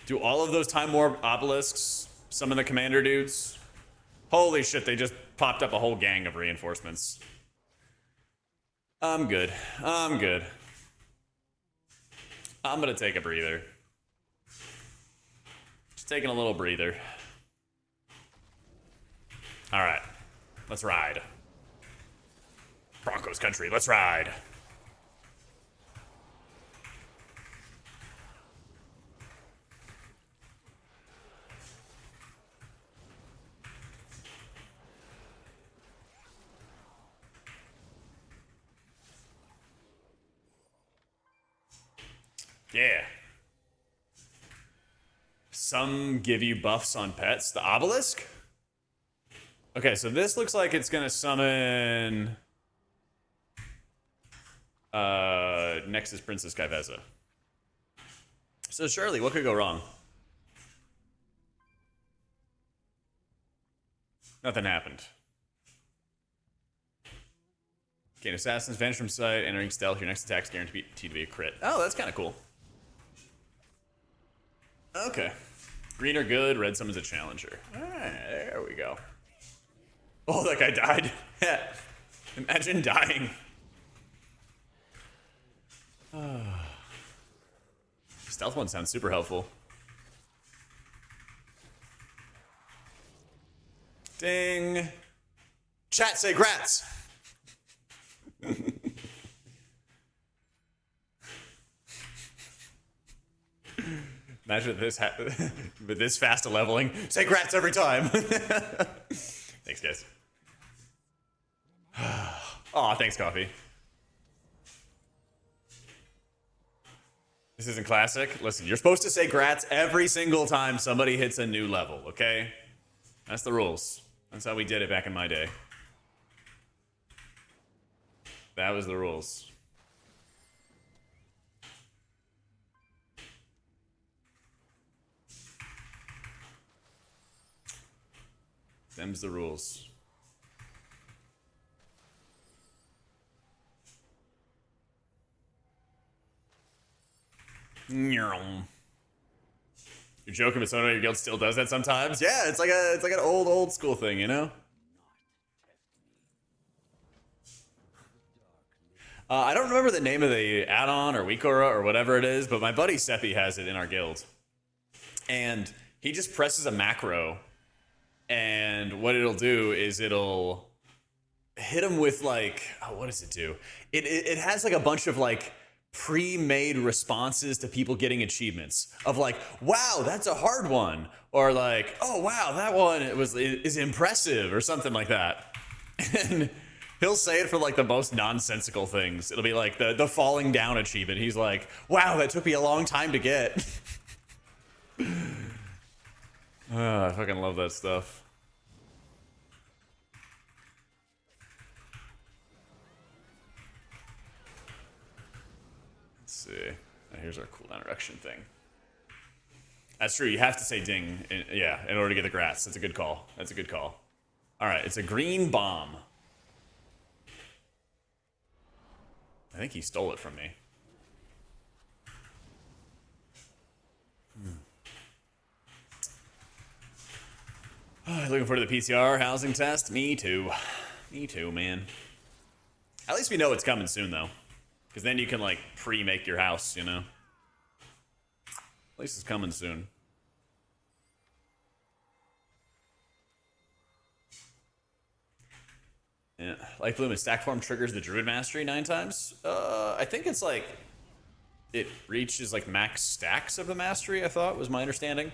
Do all of those Time Warp obelisks summon the commander dudes? Holy shit, they just popped up a whole gang of reinforcements. I'm good. I'm good. I'm gonna take a breather. Just taking a little breather. Alright. Let's ride. Broncos country, let's ride. Yeah. Some give you buffs on pets. The obelisk? Okay, so this looks like it's gonna summon Nexus Princess Kaiveza. So surely, what could go wrong? Nothing happened. Gain assassins, vanish from sight, entering stealth. Your next attack is guaranteed to be a crit. Oh, that's kind of cool. Okay. Green are good, red summons a challenger. Alright, there we go. Oh, that guy died. Imagine dying. Stealth one sounds super helpful. Ding. Chat, say grats. Imagine this with this fast a leveling. Say grats every time. Thanks, guys. Aw, thanks, coffee. This isn't classic. Listen, you're supposed to say grats every single time somebody hits a new level, okay? That's the rules. That's how we did it back in my day. That was the rules. Them's the rules. You're joking, but someone in your guild still does that sometimes? Yeah, it's like an old school thing, you know? I don't remember the name of the add-on or Wikora or whatever it is, but my buddy Seppi has it in our guild. And he just presses a macro, and what it'll do is it'll hit him with like, oh, what does it do? It has like a bunch of like pre-made responses to people getting achievements of like, wow, that's a hard one, or like, oh wow, that one is impressive, or something like that. And he'll say it for like the most nonsensical things. It'll be like the falling down achievement. He's like, wow, that took me a long time to get. I fucking love that stuff. Let's see. Here's our cooldown reduction thing. That's true. You have to say ding, in order to get the grass. That's a good call. That's a good call. All right, it's a green bomb. I think he stole it from me. Looking forward to the PCR housing test? Me too. Me too, man. At least we know it's coming soon, though. Because then you can, like, pre-make your house, you know? At least it's coming soon. Yeah. Light Bloom and Stack Form triggers the Druid Mastery 9 times? I think it's, like... It reaches, like, max stacks of the Mastery, I thought, was my understanding.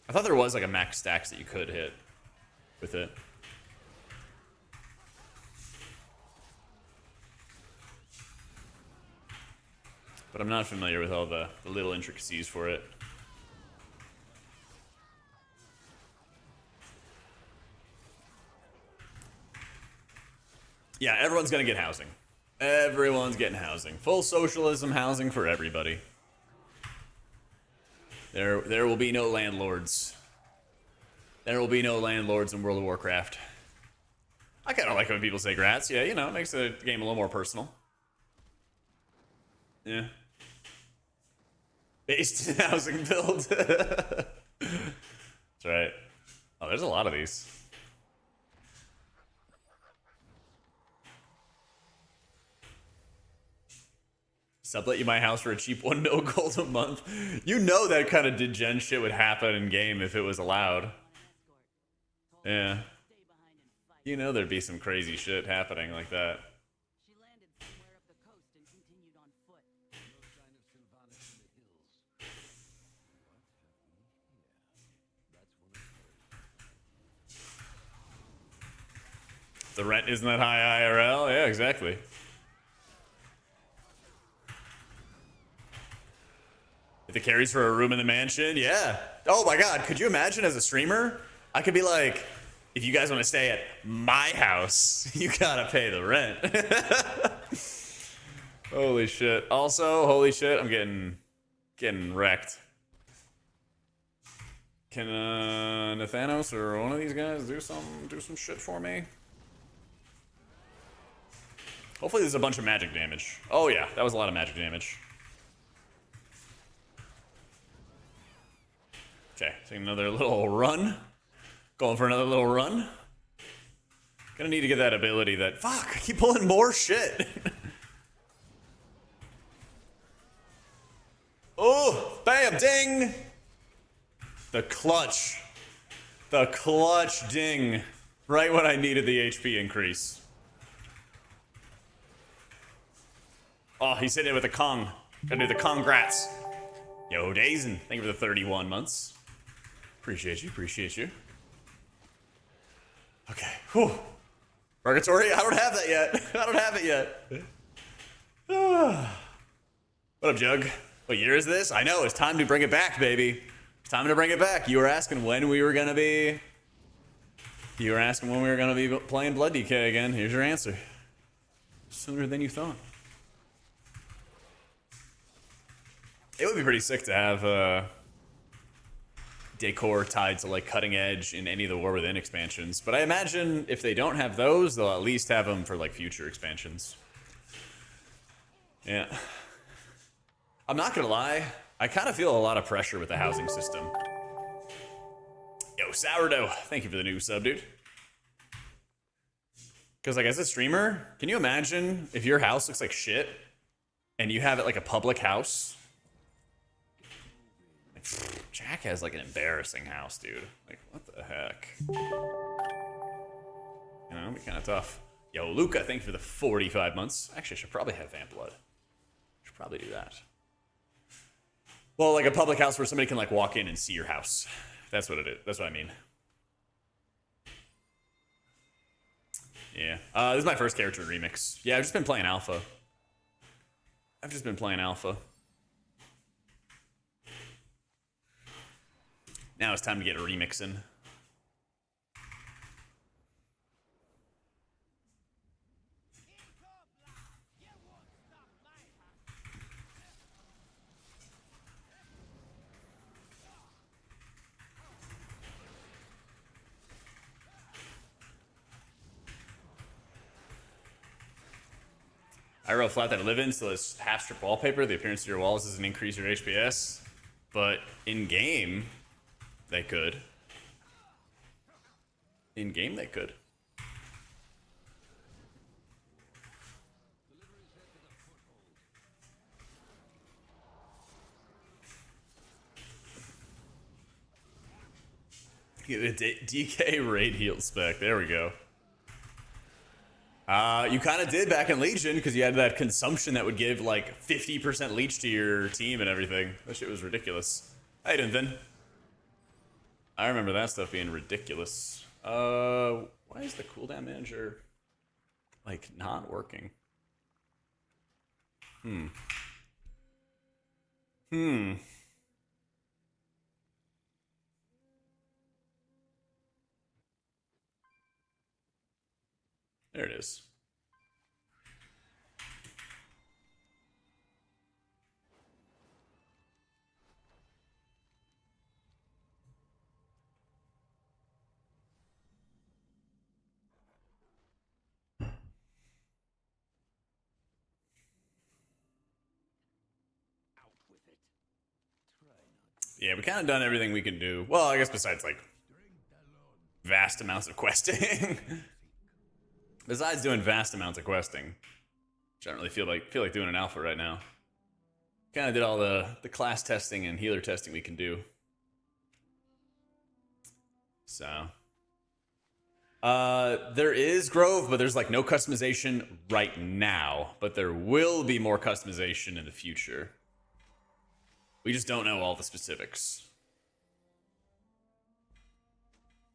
I thought there was, like, a max stacks that you could hit with it. But I'm not familiar with all the little intricacies for it. Yeah, everyone's gonna get housing. Everyone's getting housing. Full socialism housing for everybody. There will be no landlords. There will be no landlords in World of Warcraft. I kind of like when people say grats. Yeah, you know, it makes the game a little more personal. Yeah. Based in housing build. That's right. Oh, there's a lot of these. Sublet you my house for a cheap 1 mil gold a month. You know that kind of degen shit would happen in game if it was allowed. Yeah. You know there'd be some crazy shit happening like that. She landed somewhere up the coast and continued on foot. No sign of Sylvanas in the hills. The rent isn't that high IRL? Yeah, exactly. If it carries for a room in the mansion, yeah. Oh my god, could you imagine as a streamer? I could be like, if you guys want to stay at my house, you gotta pay the rent. Holy shit. Also, holy shit, I'm getting wrecked. Can Nathanos or one of these guys do some shit for me? Hopefully there's a bunch of magic damage. Oh yeah, that was a lot of magic damage. Okay, taking another little run. Going for another little run. Gonna need to get that ability that... Fuck, I keep pulling more shit. Oh, bam, ding. The clutch. The clutch ding. Right when I needed the HP increase. Oh, he's hitting it with a Kong. Gotta do the congrats. Yo, Dazen, thank you for the 31 months. Appreciate you, appreciate you. Okay, whew. Purgatory? I don't have that yet. I don't have it yet. What up, Jug? What year is this? I know, it's time to bring it back, baby. It's time to bring it back. You were asking when we were gonna be... You were asking when we were gonna be playing Blood DK again. Here's your answer. Sooner than you thought. It would be pretty sick to have decor tied to like cutting edge in any of the War Within expansions, but I imagine if they don't have those, they'll at least have them for like future expansions. Yeah. I'm not gonna lie, I kind of feel a lot of pressure with the housing system. Yo, Sourdough, thank you for the new sub, dude. Because like as a streamer, can you imagine if your house looks like shit and you have it like a public house? Like, Jack has like an embarrassing house, dude. Like, what the heck? You know, it'd be kind of tough. Yo, Luca, thank you for the 45 months. Actually, I should probably have Vamp Blood. Should probably do that. Well, like a public house where somebody can like walk in and see your house. That's what it is. That's what I mean. Yeah. This is my first character remix. Yeah, I've just been playing alpha. Now it's time to get remixing. I wrote flat that I live in, so it's half strip wallpaper. The appearance of your walls doesn't increase your HPS, but in game, they could. In game, they could. Get a DK raid heal spec. There we go. You kind of did back in Legion because you had that consumption that would give like 50% leech to your team and everything. That shit was ridiculous. How you doing, Vin? I remember that stuff being ridiculous. Why is the cooldown manager like not working? There it is. Yeah, we kind of done everything we can do. Well, I guess besides like vast amounts of questing. Besides doing vast amounts of questing, which I don't really feel like doing an alpha right now. Kind of did all the class testing and healer testing we can do. So there is Grove, but there's like no customization right now. But there will be more customization in the future. We just don't know all the specifics.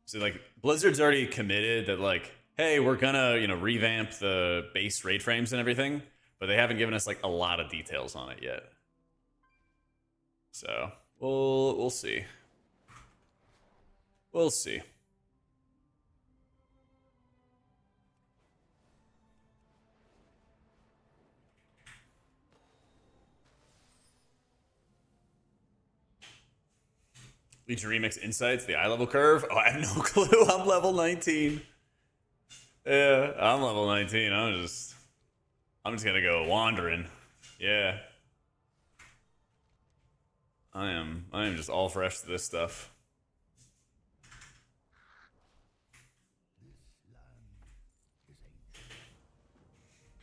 So like Blizzard's already committed that like, hey, we're gonna, you know, revamp the base raid frames and everything, but they haven't given us like a lot of details on it yet. So we'll see. We'll see. Legion Remix Insights, the eye level curve. Oh, I have no clue. I'm level 19. Yeah, I'm level 19. I'm just gonna go wandering. Yeah. I am just all fresh to this stuff.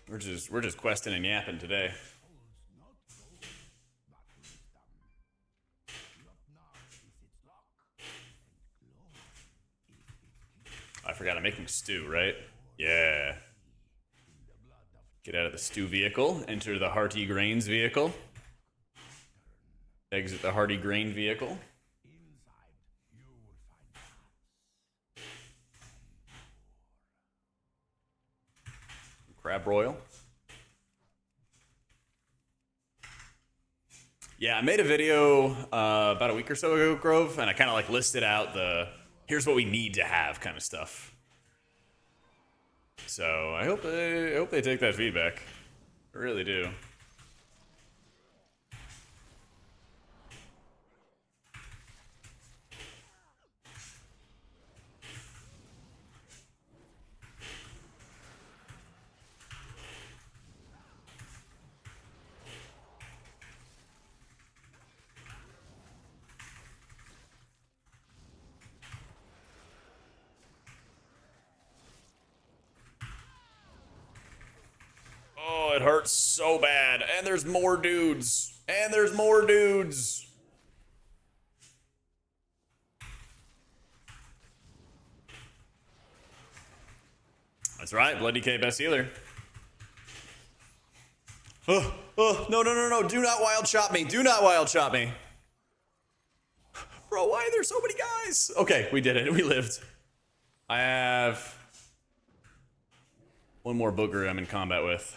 We're just questing and yapping today. I forgot I'm making stew, right? Yeah. Get out of the stew vehicle, enter the hearty grains vehicle. Exit the Hardy Grain vehicle. Crab Broil. Yeah, I made a video about a week or so ago, Grove, and I kind of like listed out the here's what we need to have kind of stuff. So I hope they take that feedback. I really do. Oh, it hurts so bad. And there's more dudes. And there's more dudes. That's right, Blood DK best healer. Oh, no. Do not wild chop me. Do not wild chop me. Bro, why are there so many guys? Okay, we did it. We lived. I have one more booger I'm in combat with.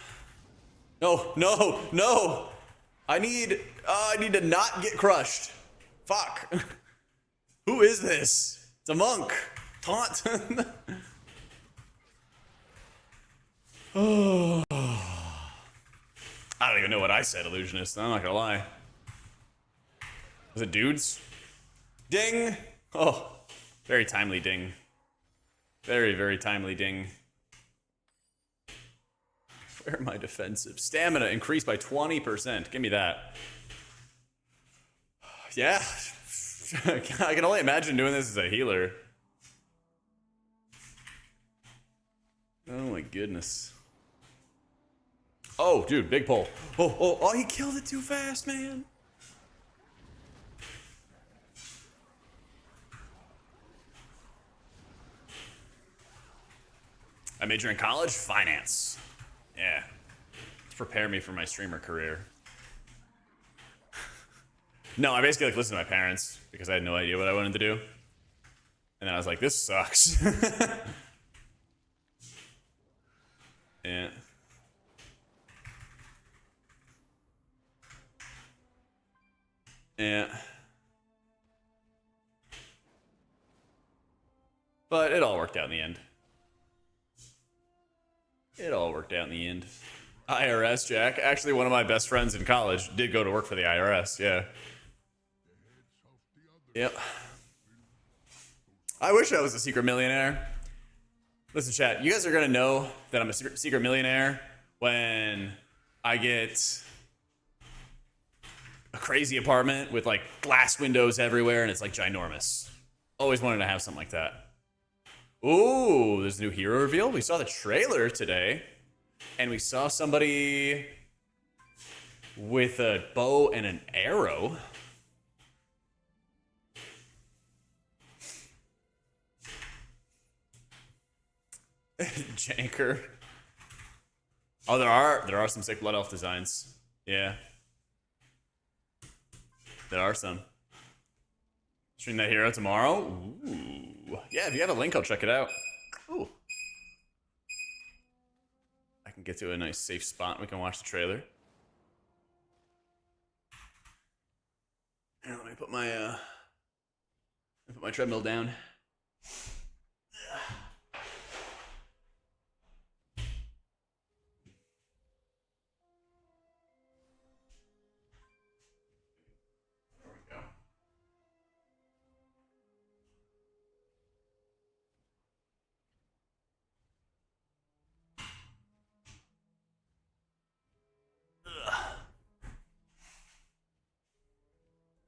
No. I need to not get crushed. Fuck. Who is this? It's a monk. Taunt. Oh. I don't even know what I said, illusionist. I'm not gonna lie. Was it dudes? Ding! Oh, very timely ding. Very, very timely ding. Where am I defensive? Stamina increased by 20%. Give me that. Yeah. I can only imagine doing this as a healer. Oh my goodness. Oh, dude, big pull. Oh, he killed it too fast, man. I major in college? Finance. Yeah. To prepare me for my streamer career. No, I basically like listened to my parents because I had no idea what I wanted to do. And then I was like, this sucks. Yeah. Yeah. But it all worked out in the end. It all worked out in the end. IRS, Jack. Actually, one of my best friends in college did go to work for the IRS, yeah. Yep. I wish I was a secret millionaire. Listen, chat, you guys are going to know that I'm a secret millionaire when I get a crazy apartment with like glass windows everywhere and it's like ginormous. Always wanted to have something like that. Ooh, there's a new hero reveal. We saw the trailer today and we saw somebody with a bow and an arrow. Janker. Oh, there are some sick Blood Elf designs. Yeah. There are some. Stream that hero tomorrow? Ooh. Yeah, if you have a link, I'll check it out. Ooh. I can get to a nice safe spot. We can watch the trailer. Here, let me put my treadmill down.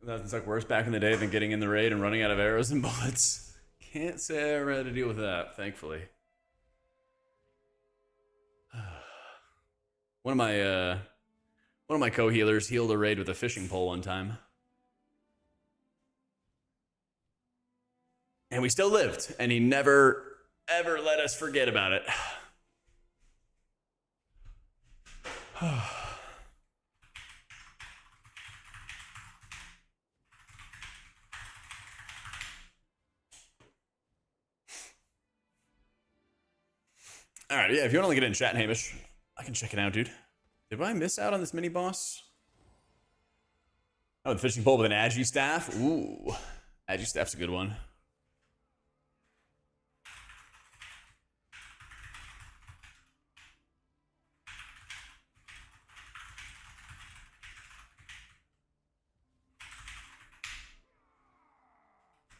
Nothing's like worse back in the day than getting in the raid and running out of arrows and bullets. Can't say I ever had to deal with that, thankfully. One of my co-healers healed a raid with a fishing pole one time. And we still lived, and he never, ever let us forget about it. All right, yeah, if you want to get it in chat, Hamish, I can check it out, dude. Did I miss out on this mini boss? Oh, the fishing pole with an Agi staff. Ooh, Agi staff's a good one.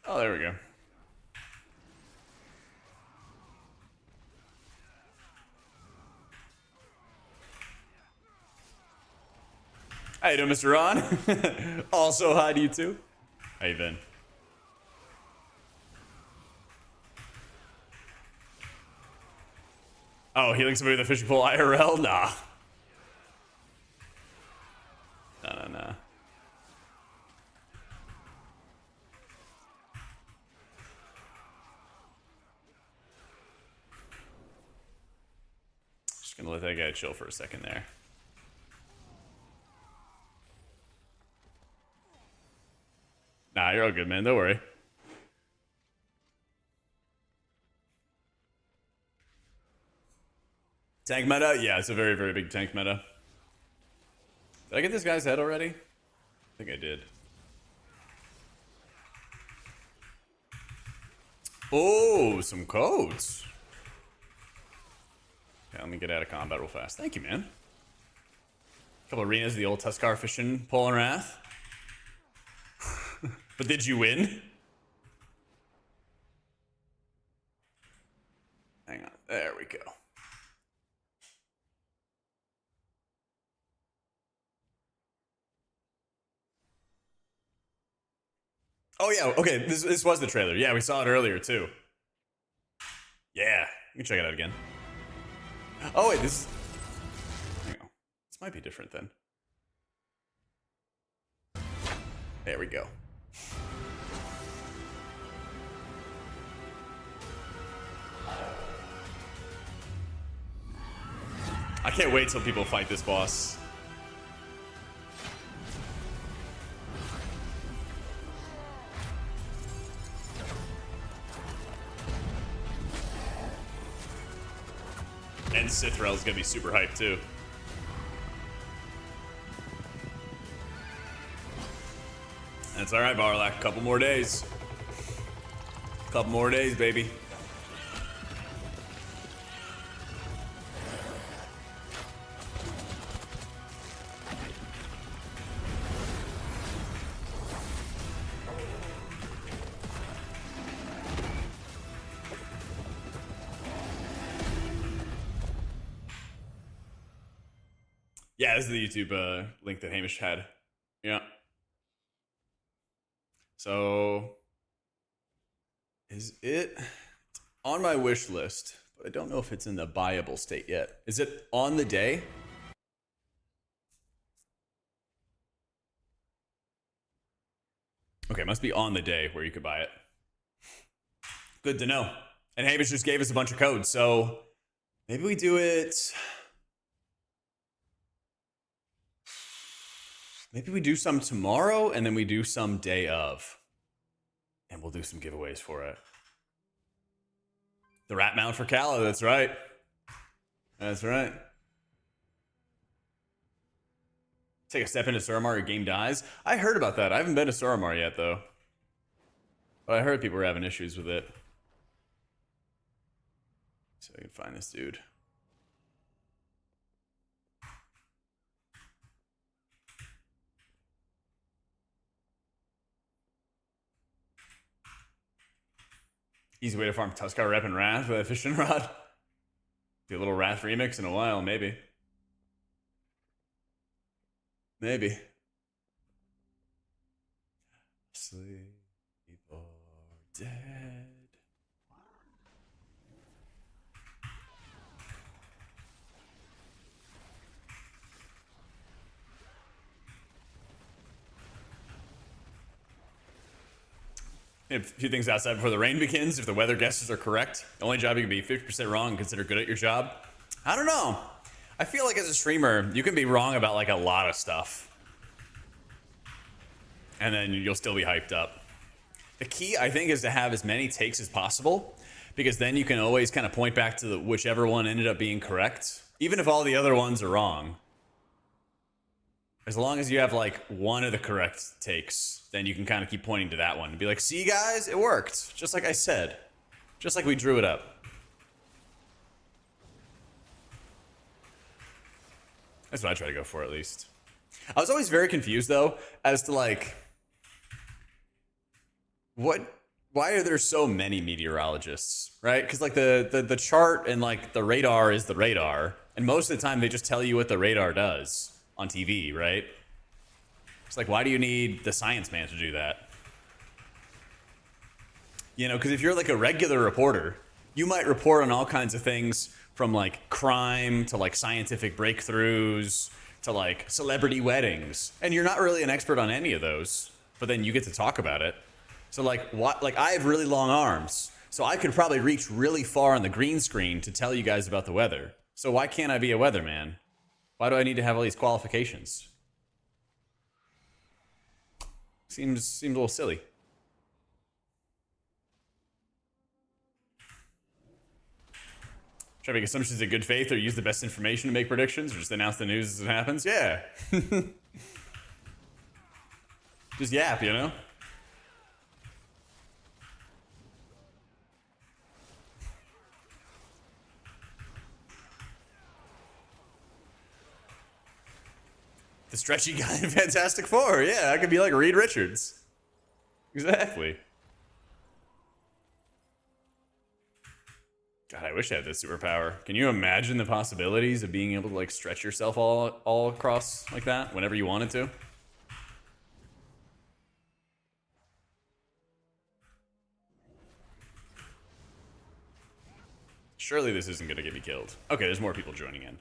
Oh, there we go. How you doing, Mr. Ron? Also, hi to you too. How you been? Oh, healing somebody with a fishing pole IRL? Nah. Nah. Just gonna let that guy chill for a second there. Nah, you're all good, man. Don't worry. Tank meta? Yeah, it's a very, very big tank meta. Did I get this guy's head already? I think I did. Oh, some codes. Okay, let me get out of combat real fast. Thank you, man. A couple arenas of the old Tuskar fishing pole and wrath. But did you win? Hang on. There we go. Oh, yeah. Okay, this was the trailer. Yeah, we saw it earlier, too. Yeah. You can check it out again. Oh, wait. This... Hang on. This might be different, then. There we go. I can't wait till people fight this boss. And Cithrel's gonna be super hyped too. That's alright, Barlack. Couple more days. Couple more days, baby. Yeah, this is the YouTube link that Hamish had. Yeah. So, is it on my wish list? But I don't know if it's in the buyable state yet. Is it on the day? Okay, must be on the day where you could buy it. Good to know. And Hamish just gave us a bunch of codes, so maybe we do it... Maybe we do some tomorrow, and then we do some day of. And we'll do some giveaways for it. The rat mount for Kala, that's right. That's right. Take a step into Suramar, your game dies. I heard about that. I haven't been to Suramar yet, though. But I heard people were having issues with it. So I can find this dude. Easy way to farm Tuskar Rep and Wrath with a fishing rod. Do a little Wrath remix in a while, maybe. Maybe. Sleep or dead. A few things outside before the rain begins. If the weather guesses are correct, the only job you can be 50% wrong and consider good at your job. I don't know. I feel like as a streamer, you can be wrong about like a lot of stuff. And then you'll still be hyped up. The key, I think, is to have as many takes as possible. because then you can always kind of point back to whichever one ended up being correct, even if all the other ones are wrong. As long as you have like one of the correct takes, then you can kind of keep pointing to that one and be like, see guys, it worked. Just like I said. Just like we drew it up. That's what I try to go for, at least. I was always very confused, though, as to, like, why are there so many meteorologists, right? Because, like, the chart and, like, the radar is the radar, and most of the time they just tell you what the radar does on TV, right? It's like, why do you need the science man to do that? You know, because if you're, like, a regular reporter, you might report on all kinds of things from, like, crime to, like, scientific breakthroughs to, like, celebrity weddings. And you're not really an expert on any of those, but then you get to talk about it. So, like, I have really long arms, so I could probably reach really far on the green screen to tell you guys about the weather. So why can't I be a weatherman? Why do I need to have all these qualifications? Seems a little silly. Try to make assumptions in good faith or use the best information to make predictions or just announce the news as it happens? Yeah. Just yap, you know? The stretchy guy in Fantastic Four. Yeah, I could be like Reed Richards. Exactly. God, I wish I had this superpower. Can you imagine the possibilities of being able to like stretch yourself all across like that whenever you wanted to? Surely this isn't going to get me killed. Okay, there's more people joining in.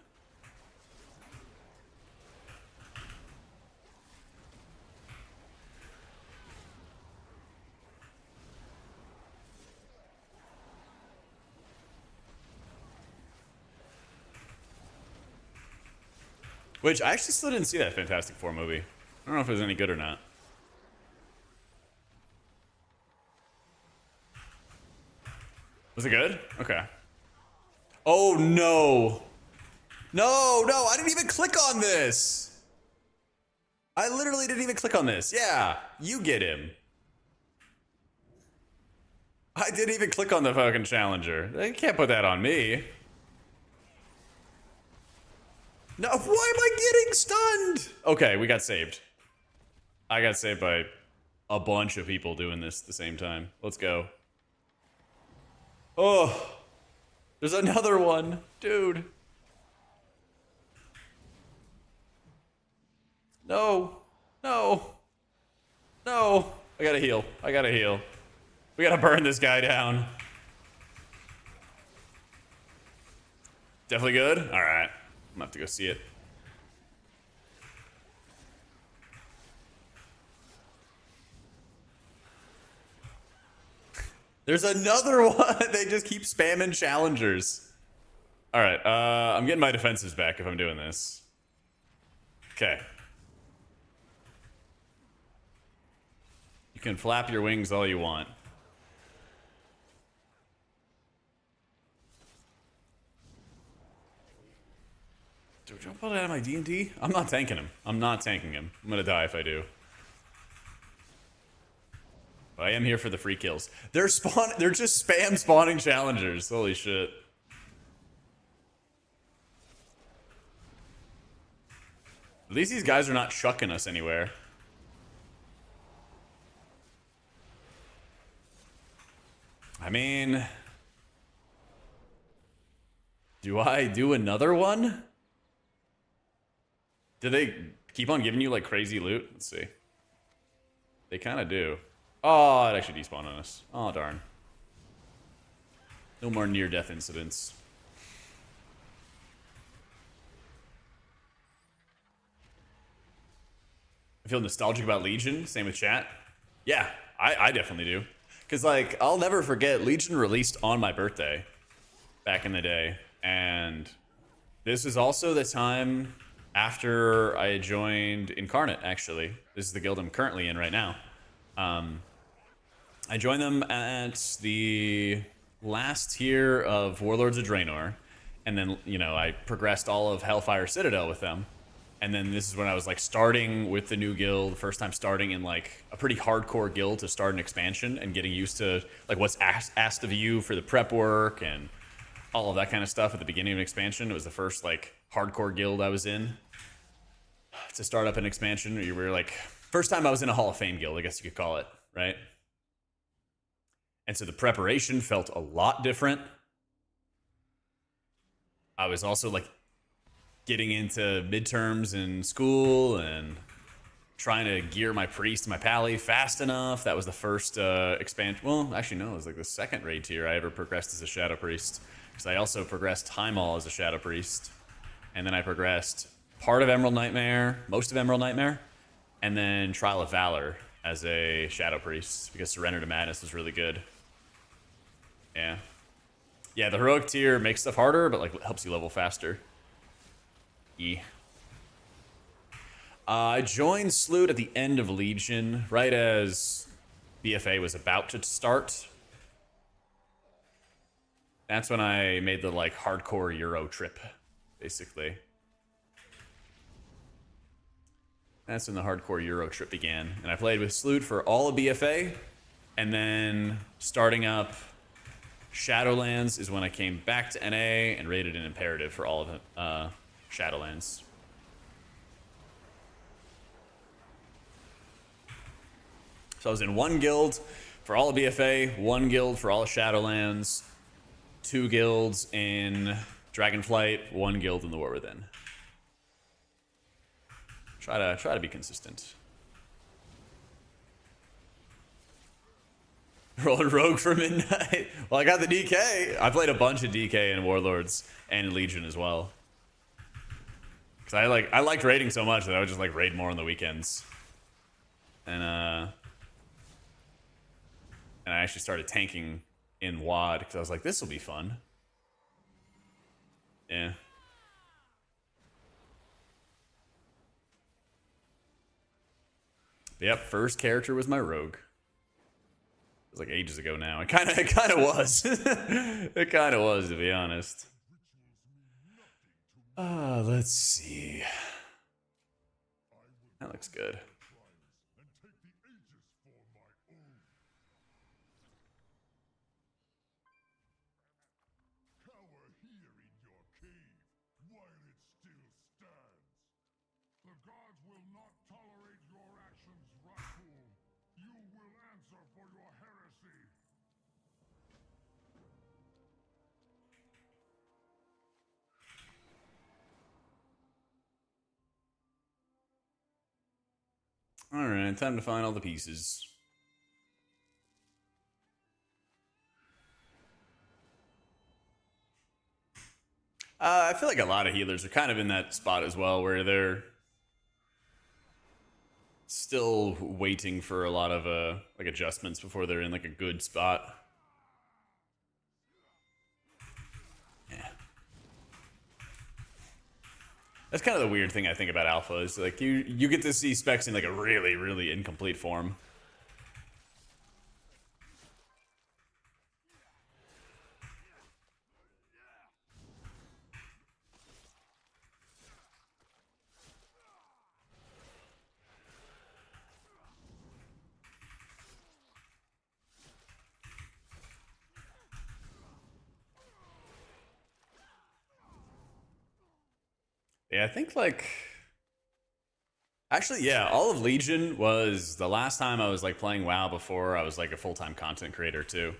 Which, I actually still didn't see that Fantastic Four movie. I don't know if it was any good or not. Was it good? Okay. Oh, no. No, I didn't even click on this. I literally didn't even click on this. Yeah, you get him. I didn't even click on the fucking challenger. They can't put that on me. No, why am I getting stunned? Okay, we got saved. I got saved by a bunch of people doing this at the same time. Let's go. Oh, there's another one. Dude. No. I gotta heal. We gotta burn this guy down. Definitely good? Alright. I'm gonna have to go see it. There's another one. They just keep spamming challengers. Alright, I'm getting my defenses back if I'm doing this. Okay. You can flap your wings all you want. Do I pull it out of my D&D? I'm not tanking him. I'm gonna die if I do. But I am here for the free kills. They're just spam spawning challengers. Holy shit. At least these guys are not chucking us anywhere. I mean, do I do another one? Do they keep on giving you, like, crazy loot? Let's see. They kind of do. Oh, it actually despawned on us. Oh, darn. No more near-death incidents. I feel nostalgic about Legion. Same with chat. Yeah, I definitely do. Because, like, I'll never forget, Legion released on my birthday back in the day. And this is also the time after I joined Incarnate, actually. This is the guild I'm currently in right now. I joined them at the last tier of Warlords of Draenor, and then, you know, I progressed all of Hellfire Citadel with them. And then this is when I was like starting with the new guild, first time starting in like a pretty hardcore guild to start an expansion and getting used to like what's asked of you for the prep work and all of that kind of stuff at the beginning of an expansion. It was the first like hardcore guild I was in to start up an expansion. You were like, first time I was in a Hall of Fame guild, I guess you could call it, right? And so the preparation felt a lot different. I was also like getting into midterms in school and trying to gear my priest and my pally fast enough. That was the first expansion. Well, actually, no, it was like the second raid tier I ever progressed as a Shadow Priest. Because I also progressed Time All as a Shadow Priest. And then I progressed part of Emerald Nightmare, most of Emerald Nightmare, and then Trial of Valor as a Shadow Priest because Surrender to Madness was really good. Yeah. Yeah, the heroic tier makes stuff harder, but like helps you level faster. I joined Sloot at the end of Legion, right as BFA was about to start. That's when I made the like hardcore Euro trip, basically. That's when the hardcore Euro trip began. And I played with Sloot for all of BFA, and then starting up Shadowlands is when I came back to NA and raided an Imperative for all of Shadowlands. So I was in one guild for all of BFA, one guild for all of Shadowlands, 2 guilds in Dragonflight, 1 guild in the War Within. Try to be consistent. Rolling Rogue for midnight. Well, I got the DK. I played a bunch of DK in Warlords and in Legion as well. Cause I liked raiding so much that I would just like raid more on the weekends. And I actually started tanking in WoD because I was like, this will be fun. Yeah. Yep, first character was my rogue. It was like ages ago now. It kind of was. It kind of was, to be honest. Let's see. That looks good. Cower here in your cave while it still stands. The gods will not tolerate your actions, Rakul. You will answer for your heresy. All right, time to find all the pieces. I feel like a lot of healers are kind of in that spot as well, where they're still waiting for a lot of like adjustments before they're in like a good spot. Yeah. That's kind of the weird thing I think about alpha is like you get to see specs in like a really, really incomplete form. Yeah, I think like actually, yeah, all of Legion was the last time I was like playing WoW before I was like a full-time content creator too.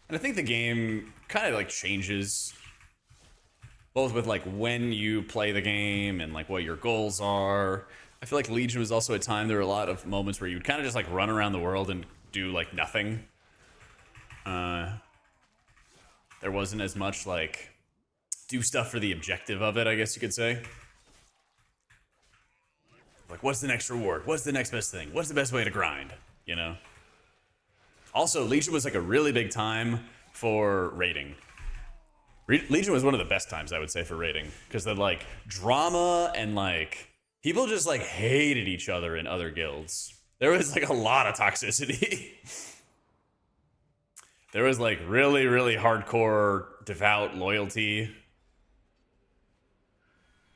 And I think the game kind of like changes both with like when you play the game and like what your goals are. I feel like Legion was also a time there were a lot of moments where you would kind of just like run around the world and do like nothing. There wasn't as much like do stuff for the objective of it, I guess you could say. Like, what's the next reward? What's the next best thing? What's the best way to grind? You know? Also, Legion was like a really big time for raiding. Legion was one of the best times, I would say, for raiding. Because the, like, drama and, like, people just, like, hated each other in other guilds. There was, like, a lot of toxicity. There was like really, really hardcore devout loyalty.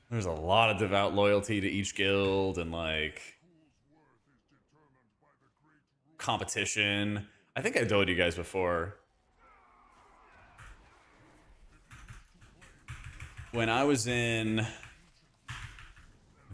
There's a lot of devout loyalty to each guild and like competition. I think I told you guys before. When I was in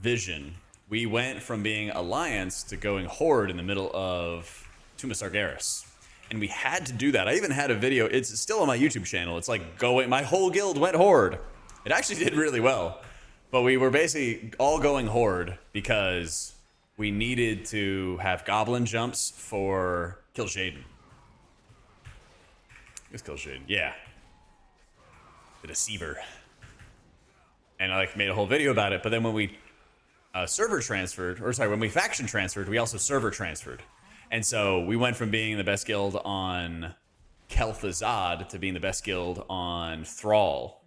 Vision, we went from being Alliance to going Horde in the middle of Tomb of Sargeras. And we had to do that. I even had a video. It's still on my YouTube channel. It's like going, my whole guild went Horde. It actually did really well. But we were basically all going Horde because we needed to have Goblin jumps for Kill Shaden. It's Kill Shaden. Yeah. The Deceiver. And I like made a whole video about it. But then when we server transferred, or sorry, when we faction transferred, we also server transferred. And so we went from being the best guild on Kel'Thuzad to being the best guild on Thrall.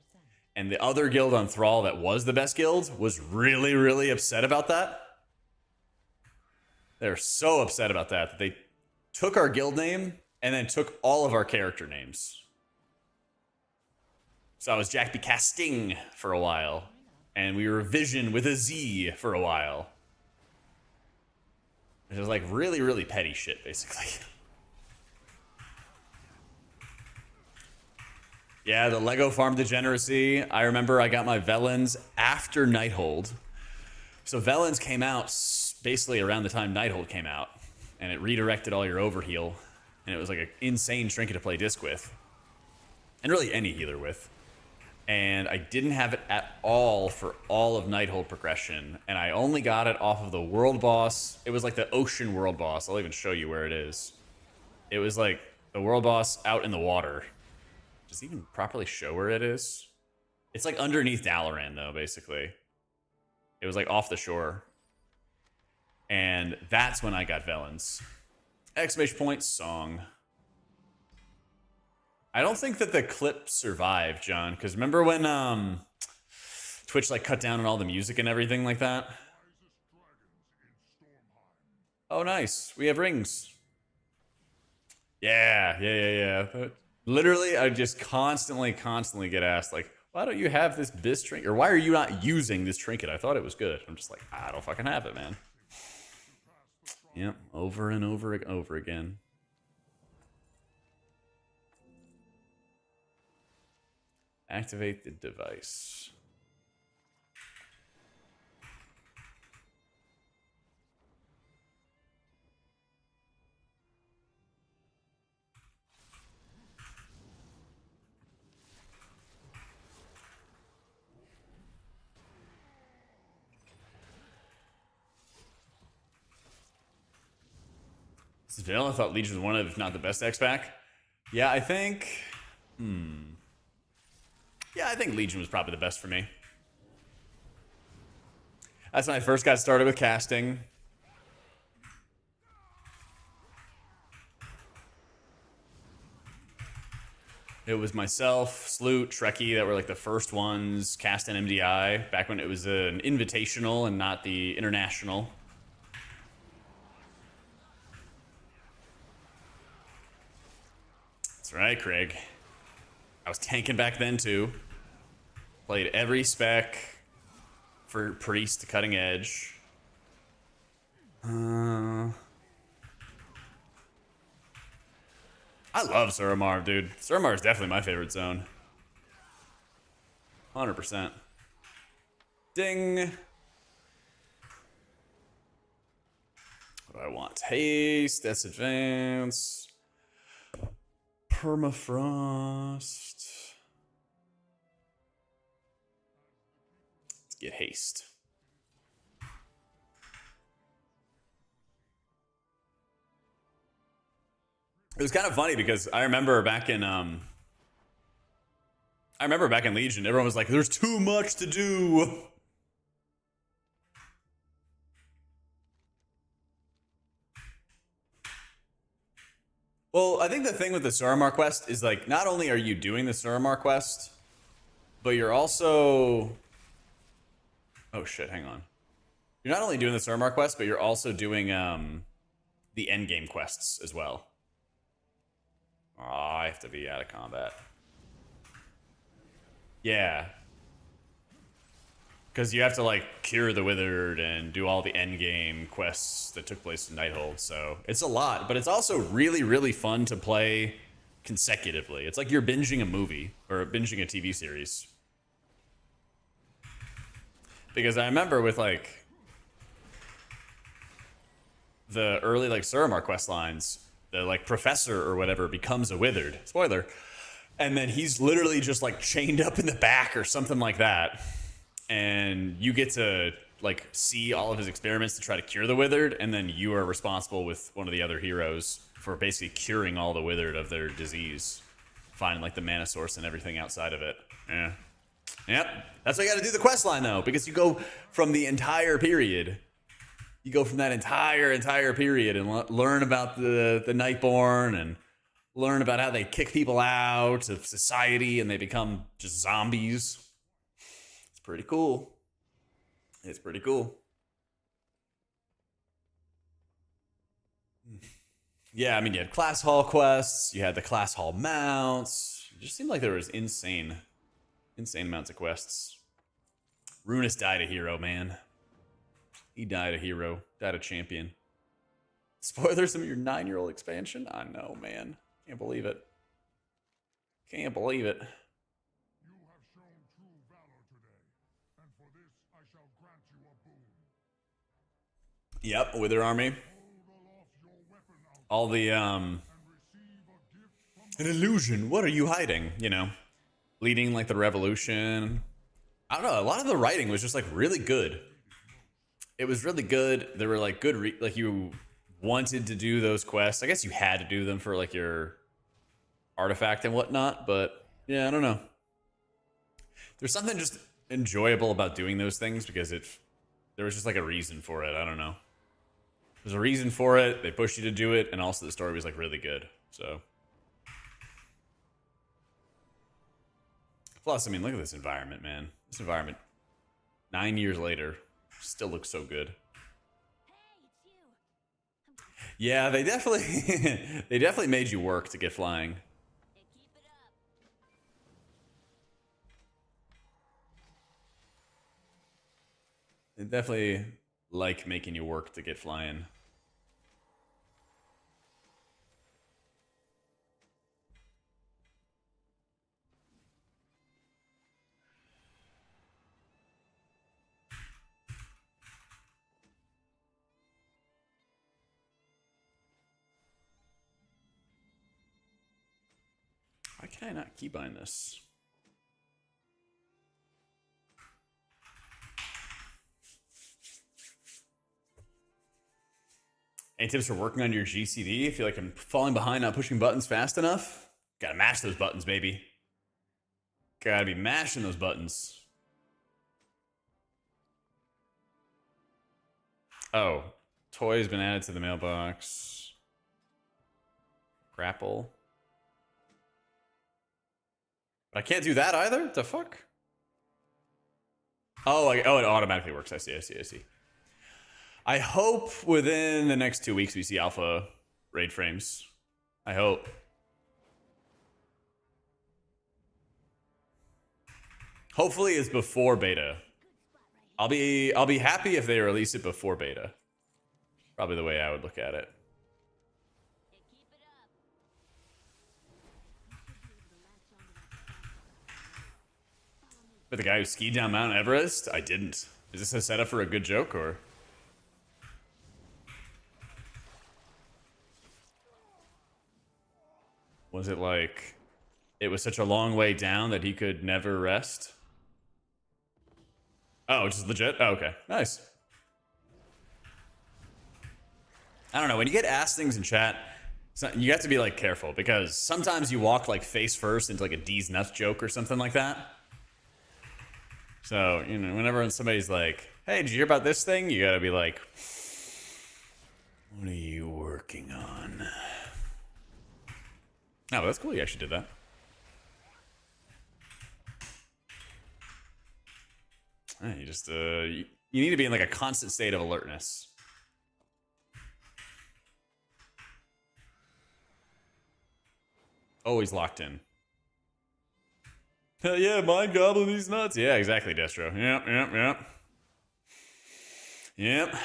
And the other guild on Thrall that was the best guild was really, really upset about that. They're so upset about that they took our guild name and then took all of our character names. So I was Jack B. Casting for a while. And we were Vision with a Z for a while. It was like really, really petty shit, basically. Yeah, the Lego farm degeneracy. I remember I got my Velens after Nighthold. So Velens came out basically around the time Nighthold came out. And it redirected all your overheal. And it was like an insane trinket to play disc with. And really any healer with. And I didn't have it at all for all of Nighthold progression. And I only got it off of the world boss. It was like the ocean world boss. I'll even show you where it is. It was like the world boss out in the water. Does it even properly show where it is? It's like underneath Dalaran, though, basically. It was like off the shore. And that's when I got Velens. Exclamation point song. I don't think that the clip survived, John, because remember when Twitch like cut down on all the music and everything like that? Oh, nice. We have rings. Yeah. But literally, I just constantly get asked, like, why don't you have this trinket? Or why are you not using this trinket? I thought it was good. I'm just like, I don't fucking have it, man. Yep, over and over again. Activate the device. Still, I thought Legion was one of, if not the best X-Pack. Yeah, I think... Yeah, I think Legion was probably the best for me. That's when I first got started with casting. It was myself, Sloot, Trekkie that were like the first ones cast in MDI, back when it was an invitational and not the international. That's right, Craig. I was tanking back then too. Played every spec for Priest to Cutting Edge. I love Suramar, dude. Suramar is definitely my favorite zone. 100%. Ding. What do I want? Haste, that's advance. Permafrost. Let's get haste. It was kind of funny because I remember back in Legion, everyone was like, "There's too much to do." Well, I think the thing with the Suramar quest is like, not only are you doing the Suramar quest, but you're also... Oh shit, hang on. You're not only doing the Suramar quest, but you're also doing the Endgame quests as well. Oh, I have to be out of combat. Yeah. Because you have to, like, cure the Withered and do all the endgame quests that took place in Nighthold, so it's a lot, but it's also really, really fun to play consecutively. It's like you're binging a movie, or binging a TV series. Because I remember with, like, the early, like, Suramar quest lines, the, like, professor or whatever becomes a Withered. Spoiler. And then he's literally just, like, chained up in the back or something like that. And you get to, like, see all of his experiments to try to cure the Withered, and then you are responsible with one of the other heroes for basically curing all the Withered of their disease. Finding, like, the mana source and everything outside of it. Yeah. Yep. That's why you gotta do the quest line, though, because you go from the entire period. You go from that entire period and learn about the Nightborn and learn about how they kick people out of society and they become just zombies. It's pretty cool. It's pretty cool. Yeah, I mean, you had class hall quests, you had the class hall mounts. It just seemed like there was insane amounts of quests. Runus died a hero, man. He died a hero, died a champion. Spoilers of your 9-year-old expansion? I know, man. Can't believe it. Can't believe it. You have shown true valor today, and for this I shall grant you a boon. Yep, Wither Army. Hold aloft your weapon out All the, and receive a gift from an illusion. What are you hiding? You know, leading like the revolution. I don't know. A lot of the writing was just like really good. It was really good. There were like good, like you wanted to do those quests. I guess you had to do them for like your artifact and whatnot. But yeah, I don't know. There's something just enjoyable about doing those things because there was just like a reason for it. I don't know. There's a reason for it. They pushed you to do it, and also the story was like really good. So. Plus, I mean, look at this environment, man. This environment, 9 years later, still looks so good. Yeah, they definitely, they definitely made you work to get flying. They definitely like making you work to get flying. Why can I not keybind this? Any tips for working on your GCD? I feel like I'm falling behind, not pushing buttons fast enough. Gotta mash those buttons, baby. Gotta be mashing those buttons. Oh, toy's been added to the mailbox. Grapple. But I can't do that either? The fuck? Oh, it automatically works. I see. I hope within the next 2 weeks we see alpha raid frames. I hope. Hopefully it's before beta. I'll be happy if they release it before beta. Probably the way I would look at it. But the guy who skied down Mount Everest? I didn't. Is this a setup for a good joke, or? Was it like, it was such a long way down that he could never rest? Oh, just legit? Oh, okay. Nice. I don't know. When you get asked things in chat, you have to be like careful because sometimes you walk like face first into like a D's nuts joke or something like that. So, you know, whenever somebody's like, hey, did you hear about this thing? You gotta be like, what are you working on? Oh, that's cool. You actually did that. Yeah, you just, you need to be in like a constant state of alertness. Always locked in. Hell yeah, mind goblin these nuts. Yeah, exactly, Destro. Yep. Did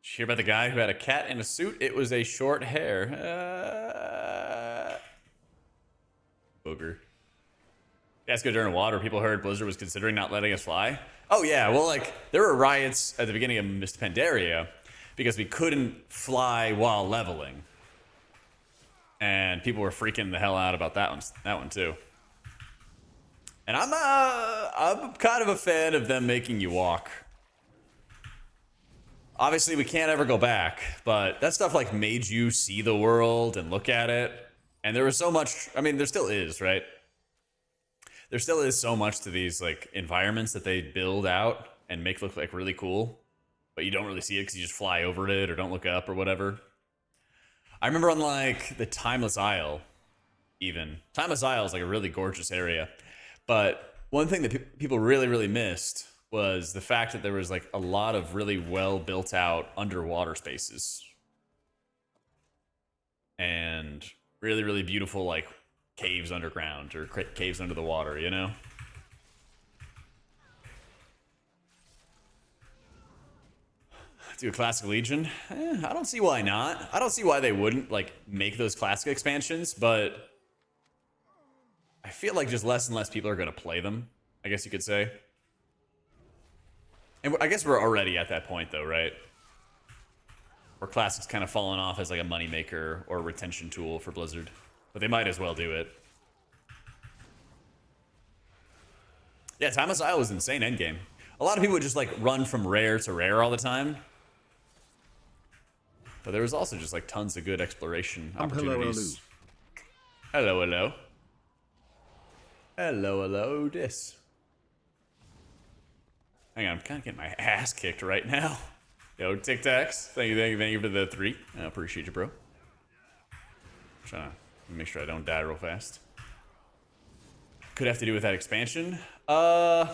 you hear about the guy who had a cat in a suit? It was a short hair. Booger. Let's go during water. People heard Blizzard was considering not letting us fly. Oh yeah, well like there were riots at the beginning of Mist Pandaria because we couldn't fly while leveling, and people were freaking the hell out about that one too. And I'm kind of a fan of them making you walk. Obviously, we can't ever go back, but that stuff like made you see the world and look at it. And there was so much. I mean, there still is, right? There still is so much to these like environments that they build out and make look like really cool, but you don't really see it because you just fly over it or don't look up or whatever. I remember on like the Timeless Isle, even Timeless Isle is like a really gorgeous area, but one thing that people really missed was the fact that there was like a lot of really well built out underwater spaces and really beautiful like caves underground or caves under the water, you know? Do a classic Legion? I don't see why not. I don't see why they wouldn't like make those classic expansions, but I feel like just less and less people are going to play them, I guess you could say. And I guess we're already at that point though, right? Where classic's kind of fallen off as like a moneymaker or a retention tool for Blizzard. But they might as well do it. Yeah, Timeless Isle was insane endgame. A lot of people would just like run from rare to rare all the time. But there was also just like tons of good exploration opportunities. Hello. Hello, this. Hang on, I'm kind of getting my ass kicked right now. Yo, Tic Tacs, thank you for the 3. I appreciate you, bro. Trying to make sure I don't die real fast. Could have to do with that expansion. I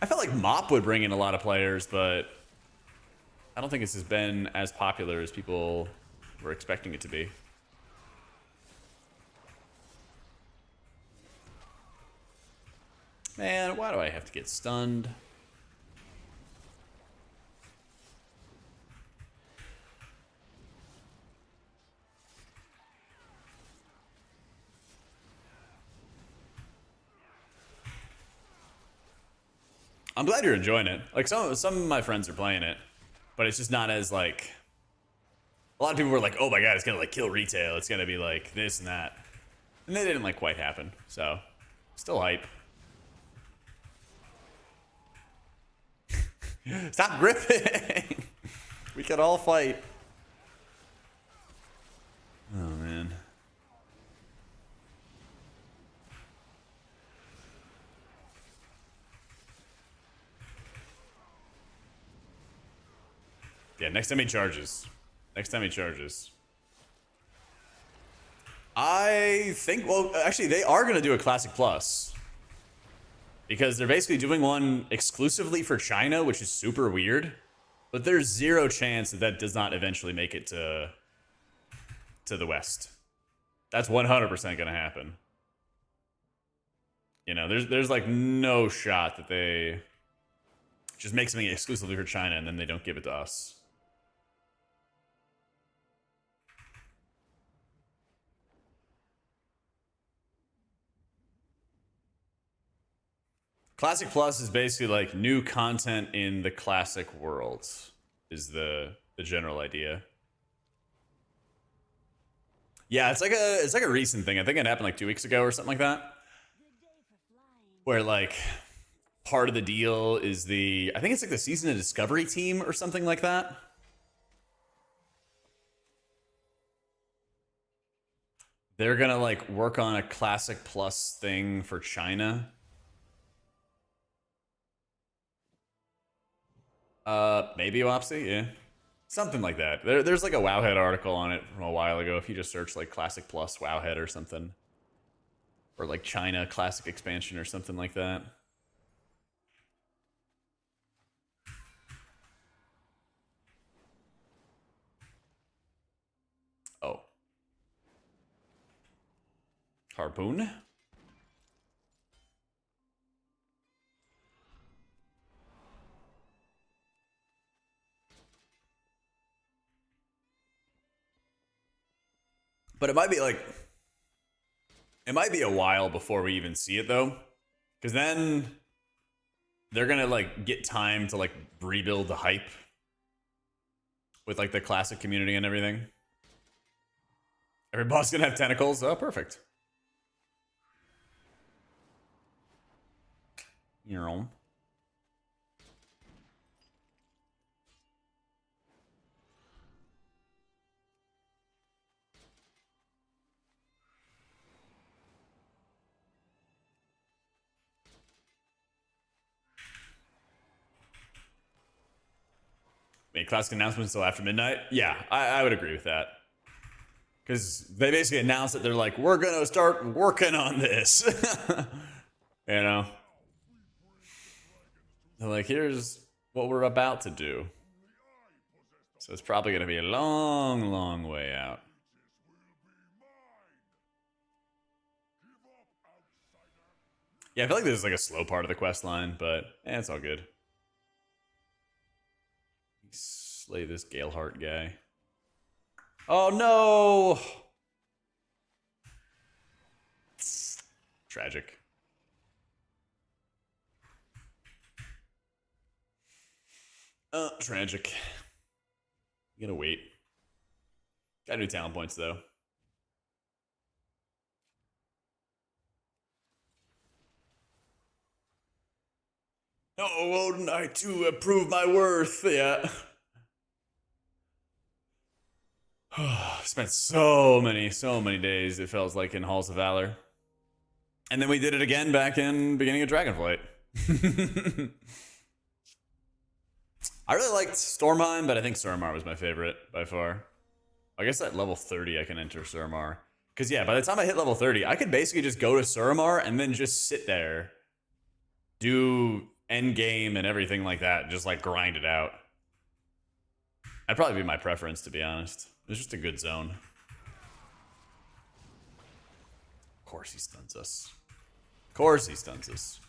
felt like Mop would bring in a lot of players, but I don't think this has been as popular as people were expecting it to be. Man, why do I have to get stunned? I'm glad you're enjoying it. Like some of my friends are playing it, but it's just not as like. A lot of people were like, "Oh my god, it's gonna like kill retail. It's gonna be like this and that," and they didn't like quite happen. So, still hype. Stop gripping. We can all fight. Oh man. Yeah, next time he charges. I think, well, actually, they are going to do a Classic Plus. Because they're basically doing one exclusively for China, which is super weird. But there's zero chance that that does not eventually make it to the West. That's 100% going to happen. You know, there's like no shot that they just make something exclusively for China and then they don't give it to us. Classic Plus is basically like new content in the classic worlds is the general idea. Yeah, it's like a recent thing. I think it happened like 2 weeks ago or something like that. Where like part of the deal is I think it's like the Season of Discovery team or something like that. They're gonna like work on a Classic Plus thing for China. Maybe Wopsy, yeah. Something like that. There's like a Wowhead article on it from a while ago. If you just search like Classic Plus Wowhead or something. Or like China Classic Expansion or something like that. Harpoon. But it might be like, it might be a while before we even see it though. Because then they're gonna like get time to like rebuild the hype with like the classic community and everything. Every boss gonna have tentacles. Oh, perfect. Your own. Make classic announcements until after midnight? Yeah, I would agree with that. Because they basically announced that they're like, we're going to start working on this. You know? They're like, here's what we're about to do. So it's probably going to be a long, long way out. Yeah, I feel like this is like a slow part of the quest line, but it's all good. Slay this Galeheart guy. Oh no! Tragic. Tragic. You gotta wait. Gotta do talent points though. Oh, Odin, I too have proved my worth. Yeah. Spent so many days, it feels like, in Halls of Valor. And then we did it again back in beginning of Dragonflight. I really liked Stormheim, but I think Suramar was my favorite by far. I guess at level 30 I can enter Suramar. Because yeah, by the time I hit level 30, I could basically just go to Suramar and then just sit there, do Endgame and everything like that, just like grind it out. That'd probably be my preference, to be honest. It's just a good zone. Of course he stuns us. Of course he stuns us.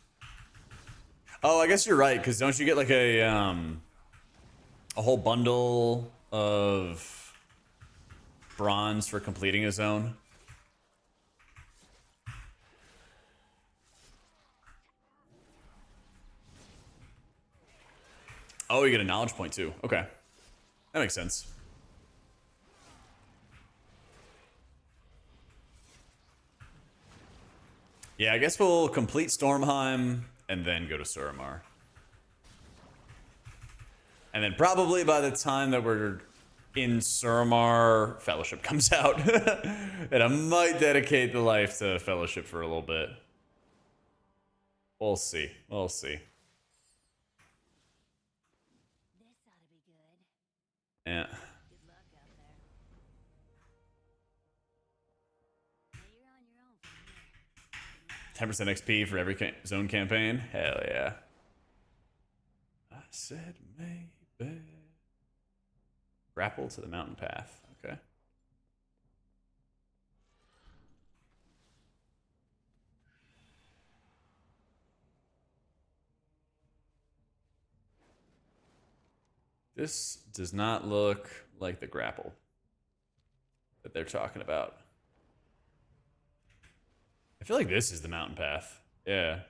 Oh, I guess you're right, because don't you get like a whole bundle of bronze for completing a zone? Oh, you get a knowledge point too. Okay. That makes sense. Yeah, I guess we'll complete Stormheim and then go to Suramar. And then probably by the time that we're in Suramar, Fellowship comes out. And I might dedicate the life to Fellowship for a little bit. We'll see. We'll see. This ought to be good. Yeah. Good luck out there. Now you're on your own from here. 10% XP for every zone campaign. Hell yeah. I said maybe. Grapple to the mountain path. Okay. This does not look like the grapple that they're talking about. I feel like this is the mountain path. Yeah.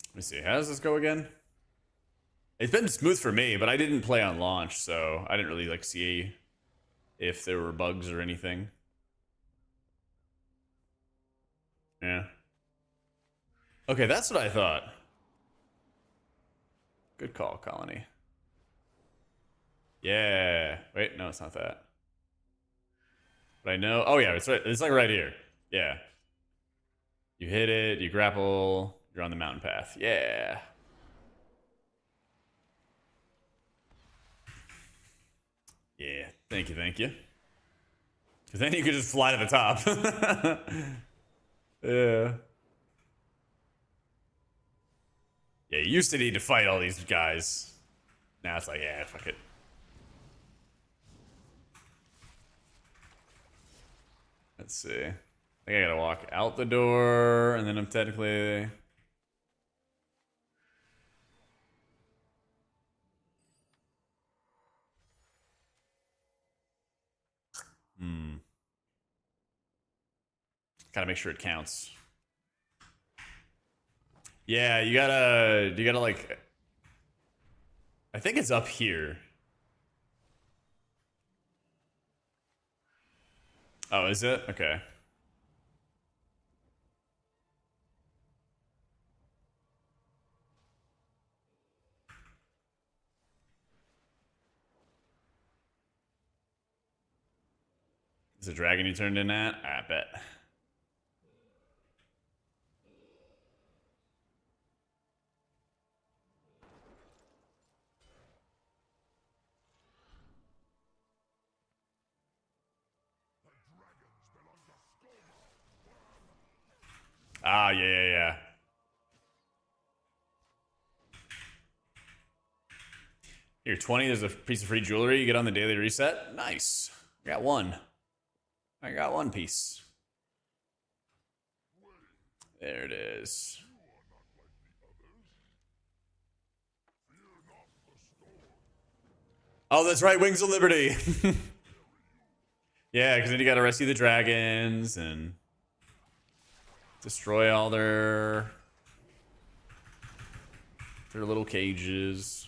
Let me see. How does this go again? It's been smooth for me, but I didn't play on launch, so I didn't really like see if there were bugs or anything. Yeah. Okay, that's what I thought. Good call, Colony. Yeah. Wait, no, it's not that. But I know. Oh yeah, it's right. It's like right here. Yeah. You hit it. You grapple. You're on the mountain path. Yeah. Yeah. Thank you. Thank you. Because then you could just fly to the top. Yeah. Yeah, you used to need to fight all these guys. Now it's like, yeah, fuck it. Let's see. I think I gotta walk out the door, and then I'm technically... Gotta make sure it counts. Yeah, you gotta like... I think it's up here. Oh, is it? Okay. Is it a dragon you turned in at? I bet. Ah, yeah. Here, 20, there's a piece of free jewelry you get on the daily reset. Nice. I got one. I got one piece. There it is. Oh, that's right, Wings of Liberty. Yeah, because then you gotta rescue the dragons and destroy all their little cages.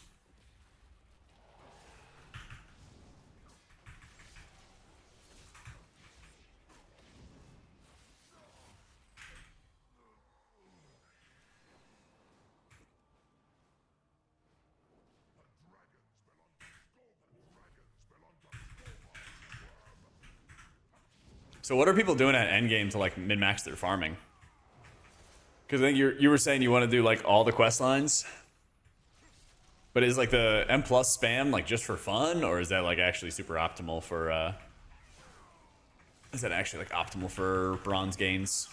So what are people doing at Endgame to like min-max their farming? Because I think you were saying you want to do like all the quest lines, but is like the M plus spam like just for fun, or is that like actually super optimal for? Is that actually like optimal for bronze gains?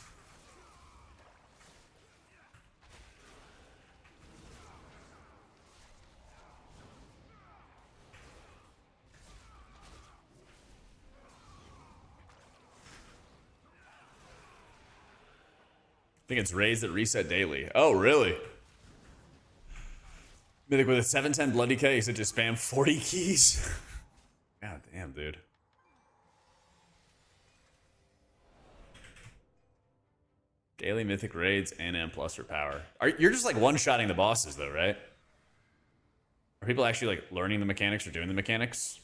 I think it's raids that reset daily. Oh, really? Mythic with a 710 bloody case, it just spam 40 keys. God damn, dude. Daily mythic raids and M plus for power. You're just like one-shotting the bosses though, right? Are people actually like learning the mechanics or doing the mechanics?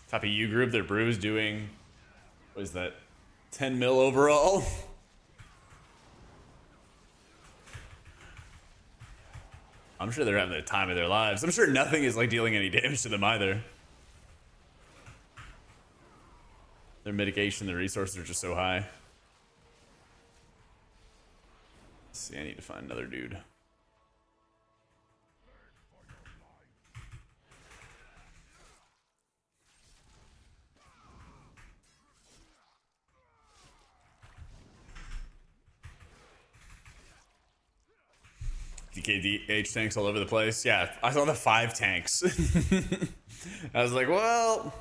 Top of U group, their brew's doing, what is that, 10 mil overall? I'm sure they're having the time of their lives. I'm sure nothing is like dealing any damage to them either. Their mitigation, their resources are just so high. Let's see, I need to find another dude. DKDH tanks all over the place. Yeah, I saw the 5 tanks. I was like, well,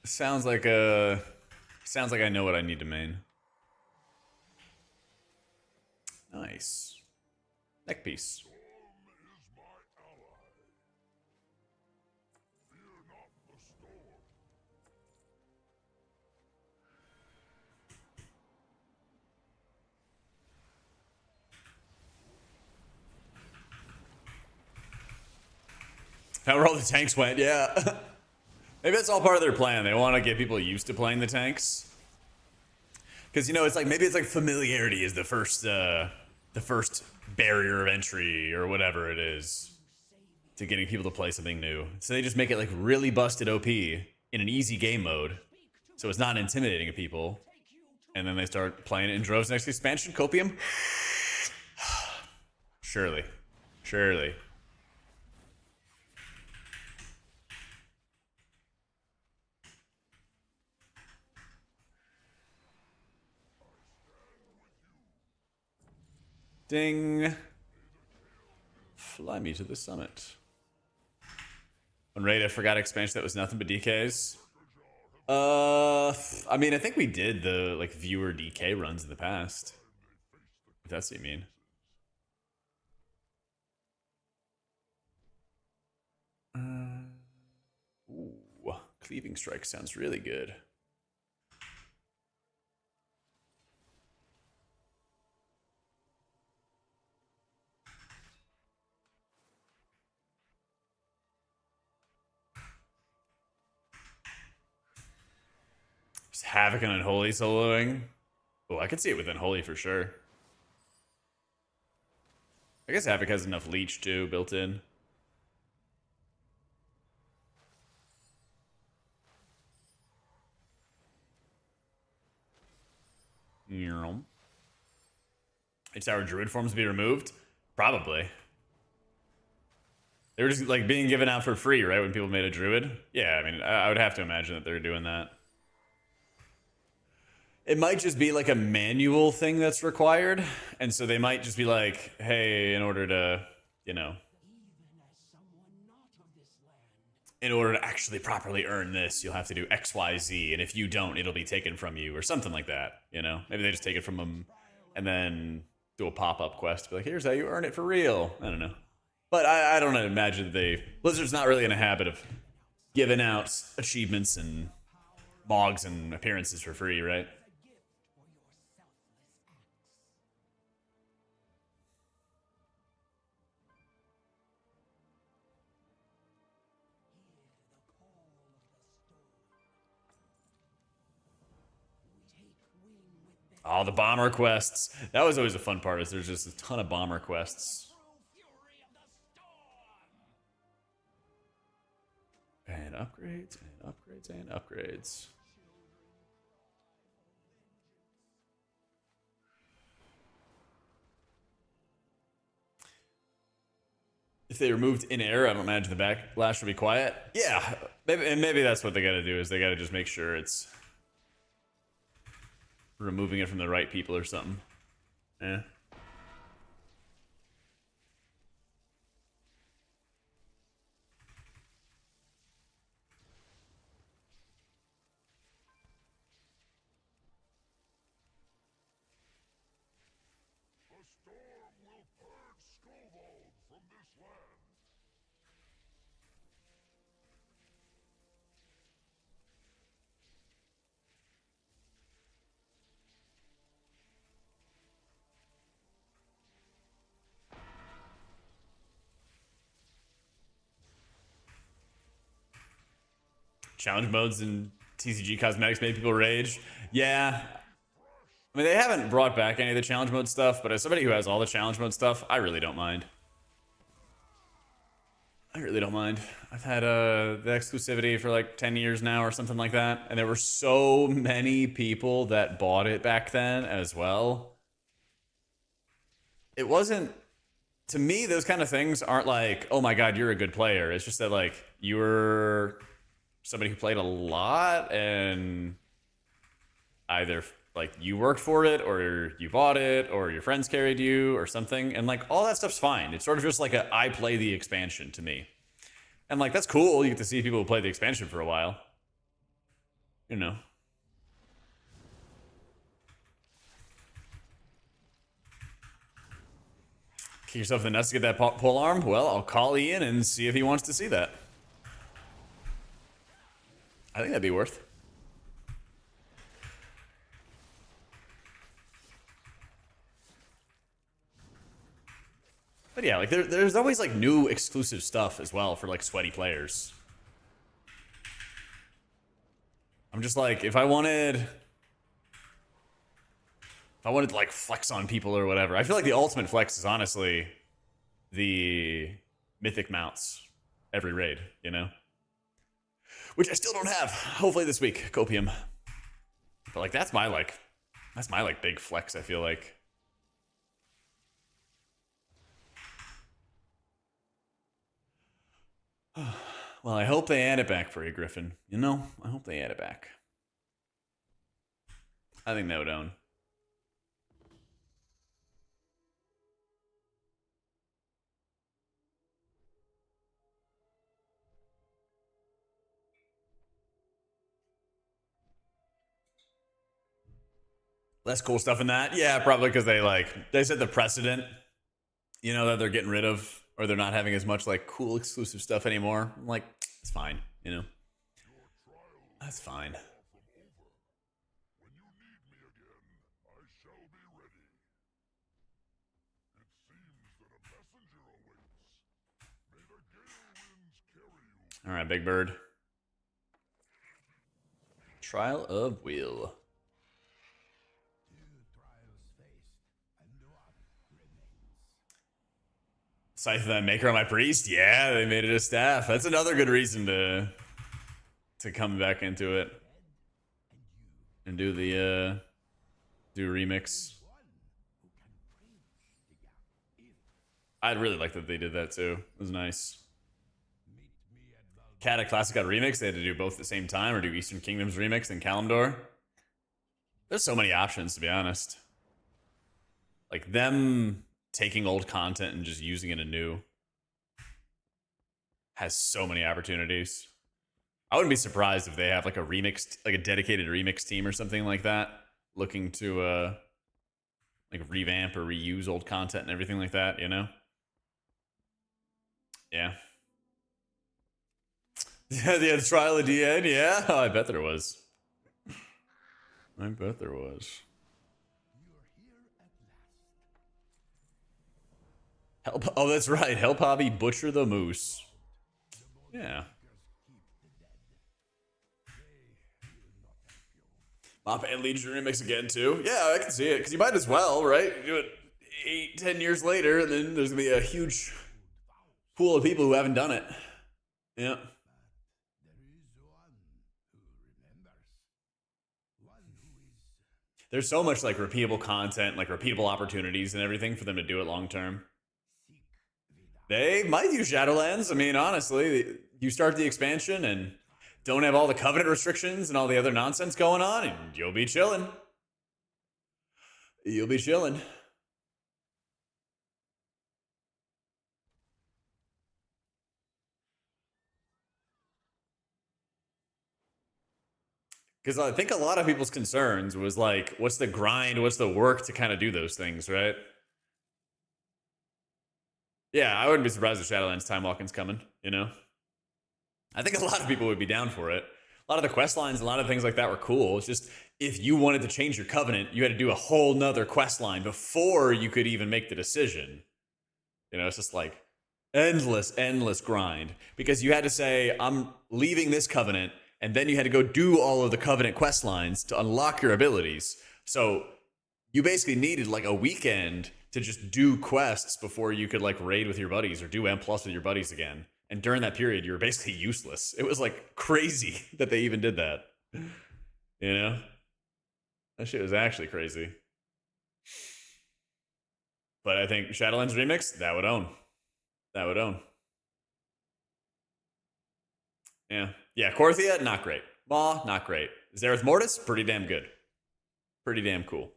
sounds like I know what I need to main. Nice. Neck piece. How all the tanks went, yeah. Maybe that's all part of their plan. They want to get people used to playing the tanks. Because, you know, it's like, maybe it's like familiarity is the first the first barrier of entry or whatever it is to getting people to play something new. So they just make it like really busted OP in an easy game mode, so it's not intimidating to people. And then they start playing it in droves next expansion. Copium? Surely. Surely. Ding. Fly me to the summit. On raid, I forgot expansion that was nothing but DKs. I mean, I think we did the like viewer DK runs in the past. If that's what you mean. Ooh, cleaving strike sounds really good. Just Havoc and Unholy soloing. Oh, I could see it with Unholy for sure. I guess Havoc has enough leech too built in. It's our druid forms to be removed? Probably. They were just like being given out for free, right? When people made a druid? Yeah, I mean, I would have to imagine that they're doing that. It might just be like a manual thing that's required. And so they might just be like, hey, in order to, you know, in order to actually properly earn this, you'll have to do X, Y, Z. And if you don't, it'll be taken from you or something like that. You know, maybe they just take it from them and then do a pop-up quest. Be like, here's how you earn it for real. I don't know. But I don't imagine that Blizzard's not really in a habit of giving out achievements and mogs and appearances for free, right? Oh, the bomber quests. That was always a fun part, is there's just a ton of bomber quests. And upgrades, and upgrades, and upgrades. If they removed in air, I don't imagine the backlash would be quiet. Yeah, maybe that's what they gotta do, is they gotta just make sure it's removing it from the right people or something. Yeah. The storm will purge Skovald from this land. Challenge modes and TCG cosmetics made people rage. Yeah. I mean, they haven't brought back any of the challenge mode stuff, but as somebody who has all the challenge mode stuff, I really don't mind. I really don't mind. I've had the exclusivity for like 10 years now or something like that, and there were so many people that bought it back then as well. It wasn't, to me, those kind of things aren't like, oh my god, you're a good player. It's just that like you were somebody who played a lot and either like you worked for it or you bought it or your friends carried you or something, and like all that stuff's fine. It's sort of just like a I play the expansion to me, and like that's cool. You get to see people who play the expansion for a while, you know. Kick yourself in the nuts to get that pole arm? Well, I'll call Ian and see if he wants to see that. I think that'd be worth. But yeah, like there's always like new exclusive stuff as well for like sweaty players. I'm just like, if I wanted If I wanted to like flex on people or whatever, I feel like the ultimate flex is honestly the mythic mounts every raid, you know? Which I still don't have. Hopefully this week, Copium. But like that's my big flex, I feel like. Well, I hope they add it back for you, Griffin. You know, I hope they add it back. I think they would own. Less cool stuff in that? Yeah, probably because they set the precedent, you know, that they're getting rid of, or they're not having as much like cool exclusive stuff anymore. I'm like, it's fine, you know. That's fine. When you need me again, I shall be ready. It seems that a messenger awaits. May the gale winds carry you. All right, Big Bird. Trial of Will. Scythe that Maker on my priest? Yeah, they made it a staff. That's another good reason to come back into it. And do the do remix. I'd really like that they did that too. It was nice. Cata Classic got a remix. They had to do both at the same time or do Eastern Kingdoms remix and Kalimdor. There's so many options, to be honest. Like them taking old content and just using it anew has so many opportunities. I wouldn't be surprised if they have like a remix, like a dedicated remix team or something like that, looking to like revamp or reuse old content and everything like that, you know? Yeah. Yeah, the trial of DN, yeah. Oh, I bet there was. I bet there was. Help! Oh, that's right. Help Hobby butcher the moose. Yeah. Mop and Legion remix again too. Yeah, I can see it because you might as well, right? You do it 8-10 years later, and then there's gonna be a huge pool of people who haven't done it. Yeah. There's so much like repeatable content, like repeatable opportunities and everything for them to do it long term. They might use Shadowlands. I mean, honestly, you start the expansion and don't have all the covenant restrictions and all the other nonsense going on, and you'll be chilling. You'll be chilling. Because I think a lot of people's concerns was like, what's the grind? What's the work to kind of do those things, right? Yeah, I wouldn't be surprised if Shadowlands Time Walking's coming, you know? I think a lot of people would be down for it. A lot of the quest lines, a lot of things like that were cool. It's just, if you wanted to change your covenant, you had to do a whole nother quest line before you could even make the decision. You know, it's just like endless grind. Because you had to say, I'm leaving this covenant, and then you had to go do all of the covenant quest lines to unlock your abilities. So you basically needed like a weekend to just do quests before you could like raid with your buddies or do M+ with your buddies again. And during that period, you were basically useless. It was like crazy that they even did that. You know? That shit was actually crazy. But I think Shadowlands Remix, that would own. That would own. Yeah. Yeah, Korthia, not great. Maw, not great. Zereth Mortis, pretty damn good. Pretty damn cool.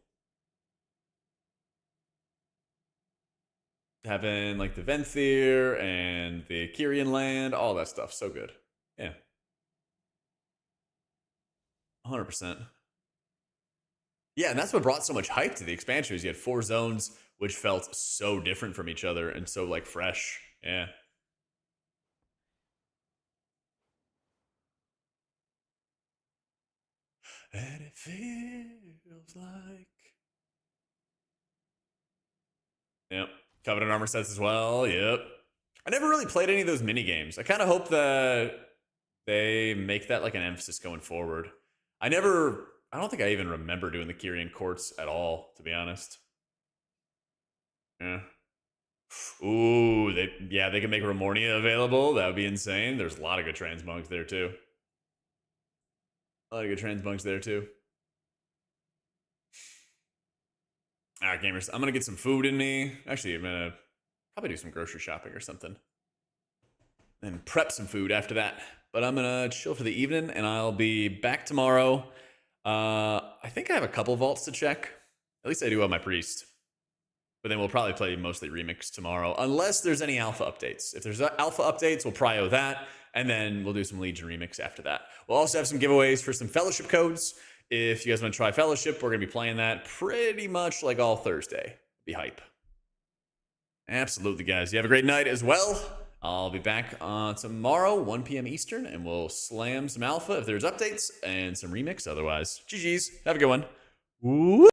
Having like the Venthyr and the Kyrian land, all that stuff, so good. Yeah. 100%. Yeah, and that's what brought so much hype to the expansion is you had 4 zones which felt so different from each other and so like fresh. Yeah. And it feels like... Yep. Covenant armor sets as well. Yep. I never really played any of those mini games. I kind of hope that they make that like an emphasis going forward. I never I don't think I even remember doing the Kyrian Courts at all, to be honest. Yeah. Ooh, they can make Remornia available. That would be insane. There's a lot of good transmonks there too. A lot of good transmonks there too. All right, gamers. I'm gonna get some food in me. Actually, I'm gonna probably do some grocery shopping or something, and prep some food after that. But I'm gonna chill for the evening, and I'll be back tomorrow. I think I have a couple vaults to check. At least I do have my priest. But then we'll probably play mostly Remix tomorrow, unless there's any alpha updates. If there's alpha updates, we'll prio that, and then we'll do some Legion Remix after that. We'll also have some giveaways for some Fellowship codes. If you guys want to try Fellowship, we're going to be playing that pretty much like all Thursday. Be hype. Absolutely, guys. You have a great night as well. I'll be back tomorrow, 1 p.m. Eastern, and we'll slam some alpha if there's updates, and some Remix otherwise. GG's. Have a good one. Woo!